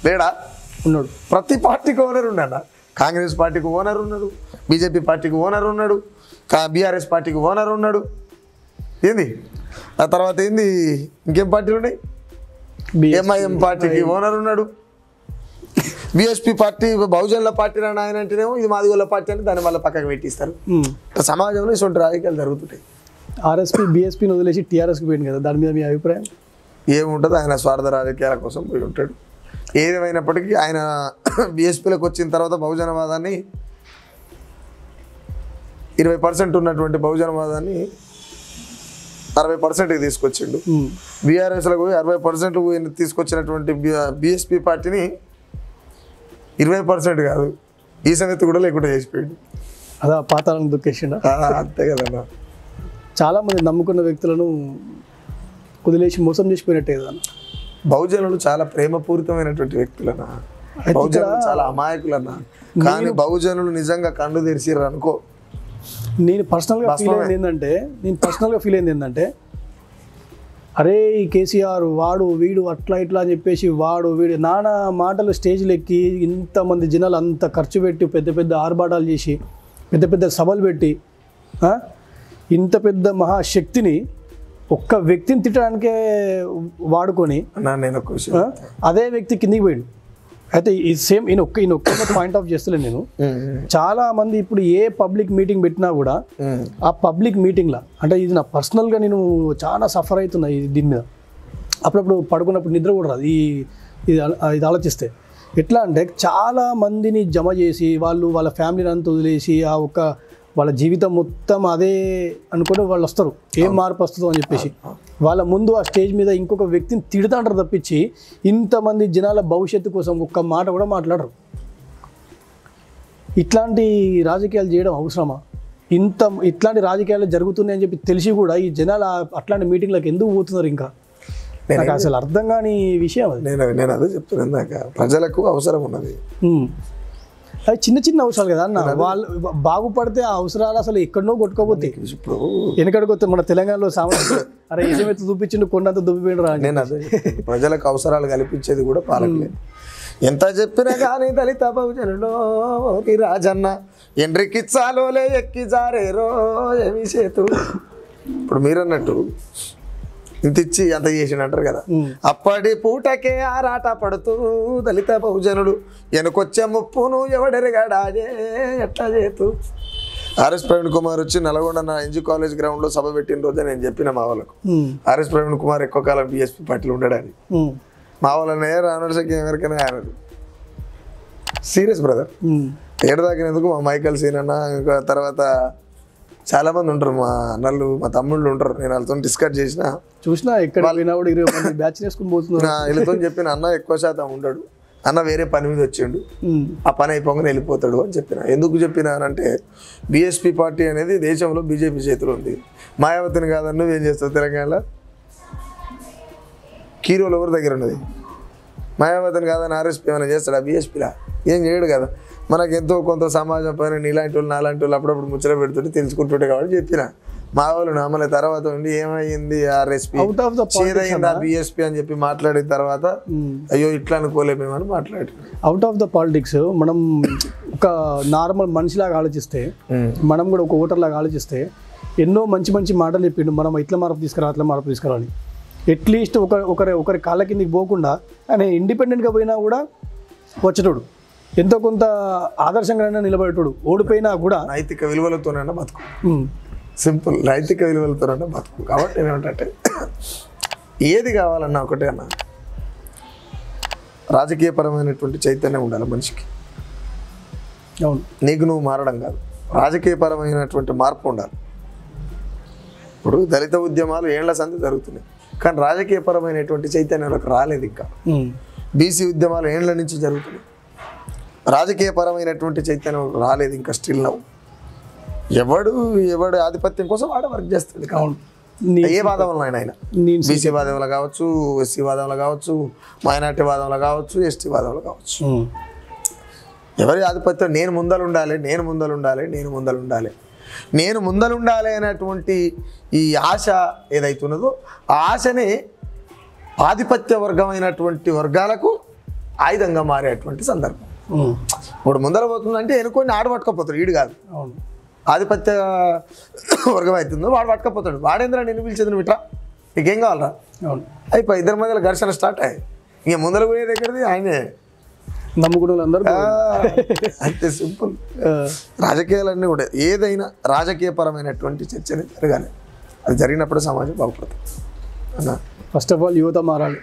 లేడా? ఉన్నాడు. ప్రతి పార్టీకి ఓనర్ ఉన్నాడు. కాంగ్రెస్ పార్టీకి ఓనర్ ఉన్నాడు, బీజేపీ పార్టీకి ఓనర్ ఉన్నాడు, బీఆర్ఎస్ పార్టీకి ఓనర్ ఉన్నాడు. ఏంది ఆ తర్వాత ఏంది ఇంకేం పార్టీలు ఉన్నాయి? ఎంఐఎం పార్టీకి ఓనర్ ఉన్నాడు, బీఎస్పీ పార్టీ బహుజనుల పార్టీ రాని ఆయన అంటేనేమో ఇది మాదిగోళ్ళ పార్టీ అని దాని వల్ల పక్కకు పెట్టిస్తారు. సమాజంలో ఇటువంటి రాజకీయాలు జరుగుతుంటాయి. ఆర్ఎస్పీ బీఎస్పీని వదిలేసి టీఆర్ఎస్కి పోయింది కదా, దాని మీద మీ అభిప్రాయం ఏముంటుంది? ఆయన స్వార్థ రాజకీయాల కోసం పోయి ఉంటాడు. ఏదేమైనప్పటికీ ఆయన బీఎస్పీలోకి వచ్చిన తర్వాత బహుజనవాదాన్ని 20% ఉన్నటువంటి బహుజనవాదాన్ని 60%కి తీసుకొచ్చిండు. బీఆర్ఎస్లకు 60% తీసుకొచ్చినటువంటి బీఎస్పీ పార్టీని 20% కాదు ఈ సంగతి కూడా లేకుండా చేసిపోయాడు. అదా పాతాలను దుఃఖేసిండ. అంతే కదన్నా. చాలామంది నమ్ముకున్న వ్యక్తులను వదిలేసి మోసం చేసిపోయినట్టే కదా. బహుజనులు చాలా ప్రేమపూరితమైనటువంటి వ్యక్తులన్నా, బహుజనులు చాలా అమాయకులన్నా. కానీ బహుజనులు నిజంగా కళ్ళు తెరిచిర్రు అనుకో. నేను పర్సనల్గా ఫీల్ అయింది ఏంటంటే అరే ఈ కేసీఆర్ వాడు వీడు అట్లా ఇట్లా అని చెప్పేసి వీడు నానా మాటలు స్టేజ్లు ఎక్కి ఇంతమంది జనాలు అంత ఖర్చు పెట్టి పెద్ద పెద్ద ఆర్భాటాలు చేసి పెద్ద పెద్ద సభలు పెట్టి ఇంత పెద్ద మహాశక్తిని ఒక్క వ్యక్తిని తిట్టడానికే వాడుకొని నేను అదే వ్యక్తి కిందికి పోయాడు. అయితే ఈ సేమ్ ఈయన ఒక్క పాయింట్ ఆఫ్ చేస్తలే నేను. చాలా మంది ఇప్పుడు ఏ పబ్లిక్ మీటింగ్ పెట్టినా కూడా ఆ పబ్లిక్ మీటింగ్లో అంటే ఇది నా పర్సనల్గా నేను చాలా సఫర్ అవుతున్నా దీని మీద. అప్పుడప్పుడు పడుకున్నప్పుడు నిద్ర కూడా రాదు ఇది ఆలోచిస్తే. ఎట్లా అంటే చాలా మందిని జమ చేసి వాళ్ళ ఫ్యామిలీని అంతా వదిలేసి వాళ్ళ జీవితం మొత్తం అదే అనుకుని వాళ్ళు వస్తారు, ఏం మార్పు వస్తుందో అని చెప్పేసి. వాళ్ళ ముందు ఆ స్టేజ్ మీద ఇంకొక వ్యక్తిని తిడతాంటారు తప్పించి ఇంతమంది జనాల భవిష్యత్తు కోసం ఒక్క మాట కూడా మాట్లాడరు. ఇట్లాంటి రాజకీయాలు చేయడం అవసరమా? ఇట్లాంటి రాజకీయాలు జరుగుతున్నాయని చెప్పి తెలిసి కూడా ఈ జనాలు అట్లాంటి మీటింగ్లకు ఎందుకు పోతున్నారు? ఇంకా నాకు అసలు అర్థం కాని విషయం అది. నేను అదే చెప్తున్నాను ఇందాక, ప్రజలకు అవసరం ఉన్నది. అవి చిన్న అవసరాలు కదా అన్న. వాళ్ళు బాగుపడితే ఆ అవసరాలు అసలు ఎక్కడనో కొట్టుకోపోతాయి. ఇప్పుడు వెనకడికి మన తెలంగాణలో సామాన్య అరే ఇసమెత్తు చూపించిండు కొండంత దుబ్బిపోయిన రా. నేను అదే ప్రజలకు అవసరాలు కల్పించేది కూడా పాలకులే. ఎంత చెప్పినా కానీ దళిత బహుజనులో రాజన్న ఎండ్రికిచ్చాలోలే ఎక్కి జారేరో ఏమి చేతు. ఇప్పుడు మీరన్నట్టు ఇంత ఇచ్చి అంత చేసిన అంటారు కదా. అప్పటి పూటకే ఆరాట పడుతూ దళిత బహుజనుడు వెనకొచ్చే ముప్పును ఎవడెరగాడాజే ఎట్లా చేతు. ఆర్ఎస్ ప్రవీణ్ కుమార్ వచ్చి నల్గొండ నా ఎన్జీ కాలేజ్ గ్రౌండ్లో సభ పెట్టిన రోజే నేను చెప్పిన మా వాళ్ళకు, ఆర్ఎస్ ప్రవీణ్ కుమార్ ఎక్కువ కాలం బీఎస్పీ పార్టీలో ఉండడానికి. మా వాళ్ళనే రానర్సకి ఎవరికైనా ఆయనది సీరియస్ బ్రదర్. ఏడదాకినందుకు మా మైకల్ సీన్ అన్న, ఇంకా తర్వాత చాలా మంది ఉంటారు, మా అన్నలు మా తమ్ముళ్ళు ఉంటారు. నేను వాళ్ళతో డిస్కస్ చూసినా ఇక్కడ బ్యాచ్ వేసుకుని పోతున్నా. వీళ్ళతో చెప్పిన అన్న ఎక్కువ శాతం ఉండడు, అన్న వేరే పని మీద వచ్చిండు, ఆ పని అయిపోగానే వెళ్ళిపోతాడు అని చెప్పిన. ఎందుకు చెప్పినా అంటే బీఎస్పీ పార్టీ అనేది దేశంలో బీజేపీ చేతిలో ఉంది. మాయావతిని కాదన్న నువ్వేం చేస్తావు తెలంగాణలో? కీరోలు ఎవరి దగ్గర ఉన్నది? మాయావతిని కాదని ఆర్ఎస్పీ ఏమైనా చేస్తాడా? బీఎస్పీలా ఏం చేయడు కదా. మనకు ఎంతో కొంత సమాజం పైన నీలాంటి వాళ్ళు నాలాంటి వాళ్ళు అప్పుడప్పుడు ముచ్చట పెడుతుంటే తెలుసుకుంటుంటే కాబట్టి చెప్పిన. మా వాళ్ళు మళ్ళీ తర్వాత ఉండి ఏమైంది ఆర్ఎస్పీ చేదైందా బీఎస్పీ అని చెప్పి మాట్లాడిన తర్వాత అయ్యో ఇట్లా అనుకోలేమేమని మాట్లాడి. అవుట్ ఆఫ్ ద పాలిటిక్స్ మనం ఒక నార్మల్ మనిషిలాగా ఆలోచిస్తే, మనం కూడా ఒక ఓటర్లాగా ఆలోచిస్తే ఎన్నో మంచి మాటలు చెప్పిండు, మనం ఇట్లా మార్పు తీసుకురా అట్లా మార్పు తీసుకురావాలి. అట్లీస్ట్ ఒకరి కాళ్ళ కిందకి పోకుండా ఆయన ఇండిపెండెంట్గా పోయినా కూడా వచ్చేటోడు, ఎంతో కొంత ఆదర్శంగా నిలబడేటోడు. ఓడిపోయినా కూడా నైతిక విలువలతోనైనా బతుకు, సింపుల్ నైతిక విలువలతోనైనా బతుకు. కాబట్టి ఏమంటే ఏది కావాలన్నా ఒకటే అన్న, రాజకీయపరమైనటువంటి చైతన్యం ఉండాలి మనిషికి. అవును, నీకు నువ్వు మారడం కాదు, రాజకీయపరమైనటువంటి మార్పు ఉండాలి. ఇప్పుడు దళిత ఉద్యమాలు ఏళ్ల సంధి జరుగుతున్నాయి, కానీ రాజకీయపరమైనటువంటి చైతన్యంలోకి రాలేదు ఇంకా. బీసీ ఉద్యమాలు ఏళ్ల నుంచి జరుగుతున్నాయి, రాజకీయపరమైనటువంటి చైతన్యం రాలేదు ఇంకా. స్టిల్ నవ్వు ఎవడు ఆధిపత్యం కోసం వాడు వర్క్ చేస్తుంది. ఏ వాదంలో ఆయన బీసీ వాదంలో కావచ్చు, ఎస్సీ వాదంలో కావచ్చు, మైనార్టీ వాదంలో కావచ్చు, ఎస్టీ వాదంలో కావచ్చు, ఎవరి ఆధిపత్యం నేను ముందలుండాలి అనేటువంటి ఈ ఆశ ఏదైతున్నదో ఆ ఆశనే ఆధిపత్య వర్గమైనటువంటి వర్గాలకు ఆయుధంగా మారేటువంటి సందర్భం. ఇప్పుడు ముందర పోతుందంటే ఎనుకొని ఆడు పట్టుకపోతాడు, ఈడు కాదు. ఆధిపత్య వర్గం అవుతుందో వాడు పట్టుకపోతాడు. వాడేంద్ర నిన్ను పిలిచేది, నువ్వు ఇట్లా నీకేం కావాలరా అయిపోయి ఇద్దరి మధ్యలో ఘర్షణ స్టార్ట్ అయ్యాయి. ఇంక ముందర పోయే దగ్గరది ఆయనే నమ్ముకున్న అందరూ అంతే సింపుల్. రాజకీయాలన్నీ కూడా ఏదైనా రాజకీయపరమైనటువంటి చర్చని జరగాలి. అది జరిగినప్పుడు సమాజం బాగుపడుతుంది అన్న. ఫస్ట్ ఆఫ్ ఆల్ యువత మారాలి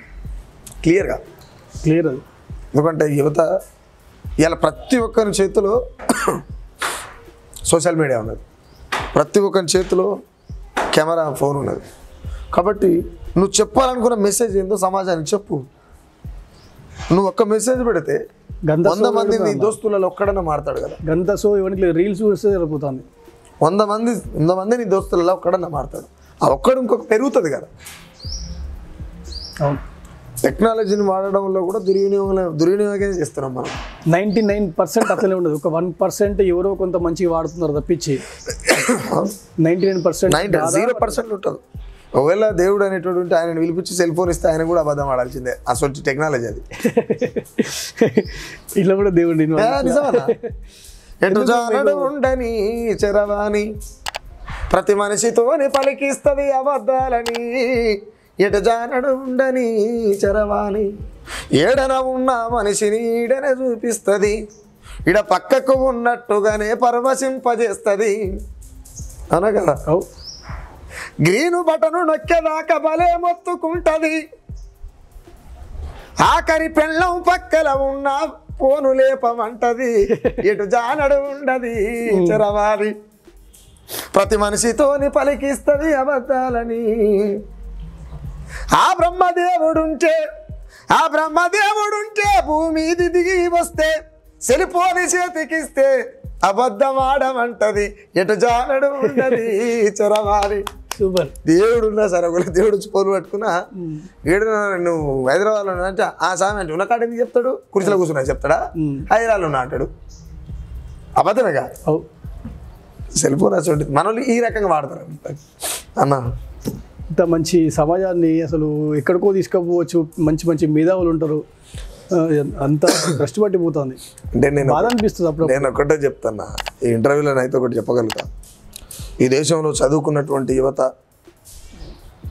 క్లియర్ అది. ఎందుకంటే యువత ఇలా ప్రతి ఒక్కరి చేతిలో సోషల్ మీడియా ఉన్నది, ప్రతి ఒక్కరి చేతిలో కెమెరా ఫోన్ ఉన్నది. కాబట్టి నువ్వు చెప్పాలనుకున్న మెసేజ్ ఏందో సమాజానికి చెప్పు. నువ్వు ఒక్క మెసేజ్ పెడితే 100 మంది నీ దోస్తులలో ఒక్కడన్నా మారుతాడు కదా. గంతసో ఇవన్నీ రీల్స్ చూస్తే సరిపోతుంది. 100 మంది నీ దోస్తులలో ఒక్కడన్నా మారుతాడు. ఆ ఒక్కడు ఇంకొక పెరుగుతుంది కదా. అవును, టెక్నాలజీని వాడడంలో కూడా దుర్వినియోగం చేస్తున్నాం మనం. 99% అట్లనే ఉండదు. ఒక 1% ఎవరో కొంత మంచిగా వాడుతున్నారు తప్పించి 0% ఉంటుంది. ఒకవేళ దేవుడు అనేటువంటి ఆయన పిలిపించి సెల్ ఫోన్ ఇస్తే ఆయన కూడా అబద్ధం ఆడాల్సిందే. అసలు టెక్నాలజీ అది. ఇలా కూడా దేవుడు ఉండని చరవాణి ప్రతి మనిషితోని పలికిస్తుంది అబద్ధాలని, ఎట జానడు ఉండని చరవాణి ఏడన ఉన్న మనిషిని ఈడనే చూపిస్తుంది ఇడ పక్కకు ఉన్నట్టుగానే పరవశింపజేస్తుంది అనగా గ్రీను బటను నొక్కేదాకా భలే మొత్తుకుంటది ఆఖరి పెళ్ళం పక్కల ఉన్న పోను లేపమంటది ఎటు జానడు ఉండది చరవాణి ప్రతి మనిషితోని పలికిస్తుంది అబద్ధాలని ఆ బ్రహ్మదేవుడుంటే భూమిది దిగి వస్తే సెలిపోని చేతికిస్తే అబద్ధం ఆడమంటది ఎటు జానడు ఉండది చరవాణి సూపర్ దేవుడున్నా సరే ఒకవేళ దేవుడు పోలు పట్టుకున్నా ఏడు నువ్వు హైదరాబాద్లో ఉన్నా అంటే ఆ సామె అంటే ఉన్నకాడ ఎందుకు చెప్తాడు కుర్చీలో కూర్చున్నా చెప్తాడా హైదరాబాద్లో ఉన్నా అంటాడు అబద్ధమేగా సెల్ఫోన్ అసలు మనల్ని ఈ రకంగా వాడతారు అన్న ఇంత మంచి సమాజాన్ని అసలు ఎక్కడికో తీసుకుపోవచ్చు మంచి మంచి మేధావులు ఉంటారు అంతా భ్రష్టు పట్టిపోతుంది అంటే నేను బాధ అనిపిస్తుంది అప్పుడు నేను ఒకటే చెప్తాను ఈ ఇంటర్వ్యూలో అయితే ఒకటి చెప్పగలుగుతా ఈ దేశంలో చదువుకున్నటువంటి యువత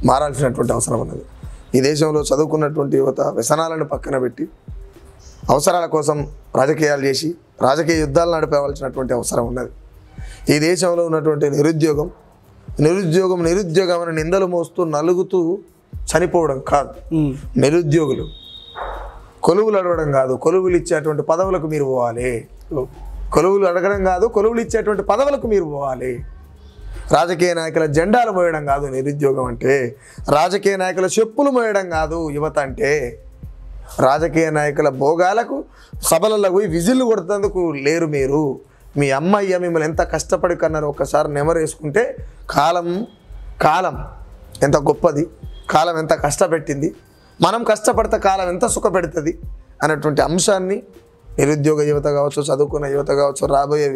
మారాల్సినటువంటి అవసరం ఉన్నది ఈ దేశంలో చదువుకున్నటువంటి యువత వ్యసనాలను పక్కన పెట్టి అవసరాల కోసం రాజకీయాలు చేసి రాజకీయ యుద్ధాలు నడిపేవాల్సినటువంటి అవసరం ఉన్నది ఈ దేశంలో ఉన్నటువంటి నిరుద్యోగం అని నిందలు మోస్తూ నలుగుతూ చనిపోవడం కాదు నిరుద్యోగులు కొలువులు అడగడం కాదు కొలువులు ఇచ్చేటువంటి పదవులకు మీరు పోవాలి కొలువులు అడగడం కాదు కొలువులు ఇచ్చేటువంటి పదవులకు మీరు పోవాలి రాజకీయ నాయకుల జెండాలు మోయడం కాదు నిరుద్యోగం అంటే రాజకీయ నాయకుల చెప్పులు మోయడం కాదు యువత అంటే రాజకీయ నాయకుల భోగాలకు సభలలో పోయి విజిల్లు కొడుతందుకు లేరు మీరు మీ అమ్మయ్య మిమ్మల్ని ఎంత కష్టపడి కన్నారు ఒక్కసారి నెమరేసుకుంటే కాలం ఎంత గొప్పది కాలం ఎంత కష్టపెట్టింది మనం కష్టపడితే కాలం ఎంత సుఖపెడుతుంది అనేటువంటి అంశాన్ని నిరుద్యోగ యువత కావచ్చు చదువుకున్న యువత కావచ్చు రాబోయే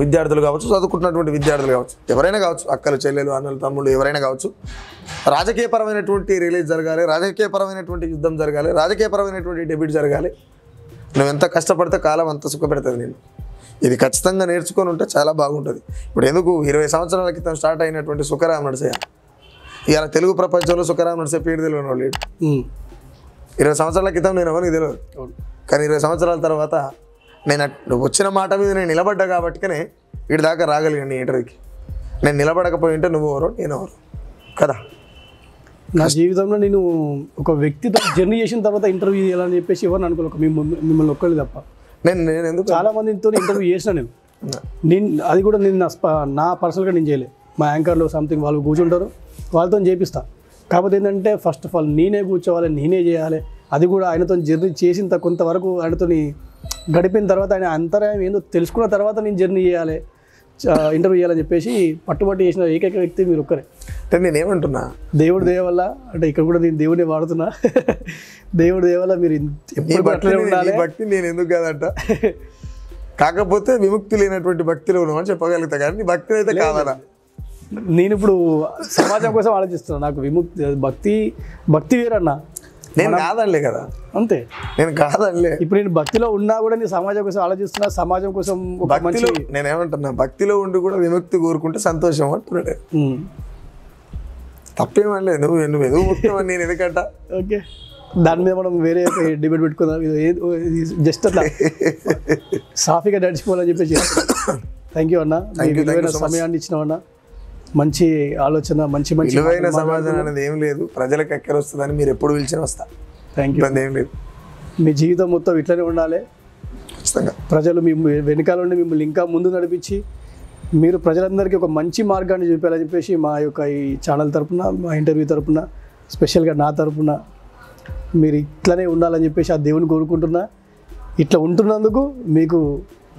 విద్యార్థులు కావచ్చు చదువుకుంటున్నటువంటి విద్యార్థులు కావచ్చు ఎవరైనా కావచ్చు అక్కలు చెల్లెలు అన్నలు తమ్ముళ్ళు ఎవరైనా కావచ్చు రాజకీయపరమైనటువంటి రిలీజ్ జరగాలి రాజకీయపరమైనటువంటి యుద్ధం జరగాలి రాజకీయపరమైనటువంటి డెబ్యూట్ జరగాలి నువ్వు ఎంత కష్టపడితే కాలం అంత సుఖపెడుతుంది నేను ఇది ఖచ్చితంగా నేర్చుకొని ఉంటే చాలా బాగుంటుంది ఇప్పుడు ఎందుకు 20 సంవత్సరాల క్రితం స్టార్ట్ అయినటువంటి సుఖరామ నరసయ్య ఇవాళ తెలుగు ప్రపంచంలో సుఖరామ నరసయ్య పేరు తెలియని వాళ్ళు 20 సంవత్సరాల క్రితం నేను ఎవరికి తెలియదు కానీ 20 సంవత్సరాల తర్వాత నేను వచ్చిన మాట మీద నేను నిలబడ్డా కాబట్టికనే వీడి దాకా రాగలిగాను ఇంటర్వ్యూకి నేను నిలబడకపోయి ఉంటే నువ్వు ఎవరో నేను ఎవరు కదా నా జీవితంలో నేను ఒక వ్యక్తితో జర్నీ చేసిన తర్వాత ఇంటర్వ్యూ చేయాలని చెప్పేసి ఎవరిని అనుకోలేక మిమ్మల్ని ఒక్కళ్ళు తప్ప నేను ఎందుకు చాలా మందితో ఇంటర్వ్యూ చేసిన నేను అది కూడా నేను నా పర్సనల్గా నేను చేయలేదు మా యాంకర్లో సంథింగ్ వాళ్ళు కూర్చుంటారు వాళ్ళతో చేపిస్తా కాకపోతే ఏంటంటే ఫస్ట్ ఆఫ్ ఆల్ నేనే కూర్చోవాలి నేనే చేయాలి అది కూడా ఆయనతో జర్నీ చేసిన కొంతవరకు ఆయనతో గడిపిన తర్వాత ఆయన అంతరాయం ఏందో తెలుసుకున్న తర్వాత నేను జర్నీ చేయాలి ఇంటర్వ్యూ చేయాలని చెప్పేసి పట్టుబట్టి చేసిన ఏకైక వ్యక్తి మీరు ఒక్కరే అంటే నేనేమంటున్నా దేవుడి దయ వల్ల అంటే ఇక్కడ కూడా నేను దేవుడిని వాడుతున్నా దేవుడి దయ వల్ల మీరు భక్తి నేను ఎందుకు కాదంట కాకపోతే విముక్తి లేనటువంటి భక్తిలో ఉన్నామని చెప్పగలుగుతా కానీ భక్తి అయితే కావాలా నేను ఇప్పుడు సమాజం కోసం ఆలోచిస్తున్నాను నాకు విముక్తి భక్తి వేరన్నా నేను కాదనిలే కదా అంతే నేను కాదనిలే ఇప్పుడు నేను భక్తిలో ఉన్నా కూడా నేను సమాజం కోసం ఆలోచిస్తున్నా సమాజం కోసం భక్తిలో నేనేమంటున్నా భక్తిలో ఉండి కూడా విముక్తి కోరుకుంటే సంతోషం అంటున్నాడు తప్పేమనలేదు నువ్వు ఎదుగు ముఖ్యమని నేను ఎందుకంట ఓకే దాని మీద మనం వేరే డిబేట్ పెట్టుకుందాం జస్ట్ అట్లా సాఫీగా నడిచిపోవాలని చెప్పేసి థ్యాంక్ యూ అన్న సమయాన్ని ఇచ్చినావన్నా మంచి ఆలోచన మంచి విలువైన సమాజం అనేది ఏం లేదు ప్రజలకు ఎక్కడ వస్తుందని మీరు ఎప్పుడు పిలిచినా వస్తా థ్యాంక్ యూ ఏం లేదు మీ జీవితం మొత్తం ఇట్లనే ఉండాలి ఖచ్చితంగా ప్రజలు మీ వెనకాల నుండి మిమ్మల్ని ఇంకా ముందు నడిపించి మీరు ప్రజలందరికీ ఒక మంచి మార్గాన్ని చూపాలని చెప్పేసి మా యొక్క ఈ ఛానల్ తరపున మా ఇంటర్వ్యూ తరపున స్పెషల్గా నా తరపున మీరు ఇట్లనే ఉండాలని చెప్పేసి ఆ దేవుని కోరుకుంటున్నా ఇట్లా ఉంటున్నందుకు మీకు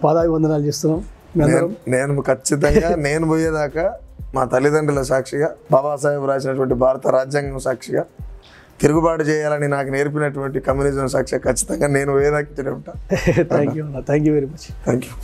పాదాభివందనాలు చేస్తున్నాం నేను ఖచ్చితంగా నేను పోయేదాకా మా తల్లిదండ్రుల సాక్షిగా బాబాసాహెబ్ రాసినటువంటి భారత రాజ్యాంగం సాక్షిగా తిరుగుబాటు చేయాలని నాకు నేర్పినటువంటి కమ్యూనిజం సాక్షిగా ఖచ్చితంగా నేను పోయేదాకా ఉంటాను thank you very much thank you